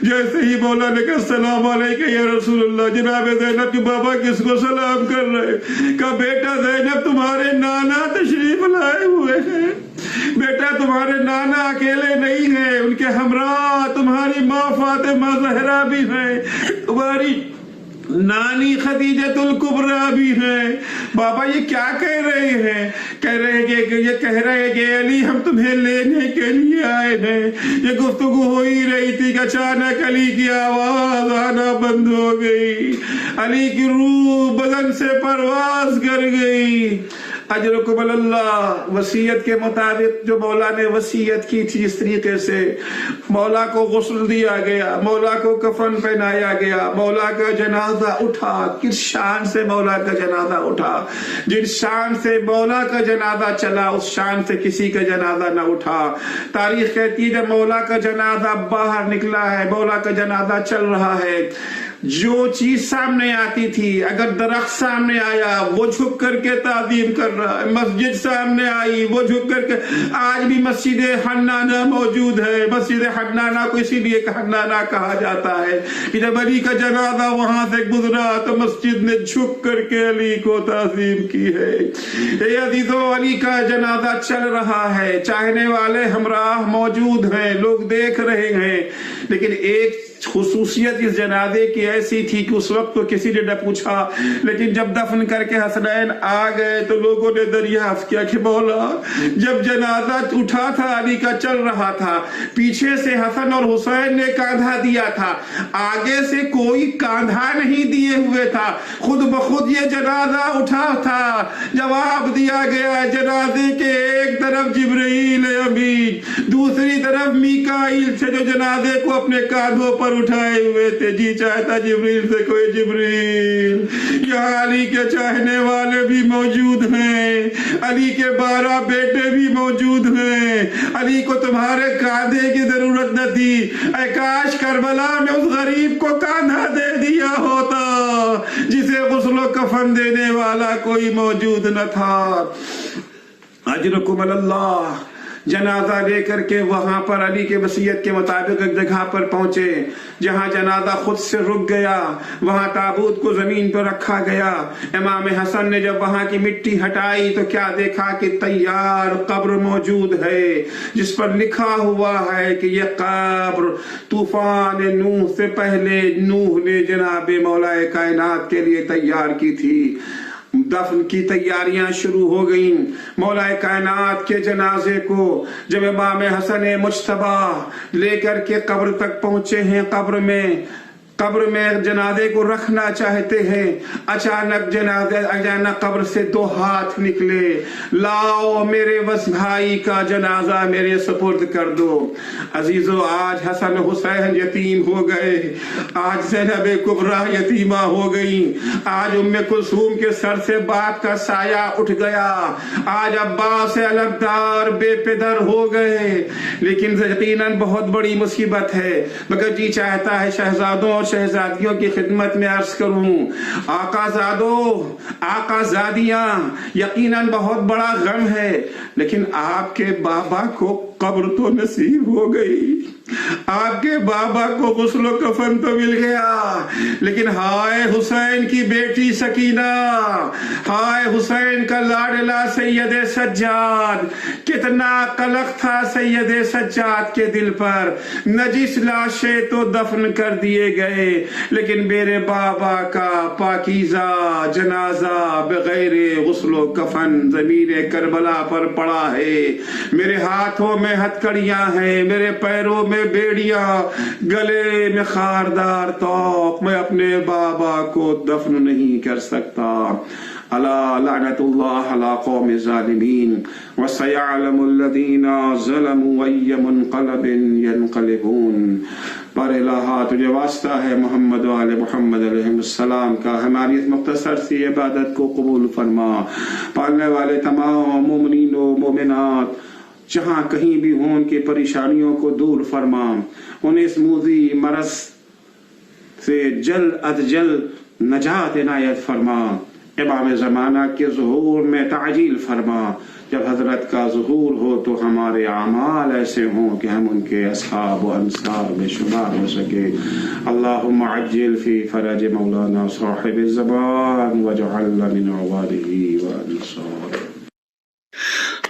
جیسے ہی مولا نے کہا السلام علیکہ یا رسول اللہ, جناب زینب کے بابا کس کو سلام کر رہے؟ کہا بیٹا زینب تمہارے نانا تشریف لائے ہوئے ہیں. بیٹا تمہارے نانا اکیلے نہیں ہیں, ان کے ہمراہ تمہاری ماں فاطمہ زہرا بھی ہیں, تمہاری نانی خدیجۃ الکبریٰ بھی ہیں. بابا یہ کیا کہہ رہے ہیں؟ کہہ رہے کہ علی ہم تمہیں لینے کے لیے آئے ہیں. یہ گفتگو ہو ہی رہی تھی کہ اچانک علی کی آواز آنا بند ہو گئی. علی کی روح بدن سے پرواز کر گئی. اجرکم اللہ. وصیت کے مطابق جو مولا نے وصیت کی تھی اس طریقے سے مولا کو غسل دیا گیا, مولا کو کفن پہنایا گیا, مولا کا جنازہ اٹھا. کس شان سے مولا کا جنازہ اٹھا؟ جس شان سے مولا کا جنازہ چلا اس شان سے کسی کا جنازہ نہ اٹھا. تاریخ کہتی ہے جب مولا کا جنازہ باہر نکلا ہے, مولا کا جنازہ چل رہا ہے, جو چیز سامنے آتی تھی, اگر درخت سامنے آیا وہ جھک کر کے تعظیم کر رہا ہے, مسجد سامنے آئی وہ جھک کر کے. آج بھی مسجد حنانہ موجود ہے. مسجد حنانہ کو اسی لیے حنانہ کہا جاتا ہے کہ جب علی کا جنازہ وہاں سے گزرا تو مسجد نے جھک کر کے علی کو تعظیم کی ہے. اے عزیزو, علی کا جنازہ چل رہا ہے, چاہنے والے ہمراہ موجود ہیں, لوگ دیکھ رہے ہیں, لیکن ایک خصوصیت اس جنازے کی ایسی تھی کہ اس وقت تو کسی نے نہ پوچھا, لیکن جب دفن کر کے حسنین آ گئے تو لوگوں نے دریافت کیا کہ مولا جب جنازہ اٹھا تھا علی کا چل رہا تھا, پیچھے سے حسن اور حسین نے کاندھا دیا تھا, آگے سے کوئی کاندھا نہیں دیے ہوئے تھا, خود بخود یہ جنازہ اٹھا تھا. جواب دیا گیا جنازے کے ایک طرف جبرائیل امین, دوسری طرف میکائیل تھے جو جنازے کو اپنے کاندھوں پر اٹھائے ہوئے تھے. جی چاہتا جبریل سے کوئی جبریل. یہاں علی کے چاہنے والے بھی موجود ہیں, علی کے 12 بیٹے بھی موجود ہیں. علی کو تمہارے کاندھے کی ضرورت نہ تھی. اے کاش کربلا میں اس غریب کو کاندھا دے دیا ہوتا جسے غسل و کفن دینے والا کوئی موجود نہ تھا. اجرکم اللہ. جنازہ لے کر کے وہاں پر علی کے وصیت کے مطابق ایک جگہ پر پہنچے جہاں جنازہ خود سے رک گیا. وہاں تابوت کو زمین پر رکھا گیا. امام حسن نے جب وہاں کی مٹی ہٹائی تو کیا دیکھا کہ تیار قبر موجود ہے جس پر لکھا ہوا ہے کہ یہ قبر طوفان نوح سے پہلے نوح نے جناب مولا کائنات کے لیے تیار کی تھی. دفن کی تیاریاں شروع ہو گئیں. مولا کائنات کے جنازے کو جب امام حسن مجتبی لے کر کے قبر تک پہنچے ہیں, قبر میں جنازے کو رکھنا چاہتے ہیں, اچانک قبر سے 2 ہاتھ نکلے. لاؤ میرے بھائی کا جنازہ میرے سپرد کر دو. عزیزو, آج حسن حسین یتیم ہو گئے, آج زینب کبریٰ یتیمہ ہو گئی, آج ام کلثوم کے سر سے بات کا سایہ اٹھ گیا, آج عباس علمدار بے پدر ہو گئے. لیکن یقیناً بہت بڑی مصیبت ہے, مگر جی چاہتا ہے شہزادوں اور شہزادیوں کی خدمت میں عرض کروں, آقا زادو, آقا زادیاں, یقیناً بہت بڑا غم ہے, لیکن آپ کے بابا کو قبر تو نصیب ہو گئی, آپ کے بابا کو غسل و کفن تو مل گیا, لیکن ہائے حسین کی بیٹی سکینہ, ہائے حسین کا لاڈلا سید سجاد, کتنا قلق تھا سید سجاد کے دل پر. نجس لاشیں تو دفن کر دیے گئے, لیکن میرے بابا کا پاکیزہ جنازہ بغیر غسل و کفن زمین کربلا پر پڑا ہے. میرے ہاتھوں میں ہتھکڑیاں ہیں, میرے پیروں میں بیڑیاں, گلے میں خاردار توق, میں اپنے بابا کو دفن نہیں کر سکتا. الا لعنت اللہ علی قوم الظالمین وسيعلم الذين ظلموا أي منقلب ينقلبون. بار الہ تجھے واسطہ ہے محمد و آل محمد علیہ السلام کا، ہماری اس مختصر سی عبادت کو قبول فرما۔ پالنے والے تمام مومنین و مومنات جہاں کہیں بھی ہوں ان کی پریشانیوں کو دور فرما، انہیں اس موذی مرض سے جلد از جلد نجات عنایت فرما۔ امام زمانہ کے ظہور میں تعجیل فرما، جب حضرت کا ظہور ہو تو ہمارے اعمال ایسے ہوں کہ ہم ان کے اصحاب و انصار میں شمار ہو سکے۔ اللہم عجل فی فرج مولانا صاحب الزبان واجعلنا من عباده وانصاره۔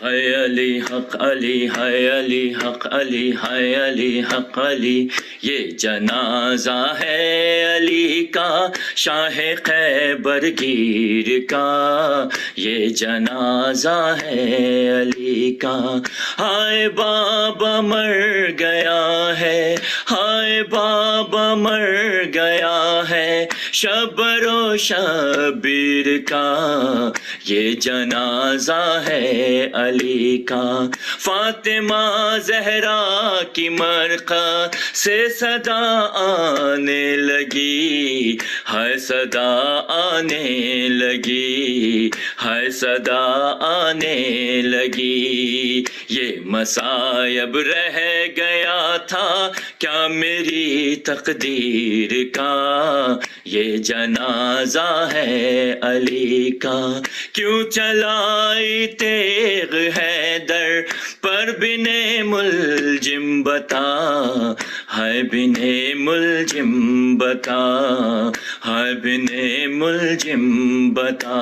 ہائے علی حق علی، ہائے علی حق علی، ہائے علی حق علی، یہ جنازہ ہے علی کا شاہ خیبر گیر کا، یہ جنازہ ہے علی کا۔ ہائے بابا مر گیا ہے، ہائے بابا مر گیا ہے شبر و شبیر کا، یہ جنازہ ہے علی کا۔ فاطمہ زہرا کی مرقع سے صدا آنے لگی، ہے صدا آنے لگی، ہے صدا آنے لگی۔ یہ مصائب رہ گیا تھا کیا میری تقدیر کا، یہ جنازہ ہے علی کا۔ کیوں چلائی تیغ حیدر پر بن ملجم بتا، ہے بن ملجم بتا، ہے بن ملجم بتا۔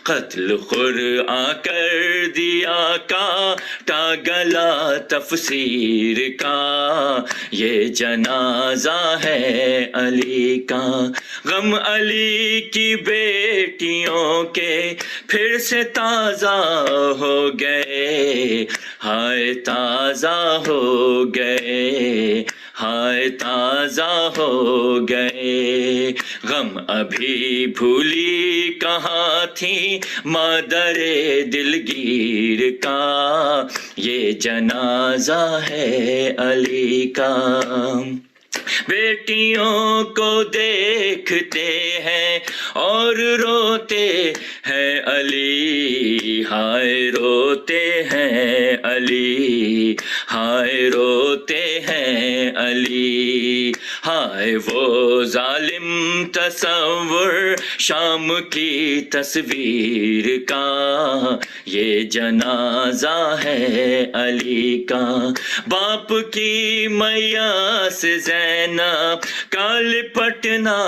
قتل قرآن کر دیا کاٹا گلا تفسیر کا، یہ جنازہ ہے علی کا۔ غم علی کی بیٹیوں کے پھر سے تازہ ہو گئے، ہائے تازہ ہو گئے، ہائے تازہ ہو گئے۔ غم ابھی بھولی کہاں تھی مادر دلگیر کا، یہ جنازہ ہے علی کا۔ بیٹیوں کو دیکھتے ہیں اور روتے ہیں علی، ہائے روتے ہیں علی، ہائے روتے ہیں علی۔ ہائے وہ ظالم تصور شام کی تصویر کا، یہ جنازہ ہے علی کا۔ باپ کی میاس زینب کا لپٹنا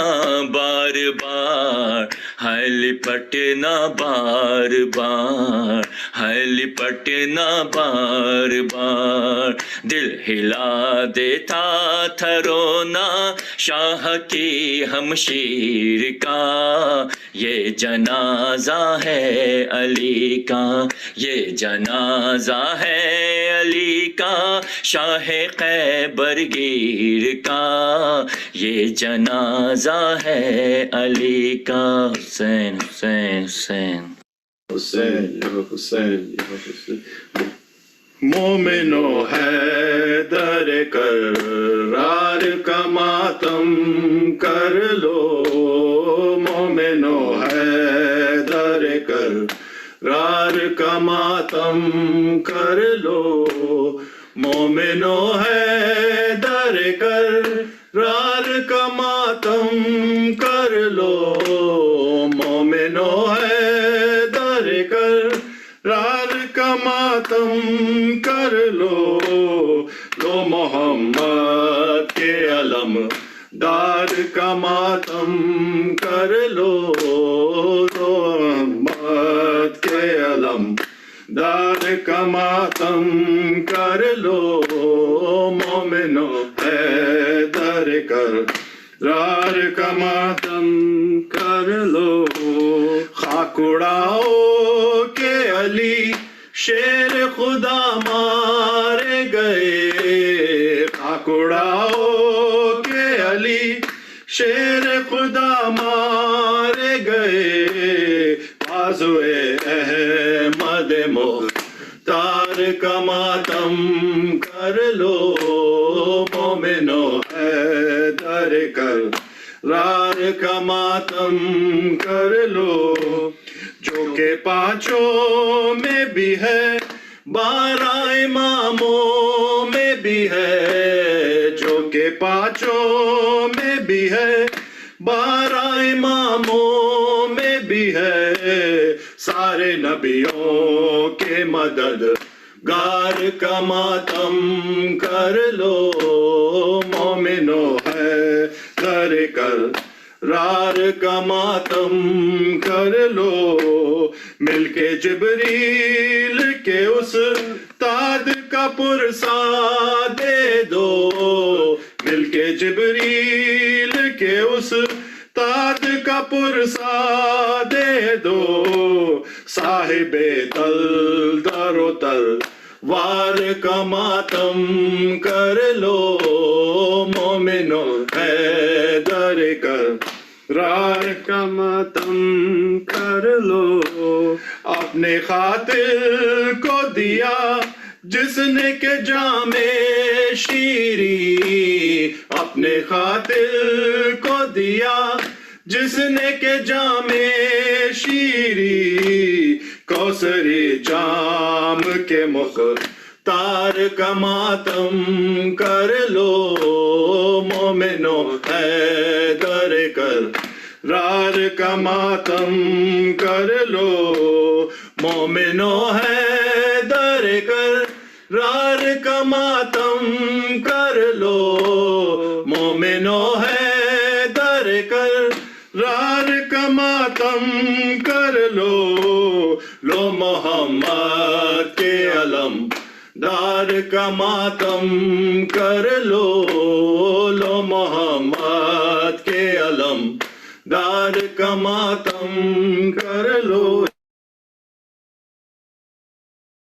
بار بار، ہے لپٹنا بار بار، ہے لپٹنا بار بار۔ دل ہلا دیتا تھا رونا شاہ کی ہمشیر کا، یہ جنازہ ہے علی کا، یہ جنازہ ہے علی کا شاہ خیبر گیر کا، یہ جنازہ ہے علی کا۔ حسین حسین حسین حسین حسین حسین۔ مومنو حیدر کرار کا ماتم کر لو، مومنو حیدر کرار کا ماتم کر لو، مومنو حیدر کرار کا ماتم کر لو، مومنو حیدر کرار کا ماتم کر لو، لو محمد کے علم دار کا ماتم کر لو، لو محمد کے علم دار کا ماتم کر لو، مومنو حیدر کرار کا ماتم کر لو۔ خاک اڑاؤ کہ علی شیر خدا مارے گئے، خاک اڑاؤ کہ علی شیر خدا مارے گئے، بازوئے احمد مختار کا ماتم کر لو، مومنو کر لو جو کہ پانچوں میں بھی ہے 12 اماموں میں بھی ہے جو کہ پانچوں میں بھی ہے 12 اماموں میں بھی ہے سارے نبیوں کے مددگار کا ماتم کر لو مومنو ہے در قرار کا ماتم کر لو مل کے جبریل کے استاد کا پرسا دے دو مل کے جبریل کے استاد کا پرسا دے دو صاحب تل در و تلوار کا ماتم کر لو مومنو ہے در قرار کا ماتم کر لو اپنے قاتل کو دیا جس نے کہ جام شیری اپنے قاتل کو دیا جس نے کہ جام شیری کوثری جام کے مختار کا ماتم کر لو مومنو ہے در قرار کا ماتم کر لو مومنو ہے در قرار کا ماتم کر لو مومنو ہے در قرار کا ماتم کر لو لو محمد کے علم دار کا ماتم کر لو لو محمد کے علم دار کا ماتم کر لو